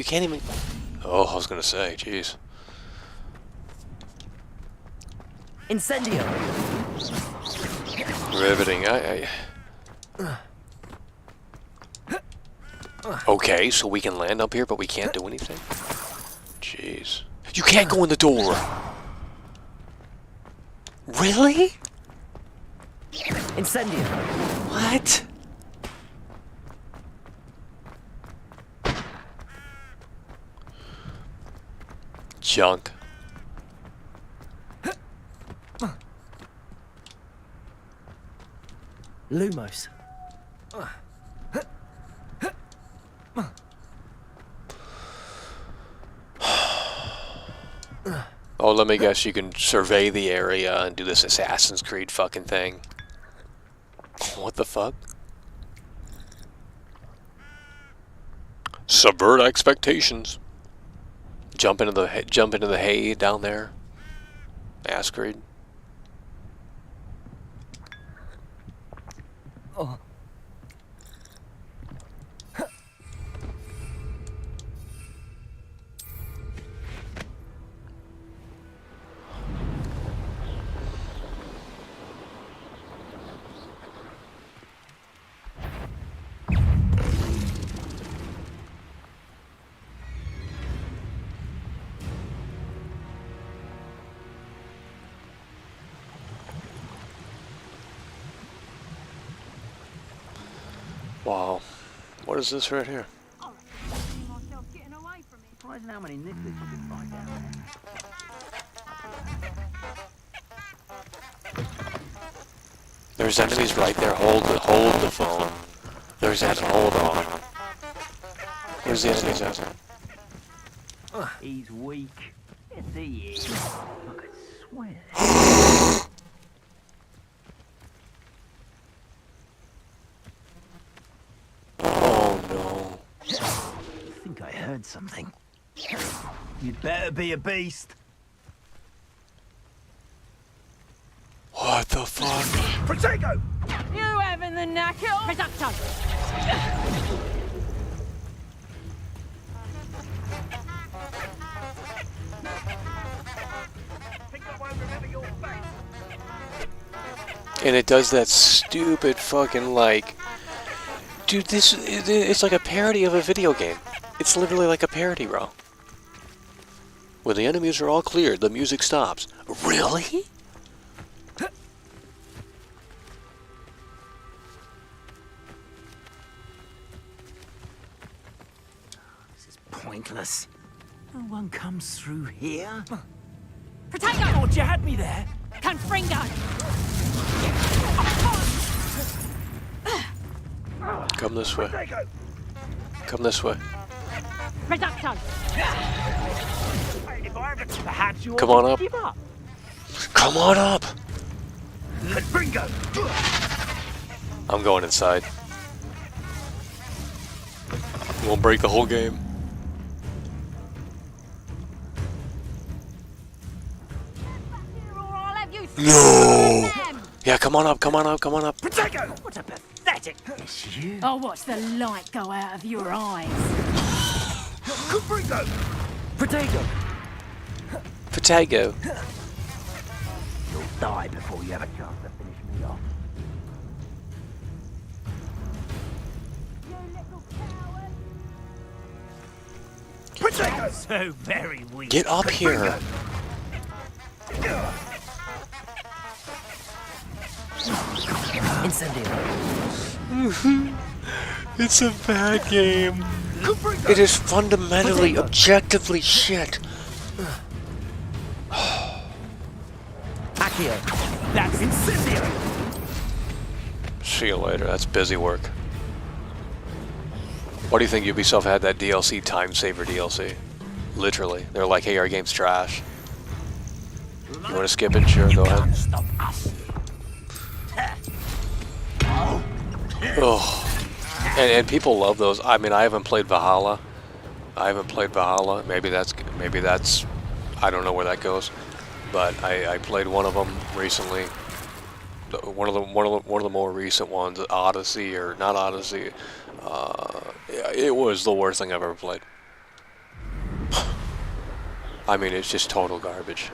Oh, I was gonna say, jeez. Incendio. Riveting. Okay, so we can land up here, but we can't do anything? Jeez. You can't go in the door! Really? Incendio. What? Junk. Lumos. Oh, let me guess, you can survey the area and do this Assassin's Creed fucking thing. What the fuck? Subvert expectations. Jump into the hay down there. Ascreed. Oh. Wow. What is this right here? Surprising how many nickels you can find out there. There's enemies right there. Hold the phone. There's that. Hold on. Where's the enemies at? He's weak. Yes, he is. I could swear. Oh no. I think I heard something. You'd better be a beast. What the fuck? Protego! You having the knacker? Reducto. And it does that stupid fucking like... Dude, it's like a parody of a video game. It's literally like a parody, bro. When the enemies are all cleared, the music stops. Really? This is pointless. No one comes through here. Potato! Thought you had me there. Confringo! Come this way. Come this way. Reducto! Perhaps you Come on up. give up. Come on up! Bingo! I'm going inside. Won't break the whole game. No! Yeah, come on up, come on up, come on up. Protego! What a pathetic... It's you. I'll watch the light go out of your eyes. Bingo! Protego. Potato. You'll die before you have a chance to finish me off. Protego! So very weak. Get up here. Incendio. It's a bad game. It is fundamentally, objectively shit. Accio. That's incendiary! See you later. That's busy work. Why do you think Ubisoft had that DLC, Time Saver DLC? Literally. They're like, hey, our game's trash. You want to skip it? Sure, go ahead. Stop us. Oh. And people love those. I mean, I haven't played Valhalla. Maybe that's I don't know where that goes. But I played one of them recently. One of the more recent ones, Odyssey or not Odyssey. It was the worst thing I've ever played. I mean, it's just total garbage.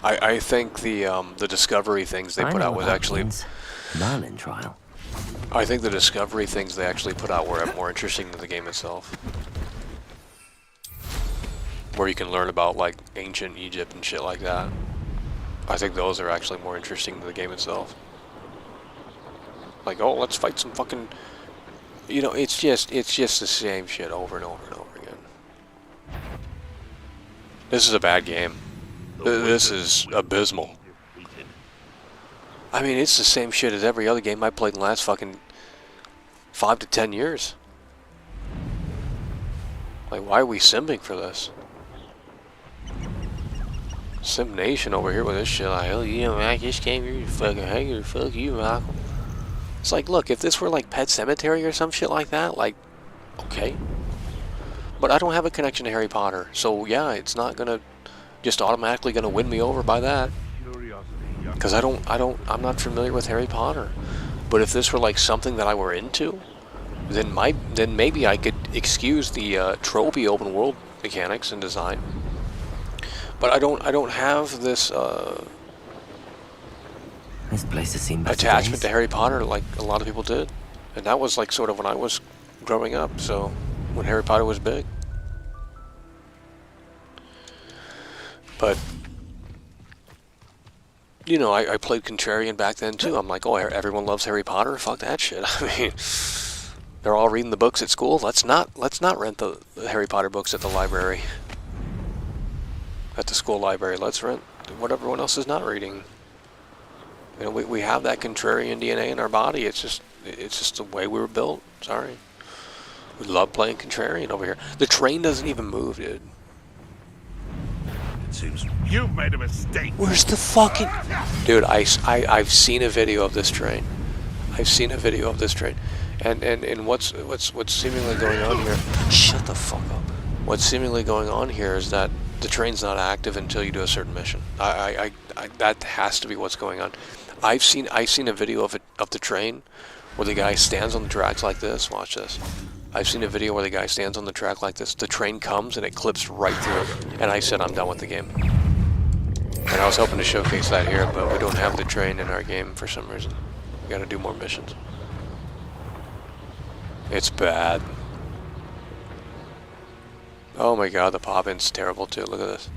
I think the discovery things they put out was actually Merlin trial. I think the discovery things they actually put out were more interesting than the game itself. Where you can learn about like ancient Egypt and shit like that. I think those are actually more interesting than the game itself. Like, oh, let's fight some fucking, you know, it's just the same shit over and over and over again. This is a bad game. This is abysmal. I mean, it's the same shit as every other game I played in the last fucking 5 to 10 years. Like, why are we simping for this? Sim Nation over here with this shit. Like, hell yeah, man, this game, you're fucking hanger. Fuck you, Michael. It's like, look, if this were like Pet Sematary or some shit like that, like, okay. But I don't have a connection to Harry Potter, so yeah, it's not gonna just automatically gonna win me over by that. Because I'm not familiar with Harry Potter. But if this were like something that I were into, then maybe I could excuse the tropey open world mechanics and design. But I don't have this This place has seen better attachment days. to Harry Potter like a lot of people did, and that was like sort of when I was growing up. So when Harry Potter was big, but you know, I played Contrarian back then too. I'm like, oh, everyone loves Harry Potter. Fuck that shit. I mean, they're all reading the books at school. Let's not rent the Harry Potter books at the library. At the school library, let's rent what everyone else is not reading. You know, we have that contrarian DNA in our body. It's just the way we were built. Sorry, we love playing contrarian over here. The train doesn't even move, dude. It seems you've made a mistake. Where's the fucking dude? I've seen a video of this train. I've seen a video of this train, and what's seemingly going on here? Shut the fuck up. What's seemingly going on here is that the train's not active until you do a certain mission. That has to be what's going on. I've seen a video of the train where the guy stands on the tracks like this. Watch this. I've seen a video where the guy stands on the track like this. The train comes and it clips right through it. And I said, I'm done with the game. And I was hoping to showcase that here, but we don't have the train in our game for some reason. We gotta do more missions. It's bad. Oh my god, the pop-in's terrible too. Look at this.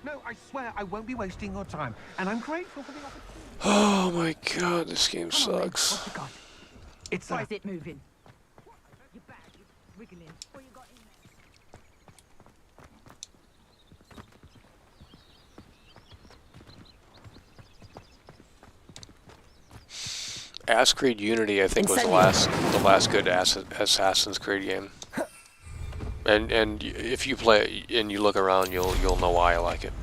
No, I swear I won't be wasting your time, and I'm grateful for the opportunity. Oh my god, this game sucks. What's it got? It's Why is it moving? Your bag is wiggling. What you got in there? Assassin's Creed Unity, I think, was the last good Assassin's Creed game. And if you play it and you look around, you'll know why I like it.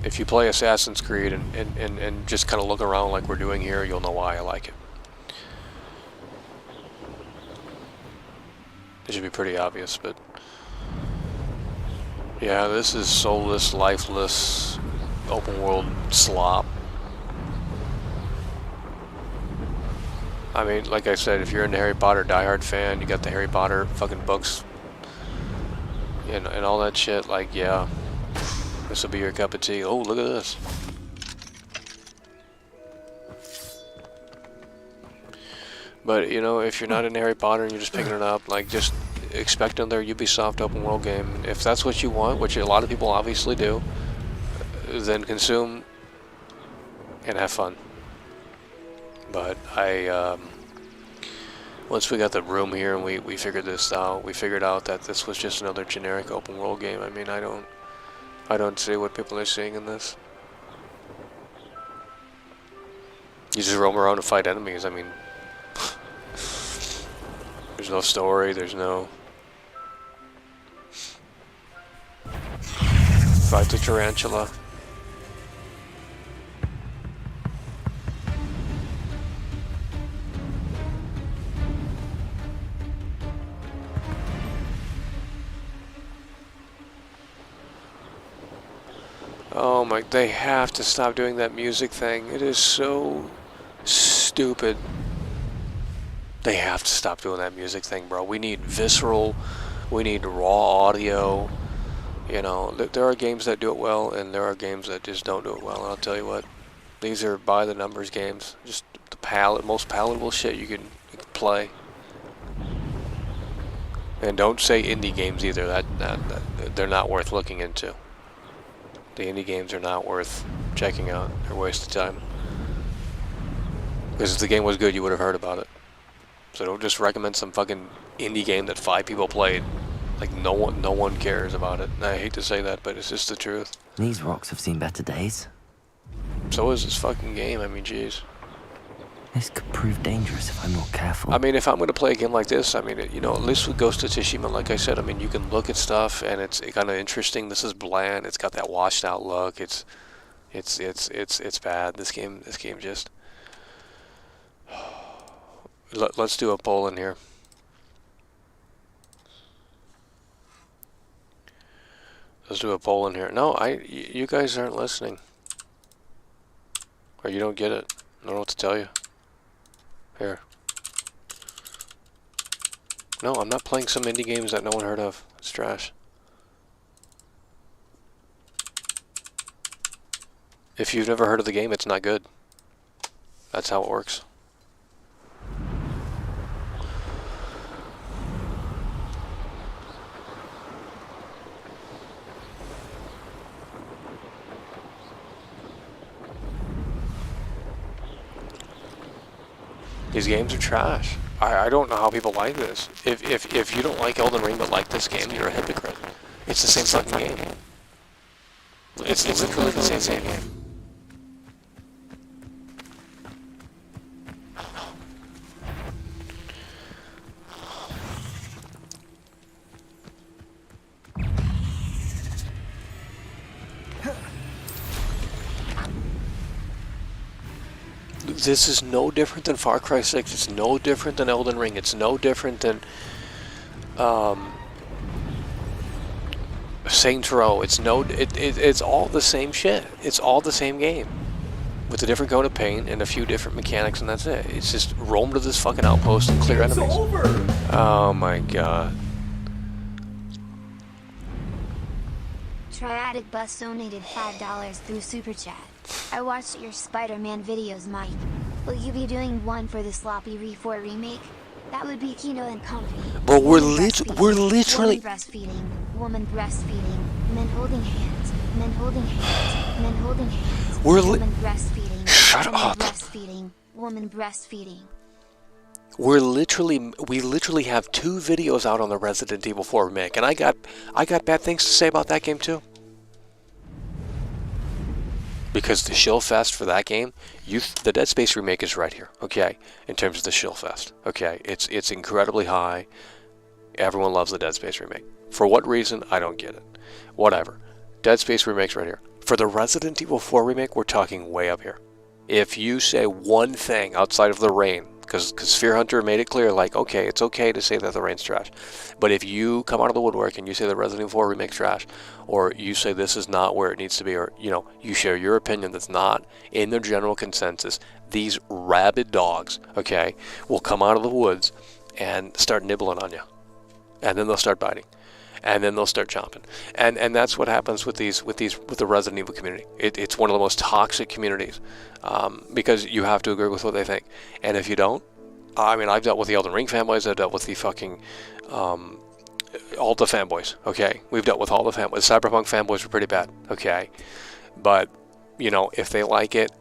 If you play Assassin's Creed and just kind of look around like we're doing here, you'll know why I like it. It should be pretty obvious, but yeah, this is soulless, lifeless, open world slop. I mean, like I said, if you're a Harry Potter diehard fan, you got the Harry Potter fucking books and all that shit, like, yeah, this will be your cup of tea. Oh, look at this. But, you know, if you're not in Harry Potter and you're just picking it up, like, just expect another Ubisoft open world game. If that's what you want, which a lot of people obviously do, then consume and have fun. But once we got the room here and we figured this out, we figured out that this was just another generic open world game. I mean, I don't I don't see what people are seeing in this. You just roam around and fight enemies. I mean, there's no story, there's no... Fight the tarantula. Oh my, they have to stop doing that music thing. It is so stupid. They have to stop doing that music thing, bro. We need visceral, we need raw audio. You know, there are games that do it well, and there are games that just don't do it well. And I'll tell you what, these are by the numbers games. Just the most palatable shit you can play. And don't say indie games either. That they're not worth looking into. The indie games are not worth checking out. They're a waste of time. Because if the game was good, you would have heard about it. So don't just recommend some fucking indie game that 5 people played. Like no one cares about it. And I hate to say that, but it's just the truth. These rocks have seen better days. So is this fucking game. I mean, jeez. This could prove dangerous if I'm not careful. I mean, if I'm going to play a game like this, I mean, you know, at least with Ghost of Tsushima, like I said, I mean, you can look at stuff and it's kind of interesting. This is bland. It's got that washed out look. It's bad. This game just. Let's do a poll in here. Let's do a poll in here. No, you guys aren't listening. Or you don't get it. I don't know what to tell you. Here. No, I'm not playing some indie games that no one heard of. It's trash. If you've never heard of the game, it's not good. That's how it works. These games are trash. I don't know how people like this. If you don't like Elden Ring but like this game, you're a hypocrite. It's the same fucking game. It's literally the same game. This is no different than Far Cry 6. It's no different than Elden Ring. It's no different than Saints Row. It's all the same shit. It's all the same game with a different coat of paint and a few different mechanics, and that's it. It's just roam to this fucking outpost and clear enemies. It's over. Oh my god. Triadic Bus donated $5 through Super Chat. I watched your Spider-Man videos, Mike. Will you be doing one for the Sloppy Re4 remake? That would be Kino and Company. But we're literally... Woman breastfeeding, woman breastfeeding, men holding hands, men holding hands, men holding hands, woman breastfeeding, Shut woman up. breastfeeding, woman breastfeeding. We literally have 2 videos out on the Resident Evil 4 remake, and I got bad things to say about that game too. Because the shill fest for that game, the Dead Space remake is right here, okay? In terms of the shill fest, okay? It's incredibly high. Everyone loves the Dead Space remake. For what reason? I don't get it. Whatever. Dead Space remake's right here. For the Resident Evil 4 remake, we're talking way up here. If you say one thing outside of the rain, because Sphere Hunter made it clear, like, okay, it's okay to say that the rain's trash. But if you come out of the woodwork and you say the Resident Evil 4 remake's trash, or you say this is not where it needs to be, or, you know, you share your opinion that's not in the general consensus, these rabid dogs, okay, will come out of the woods and start nibbling on you. And then they'll start biting. And then they'll start chomping. And that's what happens with the Resident Evil community. It's one of the most toxic communities, because you have to agree with what they think. And if you don't, I mean, I've dealt with the Elden Ring fanboys, I've dealt with the fucking all the fanboys, okay? We've dealt with all the fanboys. The Cyberpunk fanboys were pretty bad, okay? But, you know, if they like it,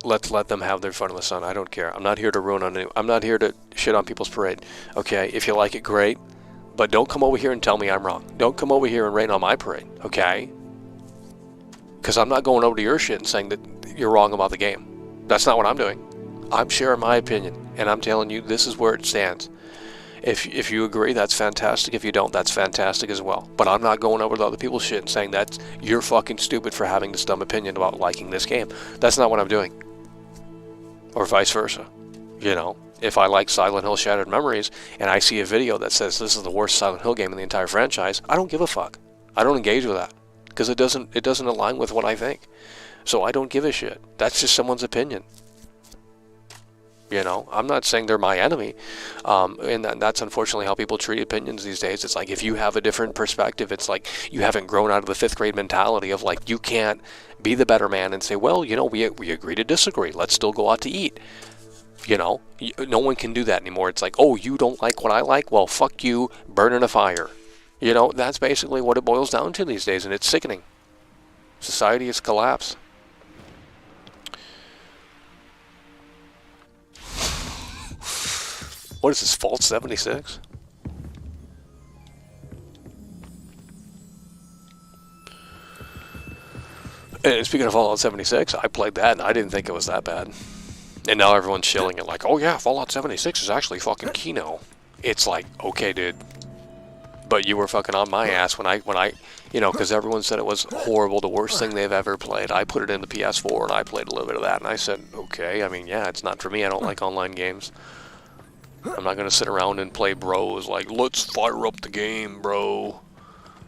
let's let them have their fun in the sun. I don't care. I'm not here to ruin on any, I'm not here to shit on people's parade, okay? If you like it, great. But don't come over here and tell me I'm wrong. Don't come over here and rain on my parade, okay? Because I'm not going over to your shit and saying that you're wrong about the game. That's not what I'm doing. I'm sharing my opinion, and I'm telling you this is where it stands. If you agree, that's fantastic. If you don't, that's fantastic as well. But I'm not going over to other people's shit and saying that you're fucking stupid for having this dumb opinion about liking this game. That's not what I'm doing. Or vice versa. You know, if I like Silent Hill Shattered Memories and I see a video that says this is the worst Silent Hill game in the entire franchise, I don't give a fuck. I don't engage with that because it doesn't align with what I think. So I don't give a shit. That's just someone's opinion. You know, I'm not saying they're my enemy, and that's unfortunately how people treat opinions these days. It's like if you have a different perspective, it's like you haven't grown out of the 5th grade mentality of like you can't be the better man and say, well, you know, we agree to disagree. Let's still go out to eat. You know, no one can do that anymore. It's like, oh, you don't like what I like? Well, fuck you, burn in a fire. You know, that's basically what it boils down to these days, and it's sickening. Society has collapsed. What is this, Fallout 76? And speaking of Fallout 76, I played that and I didn't think it was that bad. And now everyone's shilling it like, oh yeah, Fallout 76 is actually fucking Kino. It's like, okay, dude. But you were fucking on my ass when I, you know, because everyone said it was horrible, the worst thing they've ever played. I put it in the PS4 and I played a little bit of that and I said, okay, I mean, yeah, it's not for me. I don't like online games. I'm not going to sit around and play bros like, let's fire up the game, bro.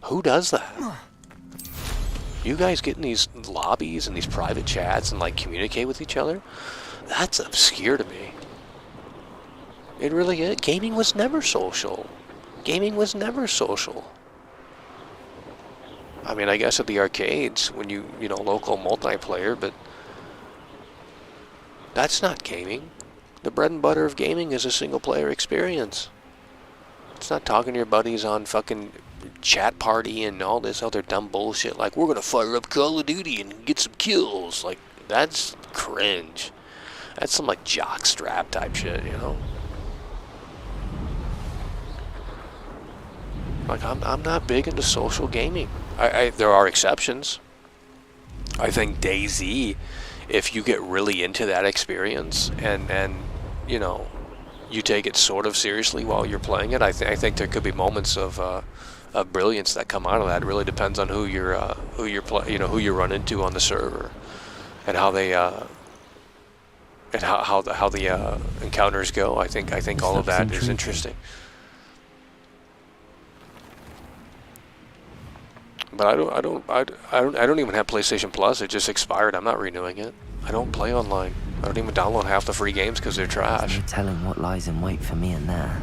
Who does that? You guys get in these lobbies and these private chats and like communicate with each other? That's obscure to me. It really is. Gaming was never social. Gaming was never social. I mean, I guess at the arcades when you know, local multiplayer, but that's not gaming. The bread and butter of gaming is a single player experience. It's not talking to your buddies on fucking chat party and all this other dumb bullshit like we're gonna fire up Call of Duty and get some kills. Like, that's cringe. That's some like jockstrap type shit, you know? Like, I'm not big into social gaming. There are exceptions. I think DayZ, if you get really into that experience and you know, you take it sort of seriously while you're playing it, I think there could be moments of brilliance that come out of that. It really depends on who you run into on the server, and how they and how the encounters go. I think all of that is interesting. But I don't even have PlayStation Plus. It just expired. I'm not renewing it. I don't play online. I don't even download half the free games because they're trash. There's no telling what lies in wait for me in there.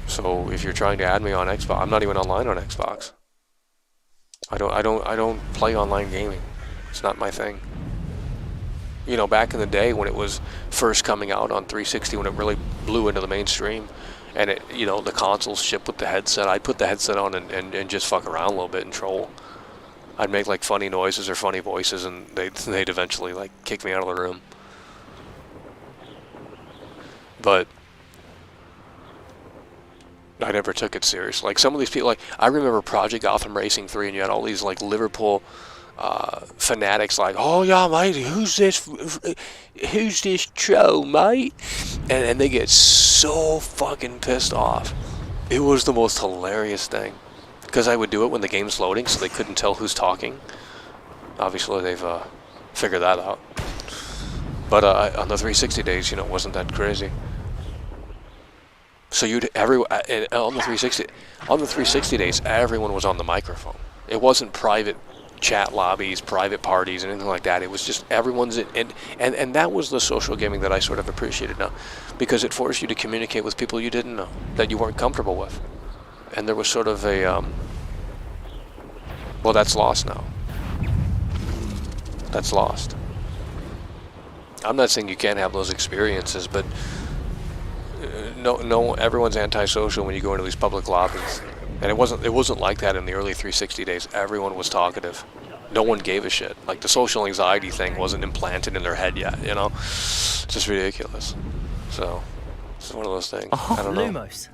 So if you're trying to add me on Xbox, I'm not even online on Xbox. I don't play online gaming. It's not my thing. You know, back in the day when it was first coming out on 360, when it really blew into the mainstream, and it, you know, the consoles shipped with the headset, I'd put the headset on and just fuck around a little bit and troll. I'd make like funny noises or funny voices, and they'd eventually like kick me out of the room. But I never took it serious. Like some of these people, like I remember Project Gotham Racing 3, and you had all these like Liverpool fanatics like, oh yeah mate, who's this troll, mate? And they get so fucking pissed off. It was the most hilarious thing. Because I would do it when the game's loading, so they couldn't tell who's talking. Obviously, they've figured that out. But on the 360 days, you know, it wasn't that crazy. So on the 360 days, everyone was on the microphone. It wasn't private chat lobbies, private parties, and anything like that. It was just everyone's in, and that was the social gaming that I sort of appreciated now, because it forced you to communicate with people you didn't know, that you weren't comfortable with. And there was sort of a, well, that's lost now. That's lost. I'm not saying you can't have those experiences, but no, everyone's antisocial when you go into these public lobbies. And it wasn't like that in the early 360 days. Everyone was talkative. No one gave a shit. Like the social anxiety thing wasn't implanted in their head yet, you know? It's just ridiculous. So, it's one of those things. Oh, I don't know. Lumos.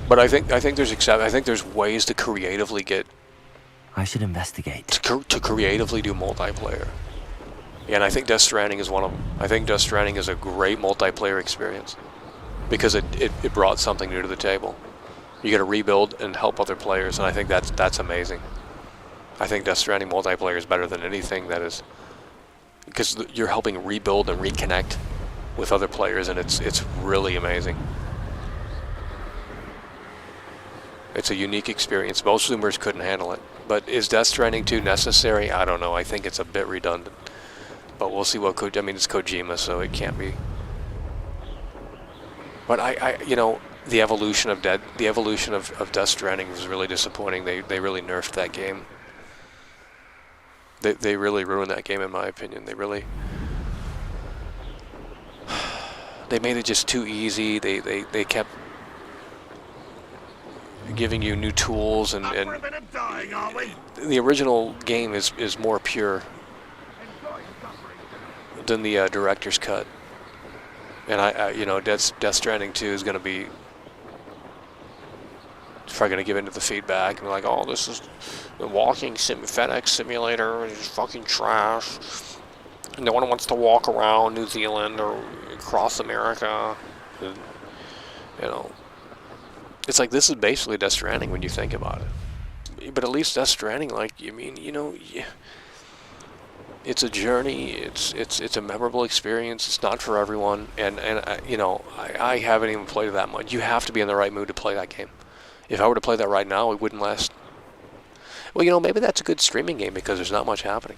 But I think there's ways to creatively get. I should investigate. To creatively do multiplayer. And I think Death Stranding is one of them. I think Death Stranding is a great multiplayer experience because it brought something new to the table. You get to rebuild and help other players, and I think that's amazing. I think Death Stranding multiplayer is better than anything that is, because you're helping rebuild and reconnect with other players, and it's really amazing. It's a unique experience. Most Zoomers couldn't handle it. But is Death Stranding 2 necessary? I don't know. I think it's a bit redundant. But we'll see what I mean, it's Kojima, so it can't be. But the evolution of Death Stranding was really disappointing. They really nerfed that game. They really ruined that game, in my opinion. They made it just too easy. They kept giving you new tools, and the original game is more pure than the director's cut. And Death Stranding 2 is going to be probably going to give into the feedback and be like, oh, this is the walking FedEx simulator is fucking trash. No one wants to walk around New Zealand or across America. And, it's like this is basically Death Stranding when you think about it. But at least Death Stranding, it's a journey. It's a memorable experience. It's not for everyone, and I haven't even played it that much. You have to be in the right mood to play that game. If I were to play that right now, it wouldn't last. Well, maybe that's a good streaming game because there's not much happening.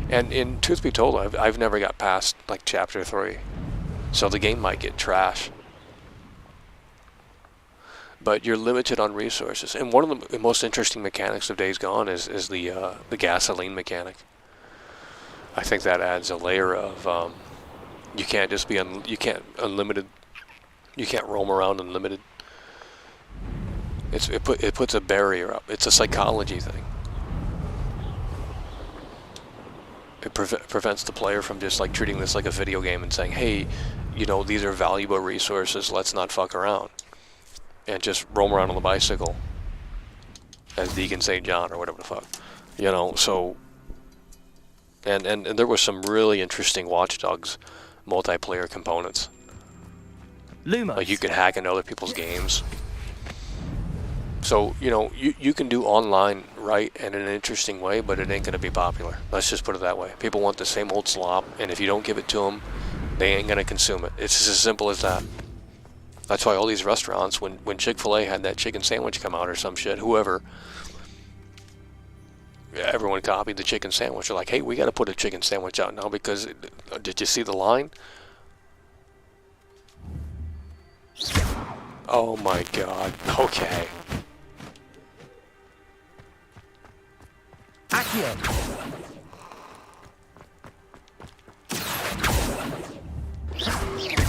And in truth be told, I've never got past like chapter 3, so the game might get trash. But you're limited on resources. And one of the most interesting mechanics of Days Gone is the gasoline mechanic. I think that adds a layer of you can't just be you can't unlimited. You can't roam around unlimited. It puts a barrier up. It's a psychology thing. It prevents the player from just like treating this like a video game and saying, hey, these are valuable resources. Let's not fuck around. And just roam around on the bicycle as Deacon St. John or whatever the fuck. So... And there was some really interesting Watch Dogs multiplayer components. Lumos. Like you can hack into other people's games. So, you can do online right and in an interesting way, but it ain't going to be popular. Let's just put it that way. People want the same old slop, and if you don't give it to them, they ain't going to consume it. It's just as simple as that. That's why all these restaurants, when Chick-fil-A had that chicken sandwich come out or some shit, whoever, everyone copied the chicken sandwich. They're like, hey, we got to put a chicken sandwich out now because, did you see the line? Oh my god. Okay. Accio.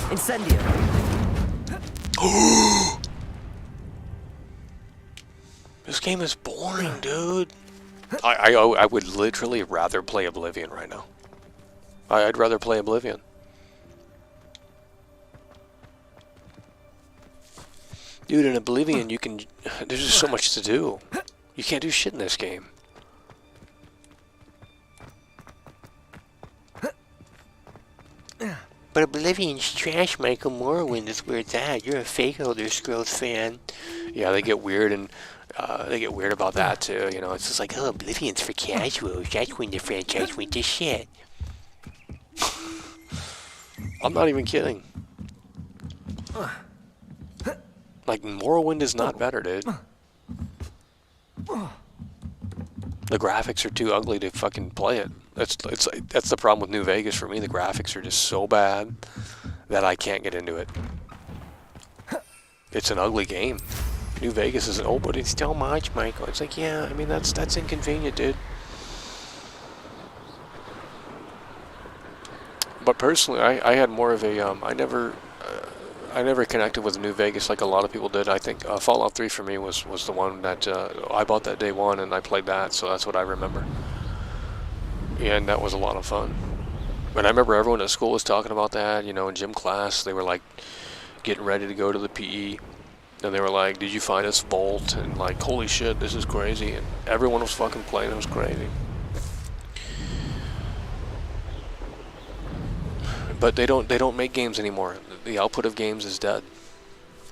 Incendio. This game is boring, dude. I would literally rather play Oblivion right now. I'd rather play Oblivion. Dude, in Oblivion, there's just so much to do. You can't do shit in this game. But Oblivion's trash, Michael. Morrowind is where it's at. You're a fake Elder Scrolls fan. Yeah, they get weird and they get weird about that too. It's just like, oh, Oblivion's for casuals. That's when the franchise went to shit. I'm not even kidding. Like, Morrowind is not better, dude. The graphics are too ugly to fucking play it. That's the problem with New Vegas for me. The graphics are just so bad that I can't get into it. It's an ugly game. New Vegas is but it's still much, Michael. It's like, yeah, I mean, that's inconvenient, dude. But personally, I had more of a I never connected with New Vegas like a lot of people did. I think Fallout 3 for me was the one that I bought that day one and I played that, so that's what I remember. And that was a lot of fun. And I remember everyone at school was talking about that, in gym class. They were like getting ready to go to the PE And they were like, did you find this vault? And like, holy shit, this is crazy. And everyone was fucking playing, it was crazy. But they don't make games anymore. The output of games is dead.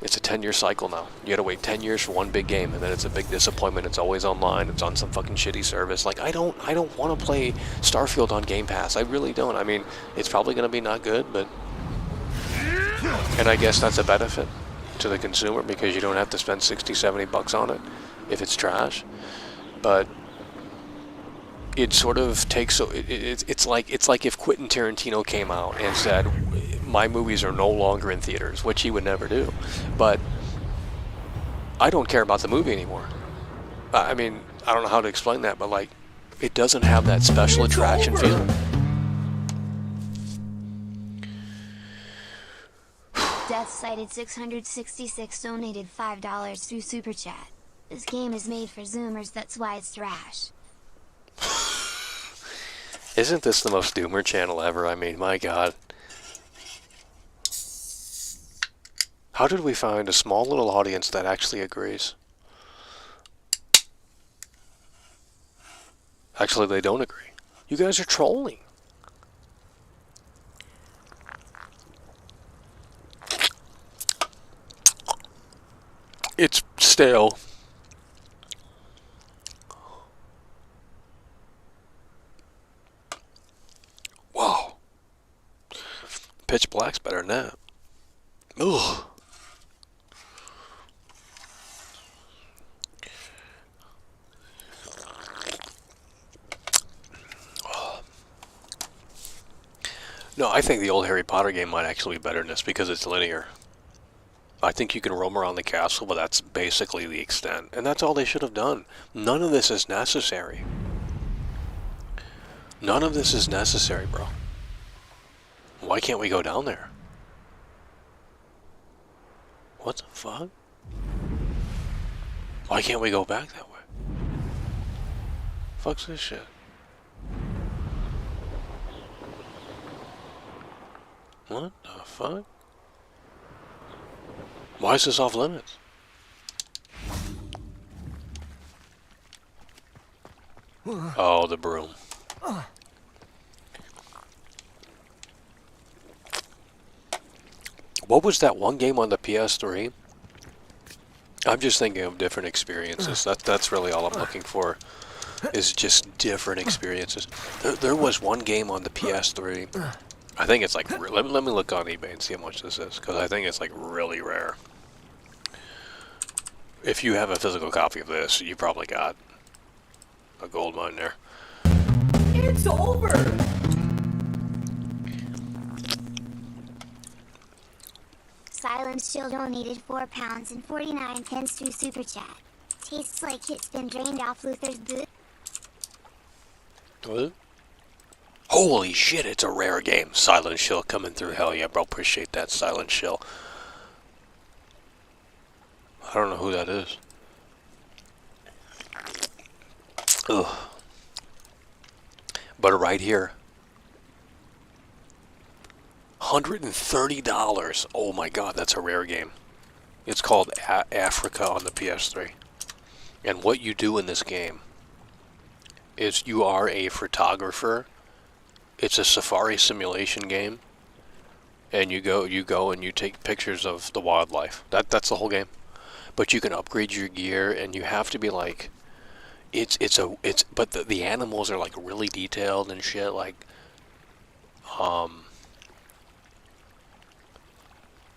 It's a 10-year cycle now. You gotta wait 10 years for one big game, and then it's a big disappointment. It's always online. It's on some fucking shitty service. Like, I don't want to play Starfield on Game Pass. I really don't. I mean, it's probably gonna be not good, but... And I guess that's a benefit to the consumer, because you don't have to spend 60, 70 bucks on it if it's trash. But it sort of takes... It's like if Quentin Tarantino came out and said, my movies are no longer in theaters, which he would never do. But I don't care about the movie anymore. I mean, I don't know how to explain that, but like, it doesn't have that special attraction feel. Death cited 666 donated $5 through Super Chat. This game is made for Zoomers, that's why it's trash. Isn't this the most doomer channel ever? I mean, my god. How did we find a small little audience that actually agrees? Actually, they don't agree. You guys are trolling. It's stale. Wow. Pitch Black's better than that. Ugh. No, I think the old Harry Potter game might actually be better than this because it's linear. I think you can roam around the castle, but that's basically the extent. And that's all they should have done. None of this is necessary. None of this is necessary, bro. Why can't we go down there? What the fuck? Why can't we go back that way? Fuck's this shit? What the fuck? Why is this off limits? Oh, the broom. What was that one game on the PS3? I'm just thinking of different experiences. That's really all I'm looking for, is just different experiences. There was one game on the PS3. I think it's like, let me look on eBay and see how much this is, because I think it's like really rare. If you have a physical copy of this, you probably got a gold mine there. It's over! Silent Shield donated £4 and 49 pence through Super Chat. Tastes like it's been drained off Luther's boot. What? Holy shit, it's a rare game. Silent Shill coming through. Hell yeah, bro. Appreciate that, Silent Shill. I don't know who that is. Ugh. But right here. $130. Oh my god, that's a rare game. It's called Africa on the PS3. And what you do in this game is you are a photographer. It's a safari simulation game, and you go and you take pictures of the wildlife. That's the whole game. But you can upgrade your gear, and you have to be like, but the animals are like really detailed and shit. Like, oh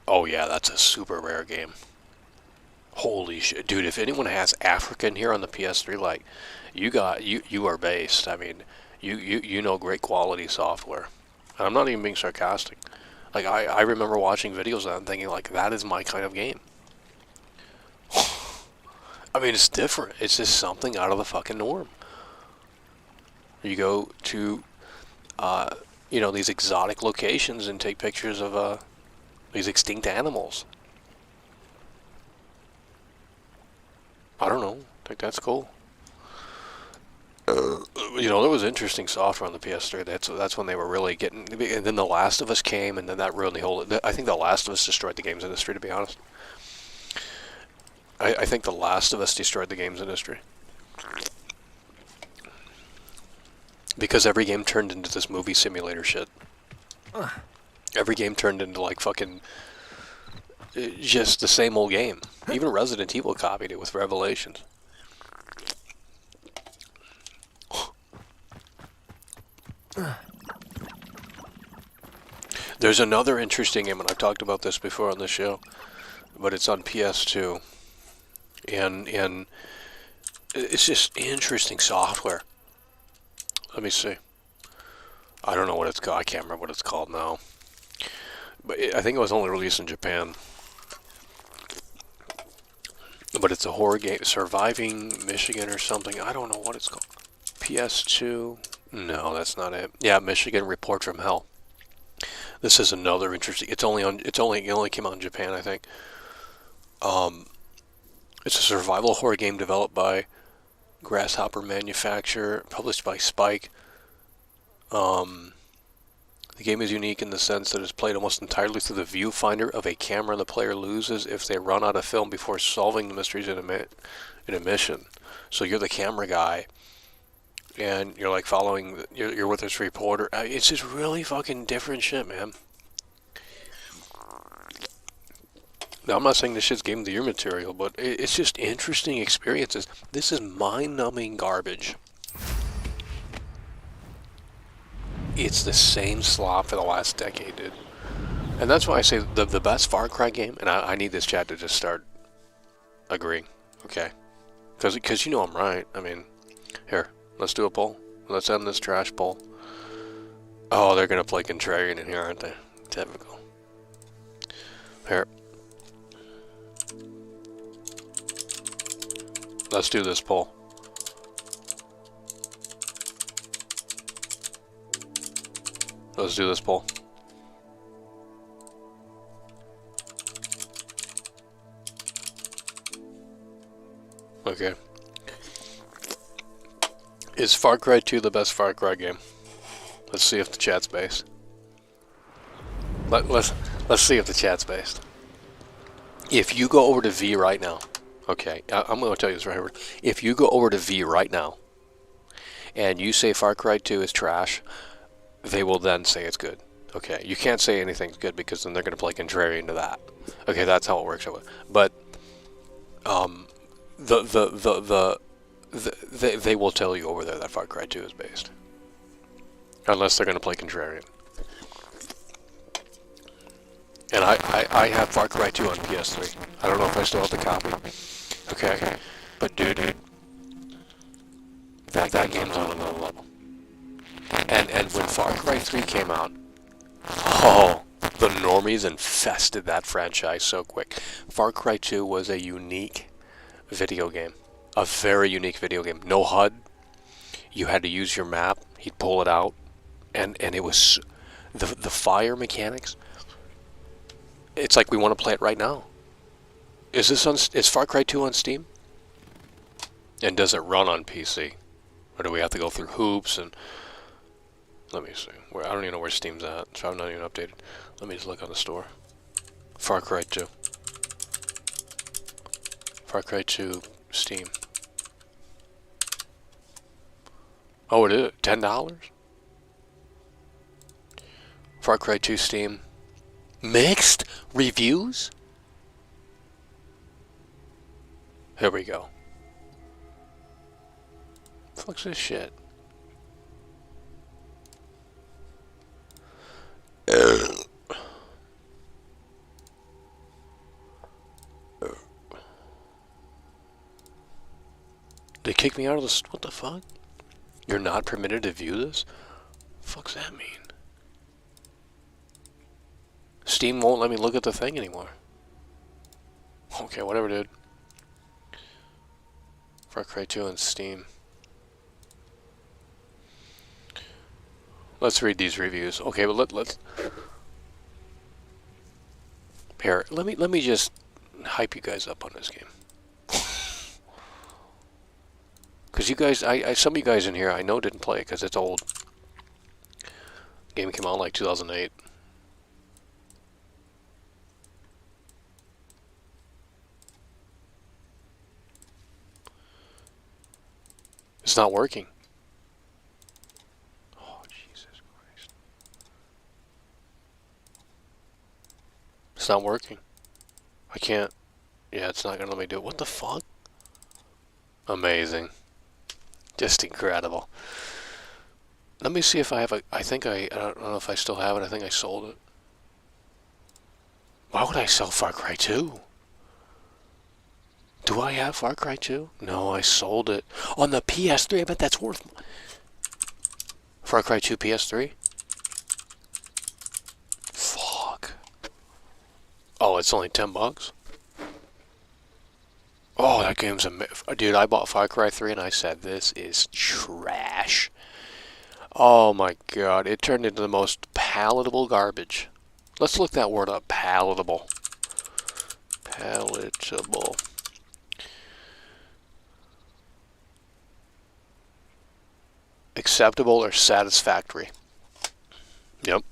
yeah, that's a super rare game. Holy shit, dude! If anyone has Africa in here on the PS3, like, you are based. I mean. You know great quality software. And I'm not even being sarcastic. Like, I remember watching videos of that and thinking, like, that is my kind of game. I mean, it's different. It's just something out of the fucking norm. You go to, you know, these exotic locations and take pictures of these extinct animals. I don't know. I think that's cool. You know, there was interesting software on the PS3. That's when they were really getting. And then The Last of Us came, and then that ruined the whole. I think The Last of Us destroyed the games industry, to be honest. I think The Last of Us destroyed the games industry. Because every game turned into this movie simulator shit. Every game turned into like fucking just the same old game. Even Resident Evil copied it with Revelations. There's another interesting game, and I've talked about this before on the show, but it's on PS2. And it's just interesting software. Let me see. I don't know what it's called. I can't remember what it's called now. But I think it was only released in Japan. But it's a horror game. Surviving Michigan or something. I don't know what it's called. PS2. No, that's not it. Yeah, Michigan Report from Hell. This is another interesting. It only came out in Japan, I think. It's a survival horror game developed by Grasshopper Manufacture, published by Spike. The game is unique in the sense that it's played almost entirely through the viewfinder of a camera the player loses if they run out of film before solving the mysteries in a mission. So you're the camera guy, and you're like following, you're with this reporter. It's just really fucking different shit, man. Now, I'm not saying this shit's Game of the Year material, but it's just interesting experiences. This is mind-numbing garbage. It's the same slop for the last decade, dude. And that's why I say the best Far Cry game, and I need this chat to just start agreeing, okay? Because you know I'm right. I mean, here, let's do a poll. Let's end this trash poll. Oh, they're going to play contrarian in here, aren't they? Typical. Here. Let's do this poll. Let's do this poll. Okay. Is Far Cry 2 the best Far Cry game? Let's see if the chat's based. Let's see if the chat's based. If you go over to V right now, okay, I'm going to tell you this right here. If you go over to V right now, and you say Far Cry 2 is trash, they will then say it's good. Okay, you can't say anything's good because then they're going to play contrarian to that. Okay, that's how it works. But they will tell you over there that Far Cry 2 is based, unless they're going to play contrarian. And I have Far Cry 2 on PS3. I don't know if I still have the copy. Okay, but dude, that game's on another level. And when Far Cry 3 came out, oh, the normies infested that franchise so quick. Far Cry 2 was a unique video game. A very unique video game. No HUD. You had to use your map. He'd pull it out. And it was... The fire mechanics... It's like we want to play it right now. Is Far Cry 2 on Steam? And does it run on PC? Or do we have to go through hoops and... Let me see. I don't even know where Steam's at, so I'm not even updated. Let me just look on the store. Far Cry 2. Far Cry 2 Steam. Oh, it is $10. Far Cry 2 Steam. Mixed reviews? Here we go. Fuck's this shit? They kicked me out of the... What the fuck? You're not permitted to view this? Fuck's that mean? Steam won't let me look at the thing anymore. Okay, whatever, dude. Far Cry 2 on Steam. Let's read these reviews. Okay, but let's... Here, let me just hype you guys up on this game. Because you guys, some of you guys in here I know didn't play it because it's old. Game came out in like 2008. It's not working. Oh, Jesus Christ. It's not working. I can't. Yeah, it's not going to let me do it. What the fuck? Amazing. Just incredible. Let me see if I have a... I don't know if I still have it. I think I sold it. Why would I sell Far Cry 2? Do I have Far Cry 2? No, I sold it. On the PS3, I bet that's worth... Far Cry 2 PS3? Fuck. Oh, it's only $10? Oh, that game's dude, I bought Far Cry 3 and I said, this is trash. Oh my god, it turned into the most palatable garbage. Let's look that word up, palatable. Palatable. Acceptable or satisfactory. Yep.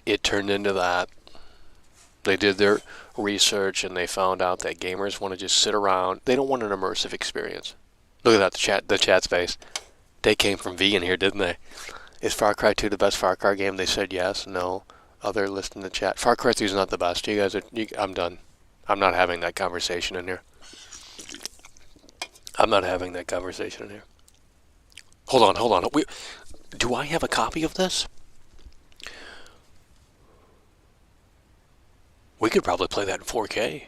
It turned into that. They did their research and they found out that gamers want to just sit around. They don't want an immersive experience. Look at that, the chat space. They came from vegan here, didn't they? Is Far Cry 2 the best Far Cry game? They said yes, no. Other list in the chat. Far Cry 3 is not the best. You guys are... I'm done. I'm not having that conversation in here. I'm not having that conversation in here. Hold on. Do I have a copy of this? We could probably play that in 4K.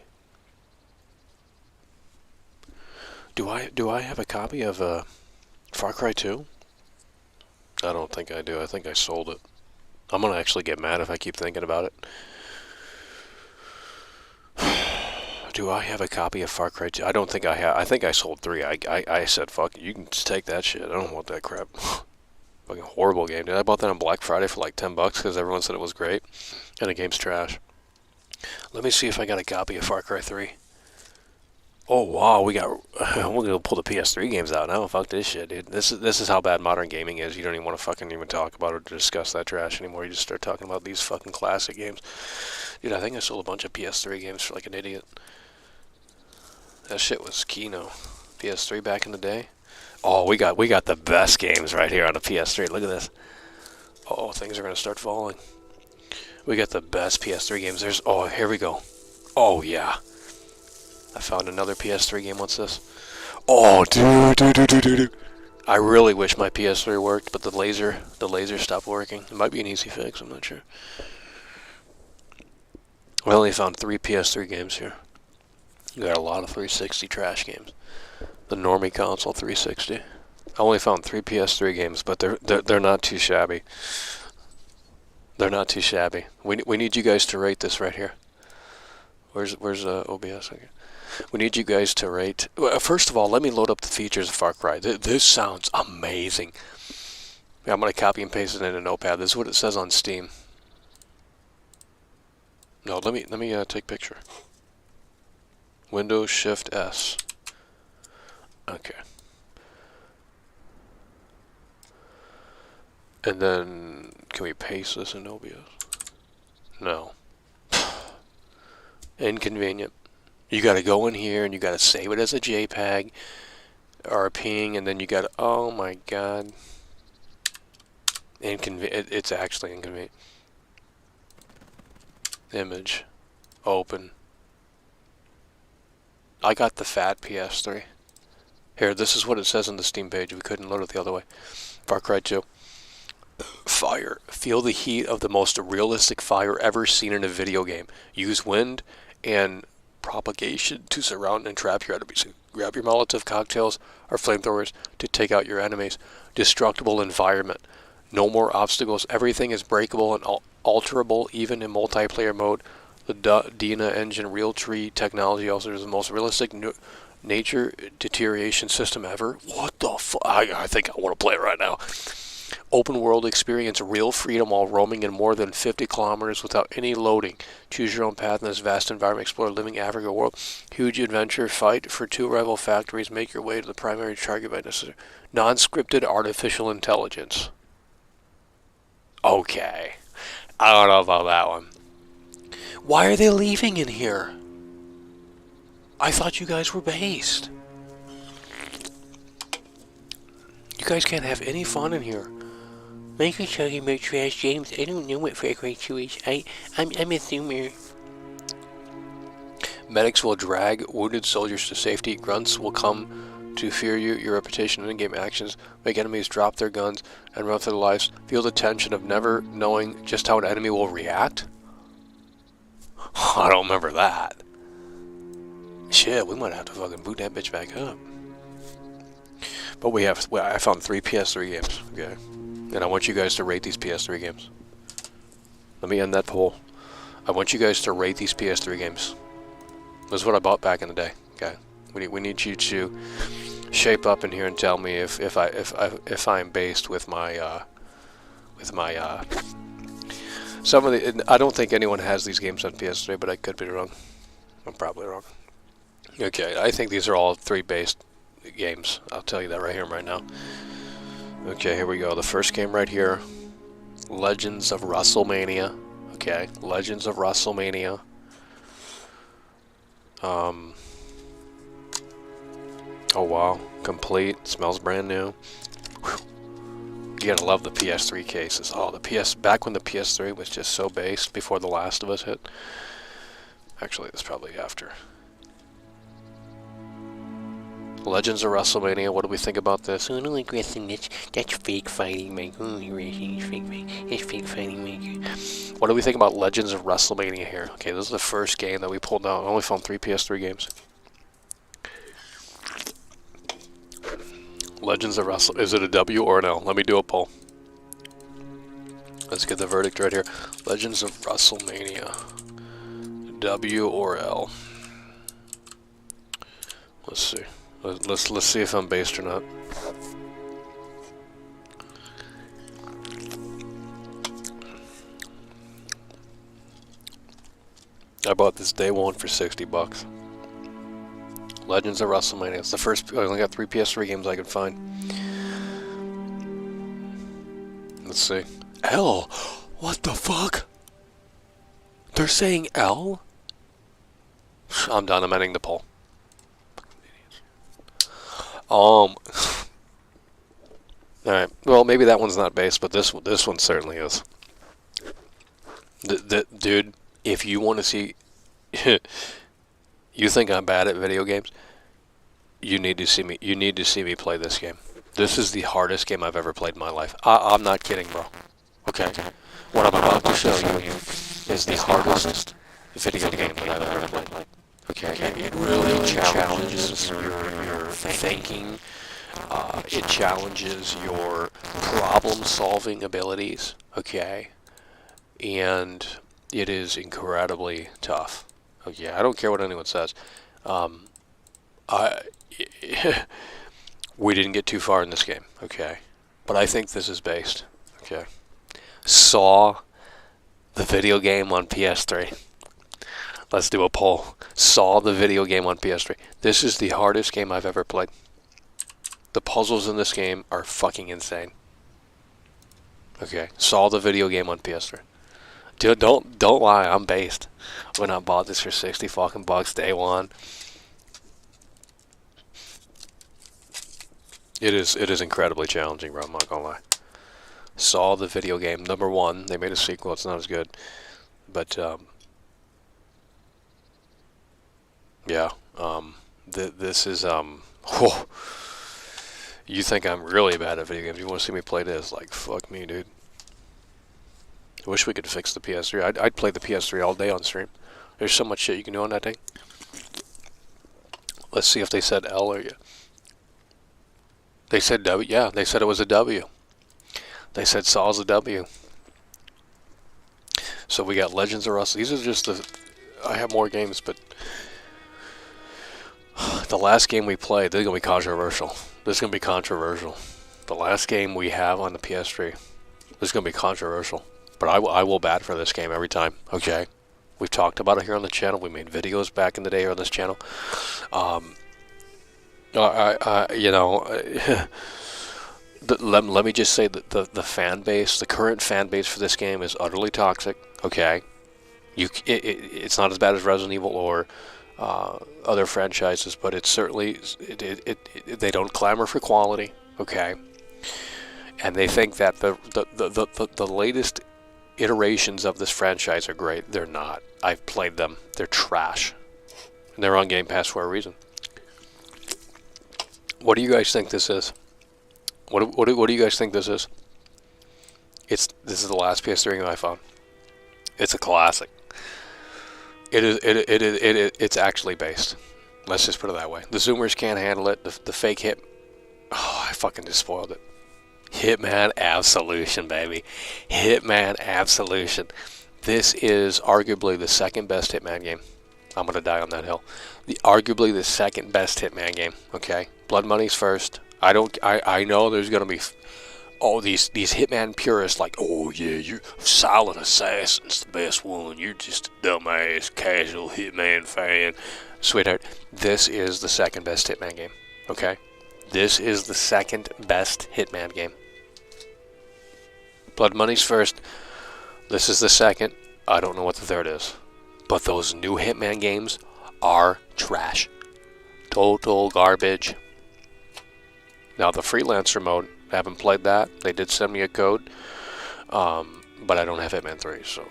Do I have a copy of Far Cry 2? I don't think I do. I think I sold it. I'm gonna actually get mad if I keep thinking about it. Do I have a copy of Far Cry 2? I don't think I have. I think I sold 3. I said, fuck it, you can just take that shit. I don't want that crap. Fucking horrible game, dude. I bought that on Black Friday for like $10 because everyone said it was great. And the game's trash. Let me see if I got a copy of Far Cry 3. Oh wow, we're gonna pull the PS3 games out now. Fuck this shit, dude. This is how bad modern gaming is. You don't even want to fucking even talk about or discuss that trash anymore. You just start talking about these fucking classic games. Dude, I think I sold a bunch of PS3 games for like an idiot. That shit was Kino. PS3 back in the day. Oh, we got the best games right here on the PS3. Look at this. Oh, things are gonna start falling. We got the best PS3 games. Oh, here we go. Oh yeah. I found another PS3 game. What's this? Oh, dude. I really wish my PS3 worked, but the laser stopped working. It might be an easy fix. I'm not sure. We only found 3 PS3 games here. You got a lot of 360 trash games. The normie console 360. I only found 3 PS3 games, but they're not too shabby. They're not too shabby. We need you guys to rate this right here. Where's OBS? Okay. We need you guys to rate. Well, first of all, let me load up the features of Far Cry. This sounds amazing. Yeah, I'm gonna copy and paste it in a notepad. This is what it says on Steam. No, let me take picture. Windows Shift S. Okay. And then can we paste this in OBS? No. Inconvenient. You got to go in here and you got to save it as a JPEG or a PNG, and then you got to, oh my god. It's actually inconvenient. Image. Open. I got the fat PS3. Here, this is what it says on the Steam page. We couldn't load it the other way. Far Cry 2. Fire. Feel the heat of the most realistic fire ever seen in a video game. Use wind and propagation to surround and trap your enemies. Grab your Molotov cocktails or flamethrowers to take out your enemies. Destructible environment. No more obstacles. Everything is breakable and alterable, even in multiplayer mode. The Dina engine real tree technology also is the most realistic nature deterioration system ever. What the fuck? I think I want to play it right now. Open world experience real freedom while roaming in more than 50 kilometers without any loading. Choose your own path in this vast environment. Explore living Africa world. Huge adventure. Fight for 2 rival factories. Make your way to the primary target by necessary. Non-scripted artificial intelligence. Okay. I don't know about that one. Why are they leaving in here? I thought you guys were based. guys can't have any fun in here. Michael's talking about trash games. I don't know what Far Cry 2 is. I'm a zoomer. Medics will drag wounded soldiers to safety. Grunts will come to fear you. Your reputation and in-game actions make enemies drop their guns and run for their lives. Feel the tension of never knowing just how an enemy will react. I don't remember that. Shit, we might have to fucking boot that bitch back up. But I found 3 PS3 games, okay? And I want you guys to rate these PS3 games. Let me end that poll. I want you guys to rate these PS3 games. This is what I bought back in the day, okay? We need you to shape up in here and tell me if I'm based with my some of the. I don't think anyone has these games on PS3, but I could be wrong. I'm probably wrong. Okay, I think these are all 3 based games. I'll tell you that right here and right now. Okay, here we go. The first game right here, Legends of WrestleMania. Okay, Legends of WrestleMania. Oh wow, complete. Smells brand new. Whew. You gotta love the PS3 cases. Oh, back when the PS3 was just so based before The Last of Us hit. Actually, it's probably after. Legends of WrestleMania, what do we think about this? I don't like wrestling, that's fake fighting, Mike. Oh, you're racing, it's fake fighting. It's fake fighting, Mike. What do we think about Legends of WrestleMania here? Okay, this is the first game that we pulled out. I only found 3 PS3 games. Legends of WrestleMania. Is it a W or an L? Let me do a poll. Let's get the verdict right here. Legends of WrestleMania. W or L? Let's see. Let's see if I'm based or not. I bought this day one for $60. Legends of WrestleMania. It's the first. I only got 3 PS3 games I could find. Let's see. L. What the fuck? They're saying L? I'm done. I'm ending the poll. Alright, well, maybe that one's not based, but this one certainly is. Dude, if you want to see... you think I'm bad at video games? You need to see me play this game. This is the hardest game I've ever played in my life. I'm not kidding, bro. Okay? What I'm about to show you is the hardest video game that I've ever played. Okay, it really challenges your thinking. It challenges your problem-solving abilities. Okay, and it is incredibly tough. Okay, I don't care what anyone says. We didn't get too far in this game. Okay, but I think this is based. Okay, Saw, the video game on PS3. Let's do a poll. Saw, the video game on PS3. This is the hardest game I've ever played. The puzzles in this game are fucking insane. Okay, Saw, the video game on PS3. Dude, don't lie. I'm based. When I bought this for 60 fucking bucks day one. It is incredibly challenging, bro. I'm not gonna lie. Saw, the video game #1. They made a sequel. It's not as good, but yeah. This is whoa. You think I'm really bad at video games? You want to see me play this? Like, fuck me, dude. I wish we could fix the PS3. I'd play the PS3 all day on stream. There's so much shit you can do on that thing. Let's see if they said L or yeah. They said W. Yeah, they said it was a W. They said Saw's a W. So we got Legends of Rust. These are just the... I have more games, but... The last game we played, this is going to be controversial. This is going to be controversial. The last game we have on the PS3, this is going to be controversial. But I will bat for this game every time, okay? We've talked about it here on the channel. We made videos back in the day on this channel. You know... let me just say that the fan base, the current fan base for this game is utterly toxic, okay? It's not as bad as Resident Evil or... other franchises, but it's certainly they don't clamor for quality. Okay, And they think that the latest iterations of this franchise are great. They're not. I've played them. They're trash. And they're on Game Pass for a reason. What do you guys think this is? What do you guys think this is? This is the last PS3 game I found. It's a classic. It's actually based. Let's just put it that way. The Zoomers can't handle it. The fake hit. Oh, I fucking just spoiled it. Hitman Absolution, baby. Hitman Absolution. This is arguably the second best Hitman game. I'm gonna die on that hill. Arguably the second best Hitman game. Okay, Blood Money's first. I know there's gonna be these Hitman purists like, oh yeah, you're Silent Assassin's the best one. You're just a dumbass casual Hitman fan, sweetheart. This is the second best Hitman game. Okay. This is the second best Hitman game. Blood Money's first. This is the second. I don't know what the third is. But those new Hitman games are trash. Total garbage. Now the Freelancer mode, I haven't played that. They did send me a code. But I don't have Hitman 3, so...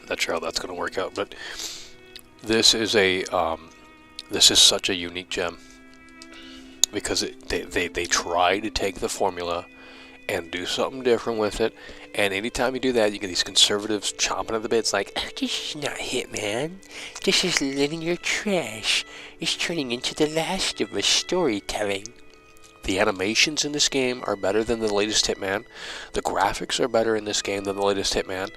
not sure how that's going to work out. But this is a... this is such a unique gem because they try to take the formula and do something different with it, and anytime you do that, you get these conservatives chomping at the bit. It's like, oh, this is not Hitman, this is linear trash. It's turning into The Last of Us storytelling. The animations in this game are better than the latest Hitman. The graphics are better in this game than the latest Hitman.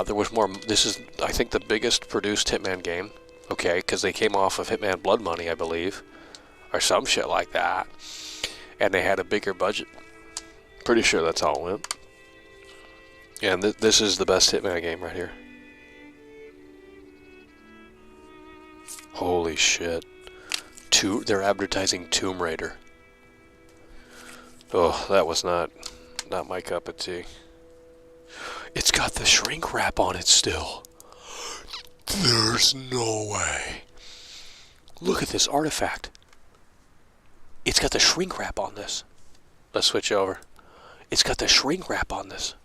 There was more. This is, I think, the biggest produced Hitman game. Okay, because they came off of Hitman Blood Money, I believe, or some shit like that, and they had a bigger budget. Pretty sure that's how it went. And this is the best Hitman game right here. Holy shit! They're advertising Tomb Raider. Oh, that was not my cup of tea. It's got the shrink wrap on it still. There's no way. Look at this artifact. It's got the shrink wrap on this. Let's switch over. It's got the shrink wrap on this.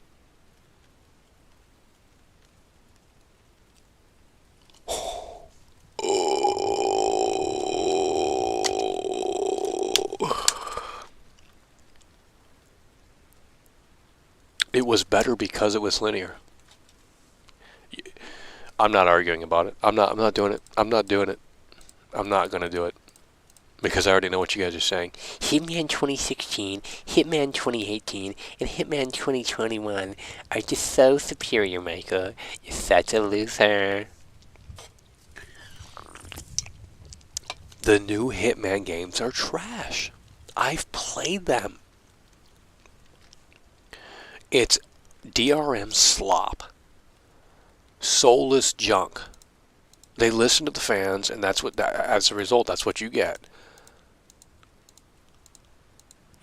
It was better because it was linear. I'm not arguing about it. I'm not doing it. I'm not doing it. I'm not going to do it. Because I already know what you guys are saying. Hitman 2016, Hitman 2018, and Hitman 2021 are just so superior, Michael. You're such a loser. The new Hitman games are trash. I've played them. It's DRM slop. Soulless junk. They listen to the fans, and that's what. As a result, that's what you get.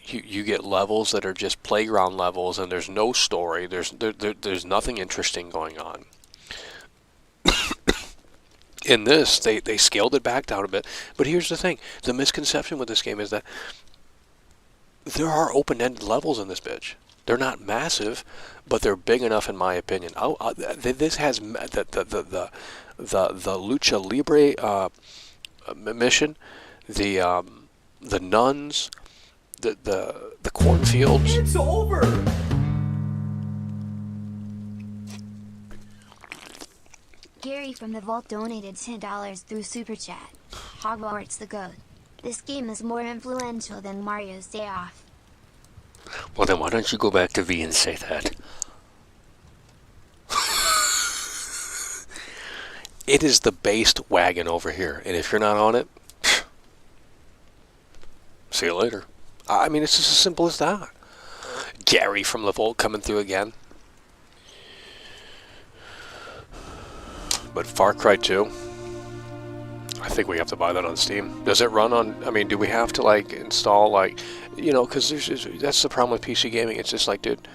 You get levels that are just playground levels, and there's no story. There's nothing interesting going on. In this, they scaled it back down a bit. But here's the thing: the misconception with this game is that there are open-ended levels in this bitch. They're not massive, but they're big enough, in my opinion. This has the Lucha Libre mission, the nuns, the cornfields. It's over. Gary from the Vault donated $10 through Super Chat. Hogwarts the GOAT. This game is more influential than Mario's Day Off. Well, then why don't you go back to V and say that? It is the based wagon over here, and if you're not on it, see you later. I mean, it's just as simple as that. Gary from the Vault coming through again. But Far Cry 2, I think we have to buy that on Steam. Does it run on, I mean, do we have to, like, install, like, you know, because that's the problem with PC gaming. It's just like, dude,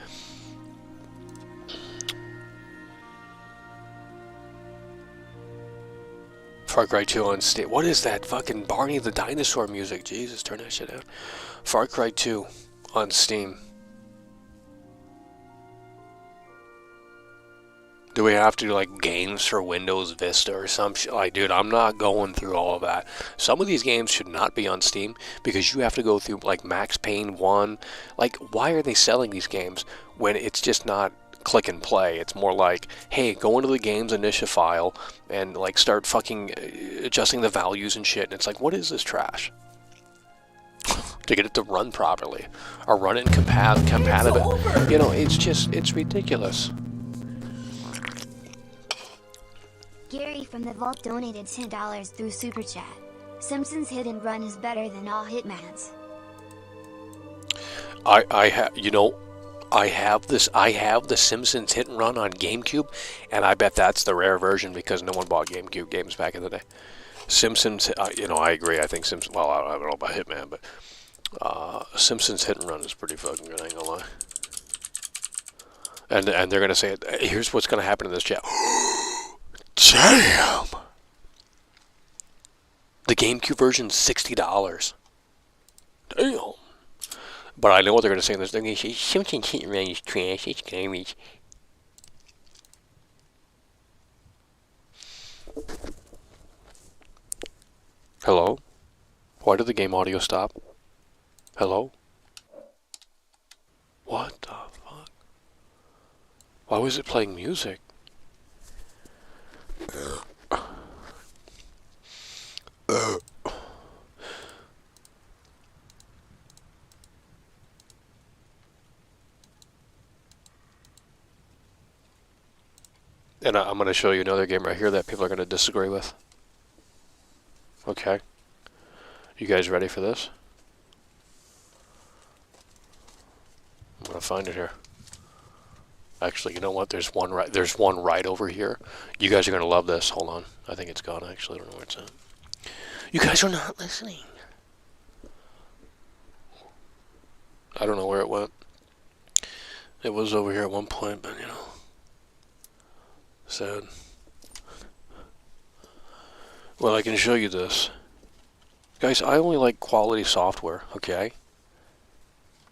Far Cry 2 on Steam. What is that fucking Barney the Dinosaur music? Jesus, turn that shit out. Far Cry 2 on Steam. Do we have to do like games for Windows Vista or some shit? Like, dude, I'm not going through all of that. Some of these games should not be on Steam because you have to go through like Max Payne 1. Like, why are they selling these games when it's just not click and play? It's more like, hey, go into the game's initia file and like start fucking adjusting the values and shit. And it's like, what is this trash? To get it to run properly or run it in compatible. You know, it's just, it's ridiculous. Gary from the Vault donated $10 through Super Chat. Simpsons Hit and Run is better than all Hitmans. I have the Simpsons Hit and Run on GameCube, and I bet that's the rare version because no one bought GameCube games back in the day. Simpsons, you know, I agree. I think Simpsons. Well, I don't know about Hitman, but Simpsons Hit and Run is pretty fucking good. I ain't gonna lie. And they're gonna say, here's what's gonna happen in this chat. Damn! The GameCube version's $60. Damn! But I know what they're going to say in this. They're going to say, Simpsons Hit and Run is trash, it's garbage. Hello? Why did the game audio stop? Hello? What the fuck? Why was it playing music? And I'm going to show you another game right here that people are going to disagree with. Okay. You guys ready for this? I'm going to find it here. Actually, you know what? There's one right over here. You guys are going to love this. Hold on. I think it's gone, actually. I don't know where it's at. You guys are not listening. I don't know where it went. It was over here at one point, but, you know. Sad. Well, I can show you this. Guys, I only like quality software, okay?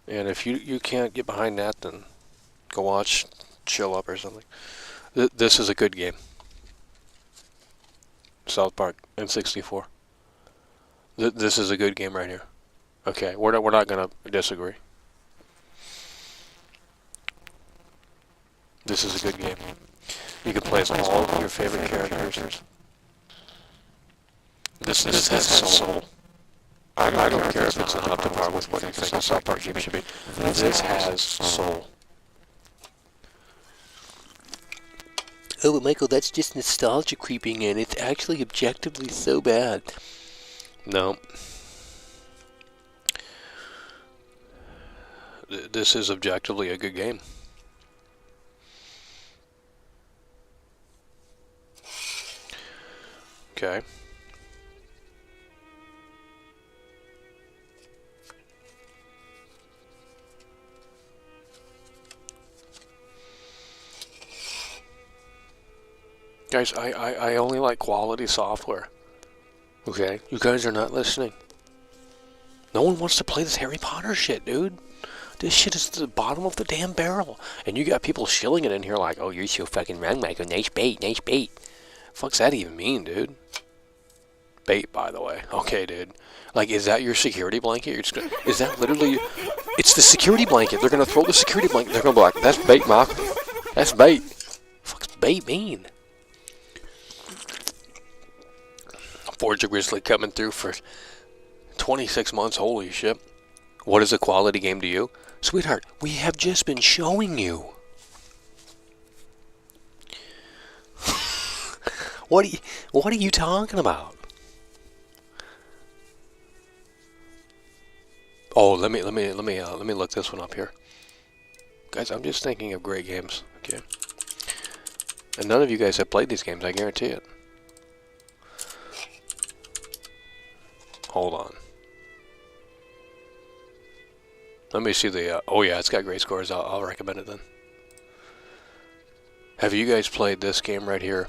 And if you can't get behind that, then go watch Chill Up or something. This is a good game. South Park N64. This is a good game right here. Okay, we're not gonna disagree. This is a good game. You can play as all of your favorite characters. This has soul. I don't care if it's not up to par with what you think a South Park game should be. This has soul. Oh, but Michael, that's just nostalgia creeping in. It's actually objectively so bad. No. This is objectively a good game. Okay. Guys, I only like quality software. Okay? You guys are not listening. No one wants to play this Harry Potter shit, dude. This shit is the bottom of the damn barrel. And you got people shilling it in here like, oh, you're so fucking wrong, Michael. Nice bait, nice bait. Fuck's that even mean, dude? Bait, by the way. Okay, dude. Like, is that your security blanket? You're just gonna, is that literally... It's the security blanket. They're gonna throw the security blanket. They're gonna be like, that's bait, Mark. That's bait. Fuck's bait mean? Forge a Grizzly coming through for 26 months. Holy shit. What is a quality game to you? Sweetheart, we have just been showing you. What are you talking about? Oh, let me look this one up here. Guys, I'm just thinking of great games, okay? And none of you guys have played these games, I guarantee it. Hold on. Let me see the, oh yeah, it's got great scores. I'll recommend it then. Have you guys played this game right here?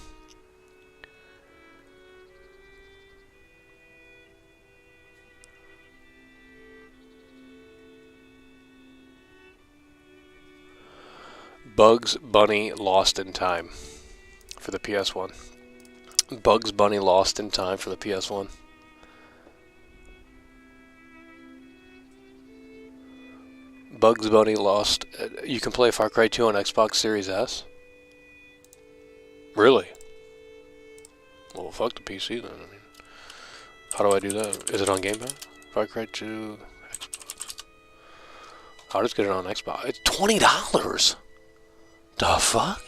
Bugs Bunny Lost in Time for the PS1. Bugs Bunny Lost in Time for the PS1. Bugs Bunny Lost. You can play Far Cry 2 on Xbox Series S? Really? Well, fuck the PC then. I mean, how do I do that? Is it on Game Pass? Far Cry 2, Xbox. I'll just get it on Xbox. It's $20! The fuck?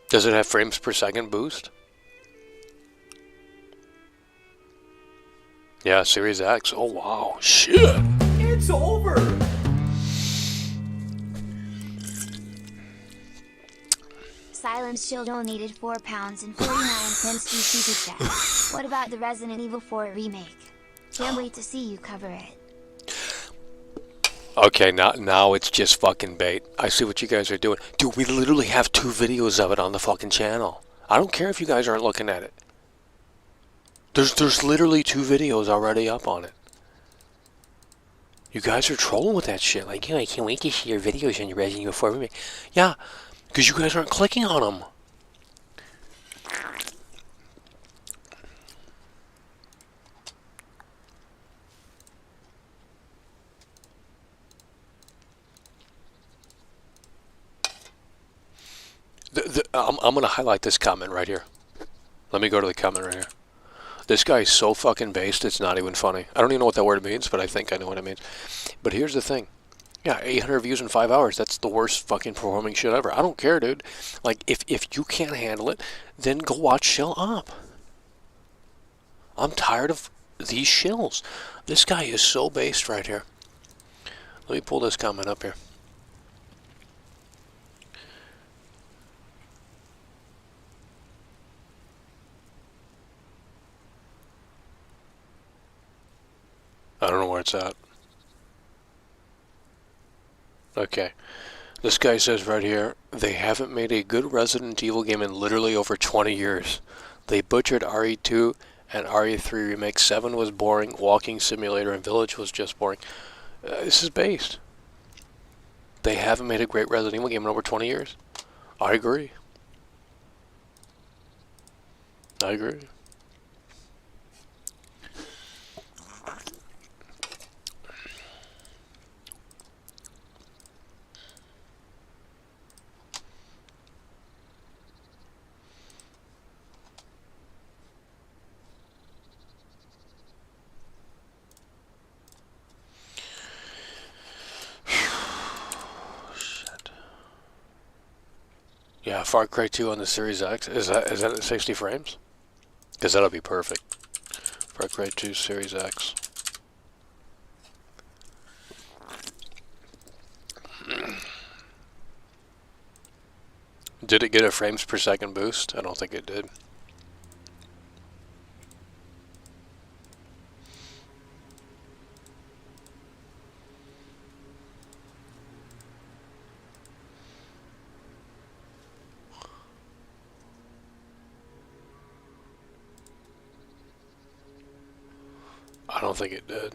Does it have frames per second boost? Yeah, Series X. Oh, wow. Shit! It's over! Silence Shield donated £4.49 through Super Chat. What about the Resident Evil 4 remake? Can't wait to see you cover it. Okay, now it's just fucking bait. I see what you guys are doing. Dude, we literally have 2 videos of it on the fucking channel. I don't care if you guys aren't looking at it. There's literally 2 videos already up on it. You guys are trolling with that shit. Like, yeah, I can't wait to see your videos on your Resident Evil 4 remake. Yeah, because you guys aren't clicking on them. I'm going to highlight this comment right here. Let me go to the comment right here. This guy is so fucking based, it's not even funny. I don't even know what that word means, but I think I know what it means. But here's the thing. Yeah, 800 views in 5 hours. That's the worst fucking performing shit ever. I don't care, dude. Like, if you can't handle it, then go watch Shill Up. I'm tired of these shills. This guy is so based right here. Let me pull this comment up here. I don't know where it's at. Okay. This guy says right here, they haven't made a good Resident Evil game in literally over 20 years. They butchered RE2 and RE3 Remake. 7 was boring. Walking Simulator and Village was just boring. This is based. They haven't made a great Resident Evil game in over 20 years. I agree. I agree. Yeah, Far Cry 2 on the Series X. Is that at 60 frames? Because that'll be perfect. Far Cry 2 Series X. Did it get a frames per second boost? I don't think it did. I don't think it did.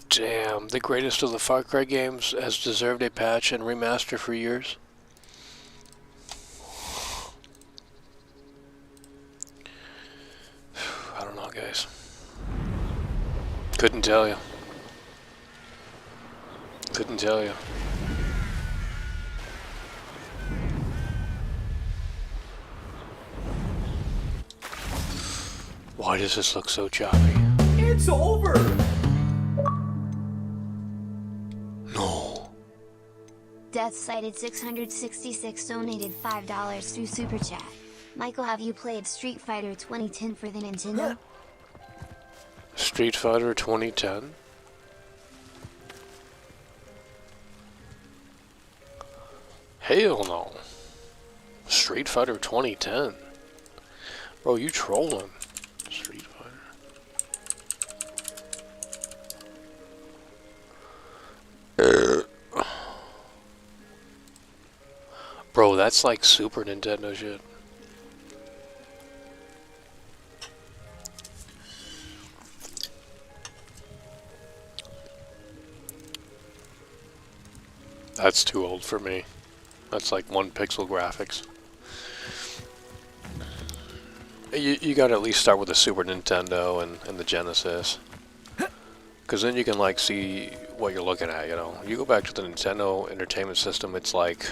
Damn, the greatest of the Far Cry games has deserved a patch and remaster for years. I don't know, guys. Couldn't tell you. Couldn't tell you. Why does this look so choppy? It's over! No. Death Cited 666 donated $5 through Super Chat. Michael, have you played Street Fighter 2010 for the Nintendo? Street Fighter 2010? Hell no. Street Fighter 2010? Bro, you trolling. Street Fighter. Bro, that's like Super Nintendo shit. That's too old for me. That's like 1 pixel graphics. You gotta at least start with the Super Nintendo and the Genesis. Because then you can like see what you're looking at, you know. You go back to the Nintendo Entertainment System, it's like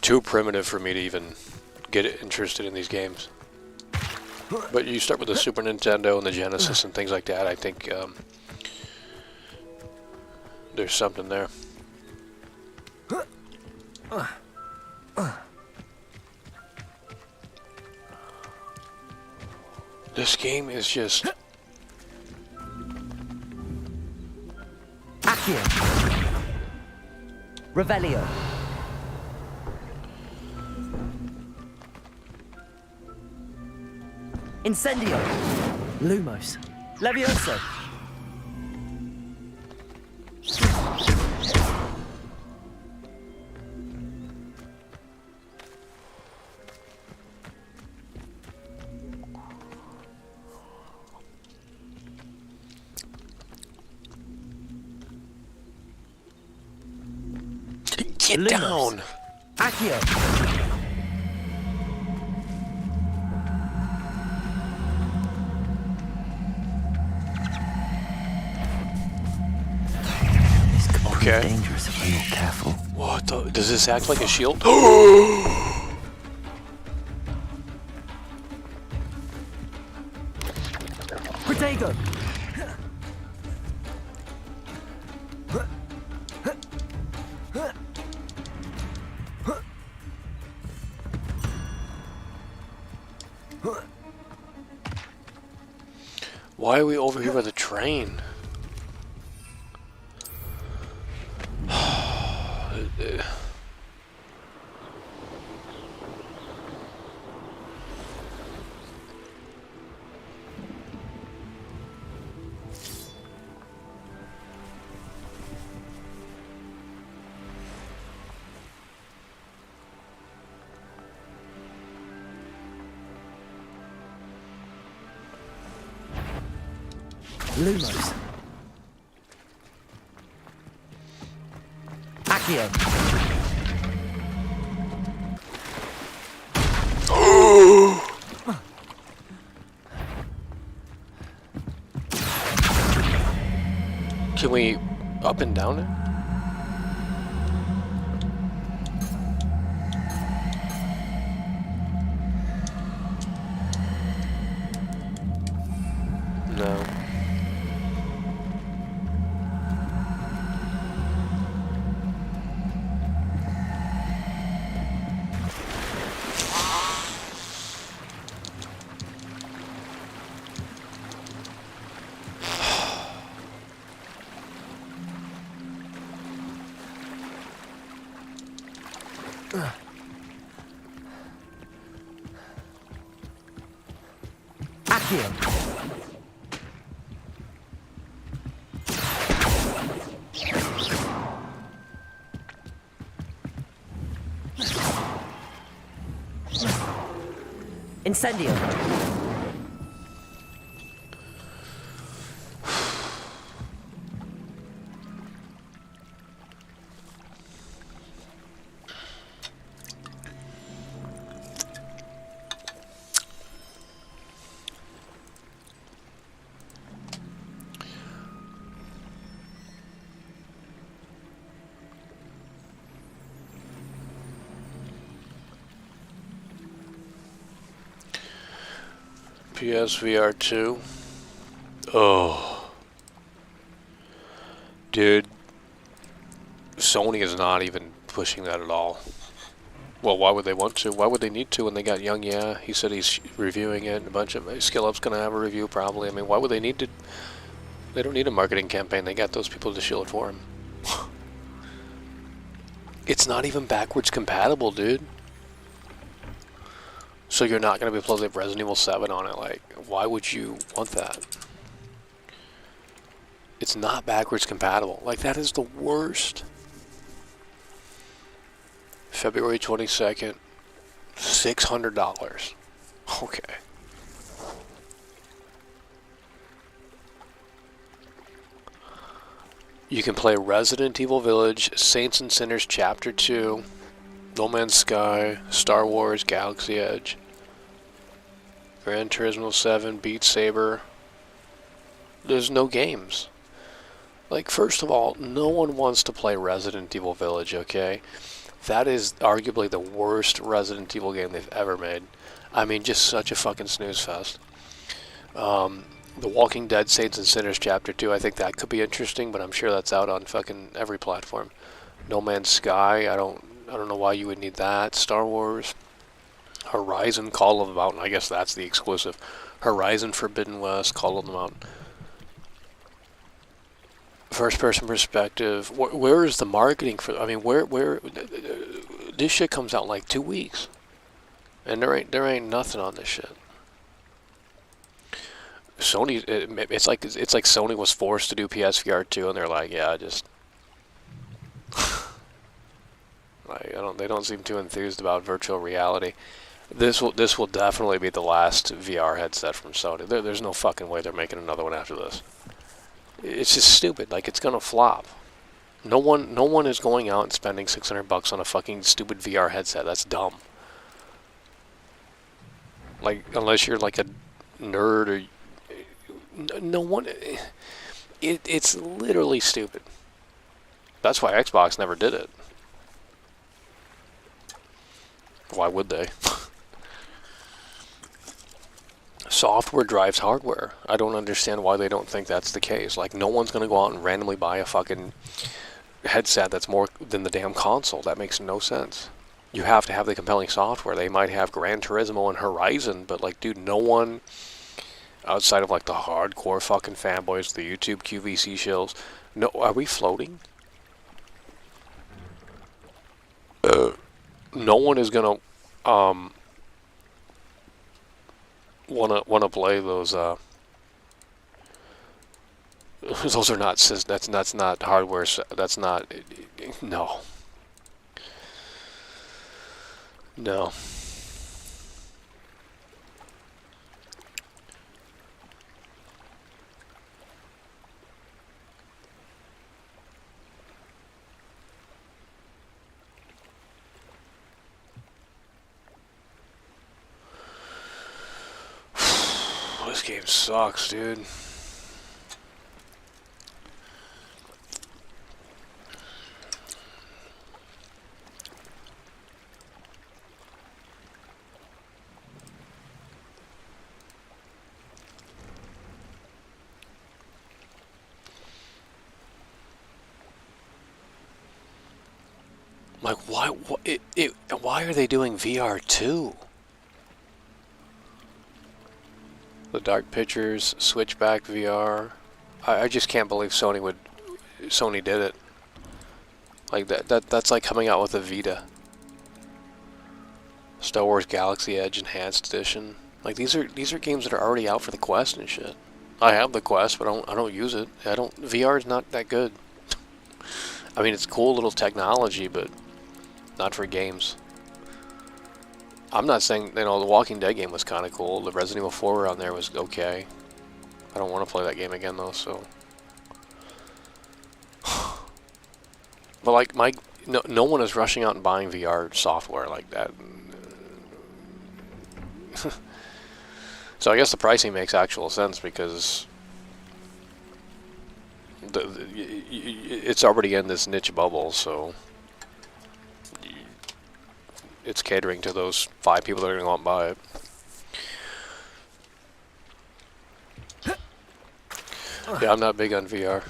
too primitive for me to even get interested in these games. But you start with the Super Nintendo and the Genesis and things like that, I think there's something there. This game is just... Accio. Revelio. Incendio. Lumos. Levioso. Get Lumos. down! Accio. Okay. Dangerous if we're not careful. What the? Does this act like a shield? Protego. Why are we over here by the train? Lumos. Accio. Can we up and down it? No. Accio. Incendio. PSVR 2. Oh. Dude. Sony is not even pushing that at all. Well, why would they want to? Why would they need to when they got Young? Yeah, he said he's reviewing it, and a bunch of Skill Up's gonna have a review probably. I mean, why would they need to? They don't need a marketing campaign. They got those people to shield it for him. It's not even backwards compatible, dude. So you're not going to be able to play Resident Evil 7 on it. Like, why would you want that? It's not backwards compatible. Like, that is the worst. February 22nd, $600. Okay. You can play Resident Evil Village, Saints and Sinners Chapter 2, No Man's Sky, Star Wars Galaxy Edge, Gran Turismo 7, Beat Saber. There's no games. Like, first of all, no one wants to play Resident Evil Village, okay? That is arguably the worst Resident Evil game they've ever made. I mean, just such a fucking snooze fest. The Walking Dead Saints and Sinners Chapter 2, I think that could be interesting, but I'm sure that's out on fucking every platform. No Man's Sky, I don't know why you would need that. Star Wars, Horizon, Call of the Mountain, I guess that's the exclusive. Horizon Forbidden West, Call of the Mountain. First person perspective, where is the marketing for, I mean, where, this shit comes out in like 2 weeks. And there ain't nothing on this shit. Sony, it's like Sony was forced to do PSVR 2, and they're like, yeah, just like they don't seem too enthused about virtual reality. This will definitely be the last VR headset from Sony. There's no fucking way they're making another one after this. It's just stupid. Like, it's gonna flop. No one is going out and spending $600 on a fucking stupid VR headset. That's dumb. Like, unless you're like a nerd or no one. It's literally stupid. That's why Xbox never did it. Why would they? Software drives hardware. I don't understand why they don't think that's the case. Like, no one's going to go out and randomly buy a fucking headset that's more than the damn console. That makes no sense. You have to have the compelling software. They might have Gran Turismo and Horizon, but, like, dude, no one outside of, like, the hardcore fucking fanboys, the YouTube QVC shills. No, are we floating? No one is going to, wanna play those those are not that's not hardware, that's not, no. This game sucks, dude. Like, why are they doing VR 2? The Dark Pictures, Switchback VR. I just can't believe Sony did it. Like, that's like coming out with a Vita. Star Wars Galaxy Edge Enhanced Edition. Like, these are games that are already out for the Quest and shit. I have the Quest, but I don't use it. VR is not that good. I mean, it's cool little technology, but not for games. I'm not saying, the Walking Dead game was kind of cool. The Resident Evil 4 on there was okay. I don't want to play that game again, though, so. But, like, no one is rushing out and buying VR software like that. So I guess the pricing makes actual sense, because it's already in this niche bubble, so it's catering to those 5 people that are going to go out and buy it. Yeah, I'm not big on VR.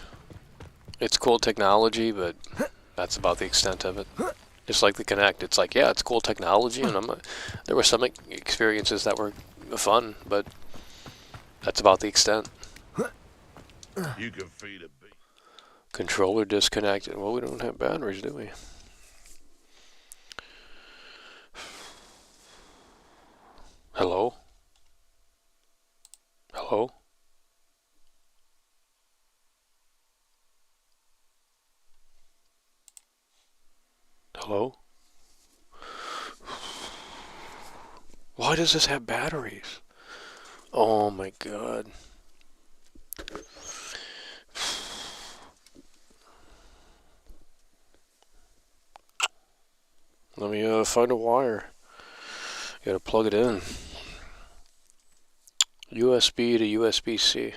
It's cool technology, but that's about the extent of it. Just like the Kinect, it's like, yeah, it's cool technology, and there were some experiences that were fun, but that's about the extent. You can feed a beast. Controller disconnected. Well, we don't have batteries, do we? Hello? Hello? Hello? Why does this have batteries? Oh my god. Let me find a wire. You gotta plug it in. USB to USB-C.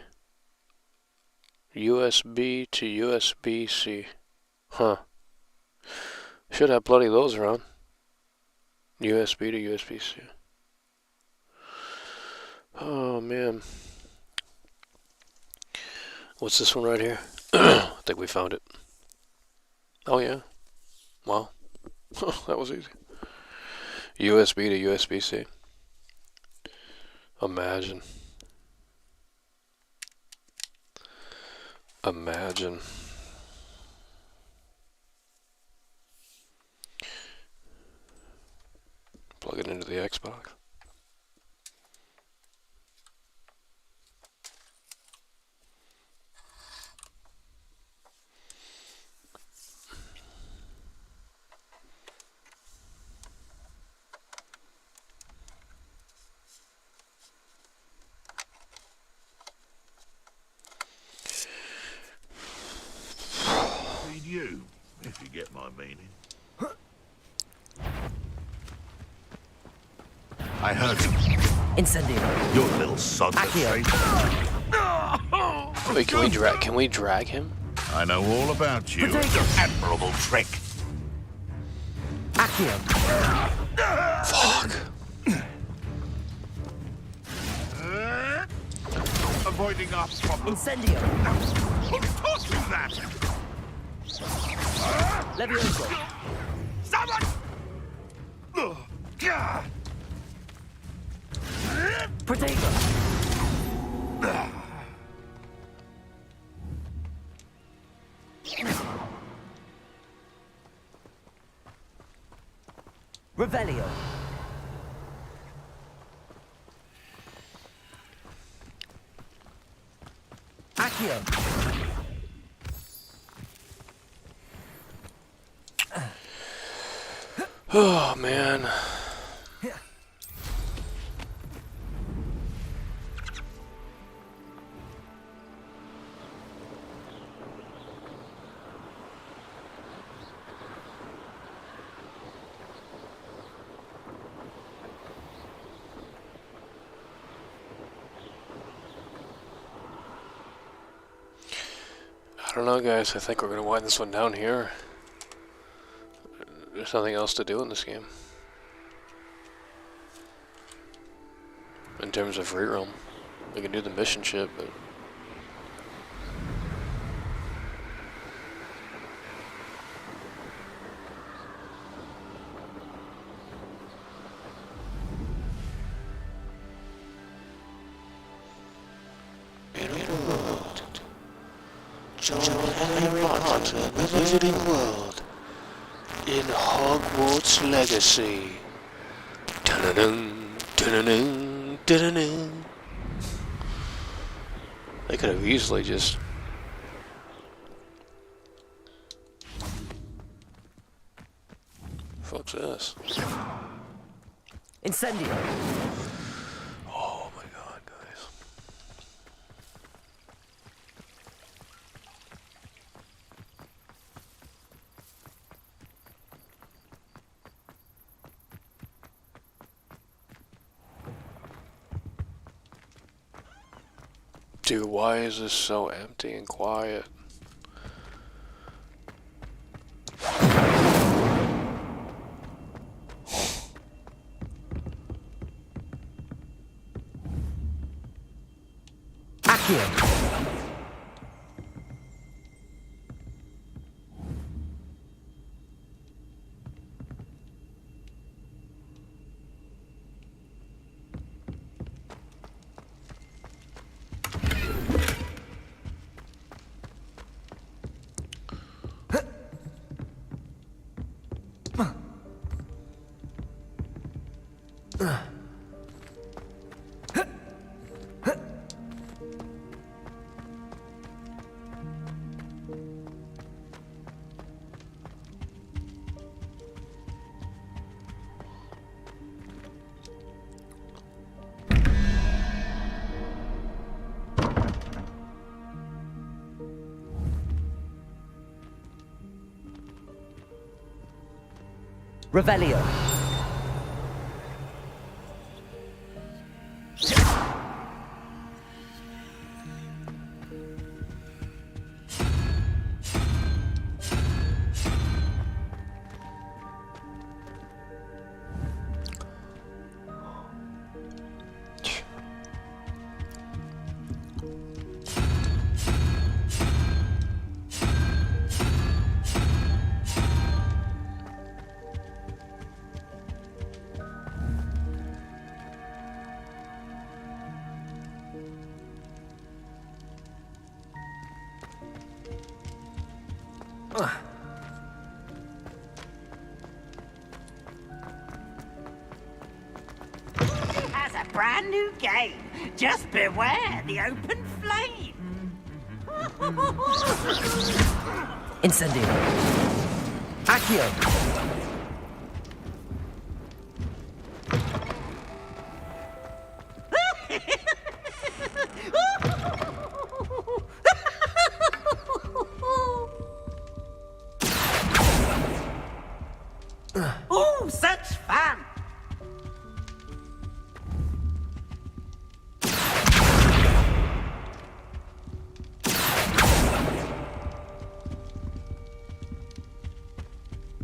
USB to USB-C. Huh. Should have plenty of those around. USB to USB-C. Oh man. What's this one right here? I think we found it. Oh yeah. Wow. That was easy. USB to USB-C. Imagine. Imagine. Plug it into the Xbox. You, if you get my meaning. I heard him. Incendio. Your little sod. Wait, can we drag him? I know all about you. Admirable trick. Accio. Fuck. Avoiding our problem. Incendio. Who's talking that? Levioso. Someone! Protego. Revelio. Accio. Oh man. I don't know, guys. I think we're gonna wind this one down here. There's nothing else to do in this game. In terms of free roam. We can do the mission shit, but... In a world, John Henry Potter, the Wizarding World. In Hogwarts Legacy. Dun-dun-dun, dun-dun-dun, dun-dun-dun. They could have easily just... Fuck's this? Incendio. Oh my god, guys. Dude, why is this so empty and quiet? Accio. Revelio. Has a brand new game. Just beware the open flame. Incendio. Accio. Oh, such fun!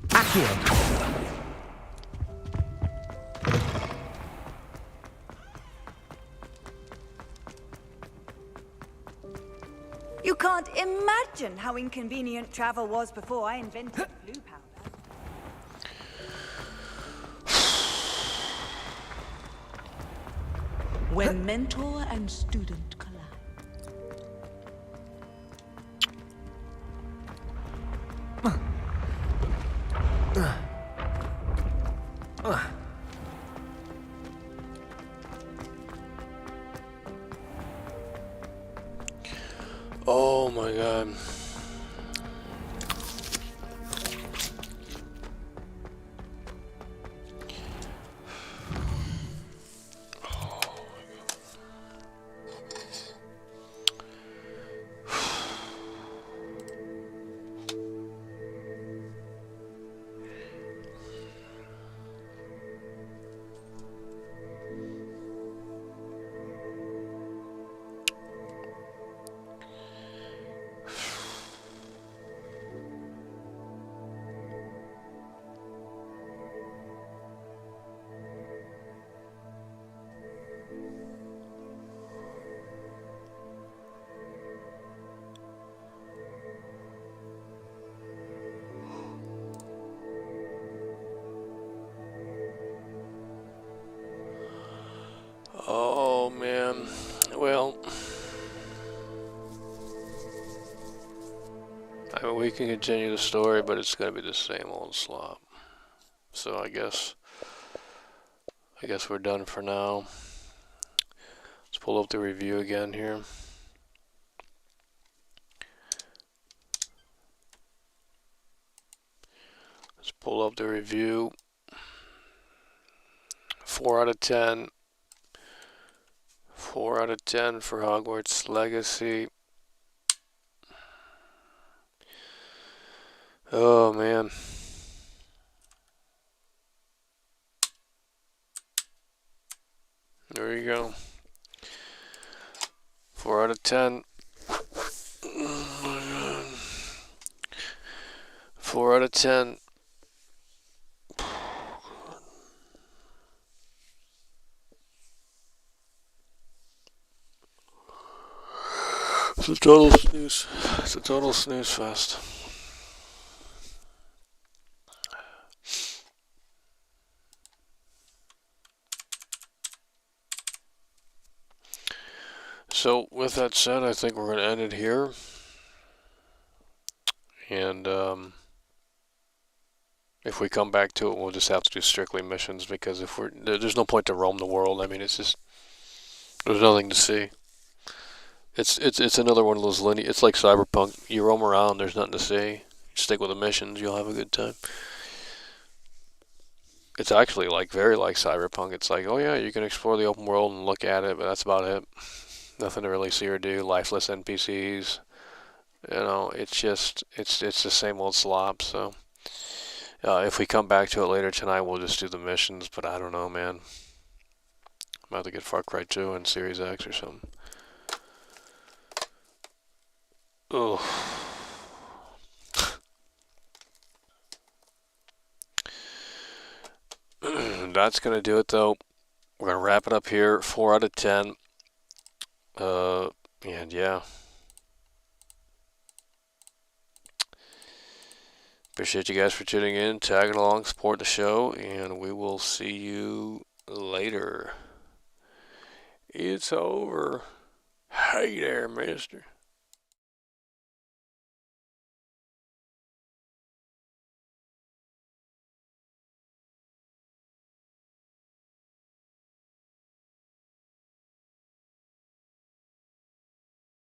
Accio. You can't imagine how inconvenient travel was before I invented blue powder. When mentor and student collide. Oh my god. Oh man, well, I mean, we can continue the story, but it's gonna be the same old slop. So I guess we're done for now. Let's pull up the review again here. Let's pull up the review. 4 out of 10. 4 out of 10 for Hogwarts Legacy. Oh man. There you go. 4 out of 10. Oh my god. 4 out of 10. It's a total snooze. It's a total snooze fest. So with that said, I think we're going to end it here. And if we come back to it, we'll just have to do strictly missions, because if there's no point to roam the world. I mean, it's just, there's nothing to see. It's another one of those linear. It's like Cyberpunk. You roam around, there's nothing to see. Stick with the missions, you'll have a good time. It's actually very like Cyberpunk. It's like, oh yeah, you can explore the open world and look at it, but that's about it. Nothing to really see or do. Lifeless NPCs. You know, it's the same old slop. So If we come back to it later tonight, we'll just do the missions, but I don't know, man. I'm about to get Far Cry 2 and Series X or something. Oh. That's going to do it, though. We're going to wrap it up here. 4 out of 10. And yeah. Appreciate you guys for tuning in, tagging along, support the show, and we will see you later. It's over. Hey there, mister.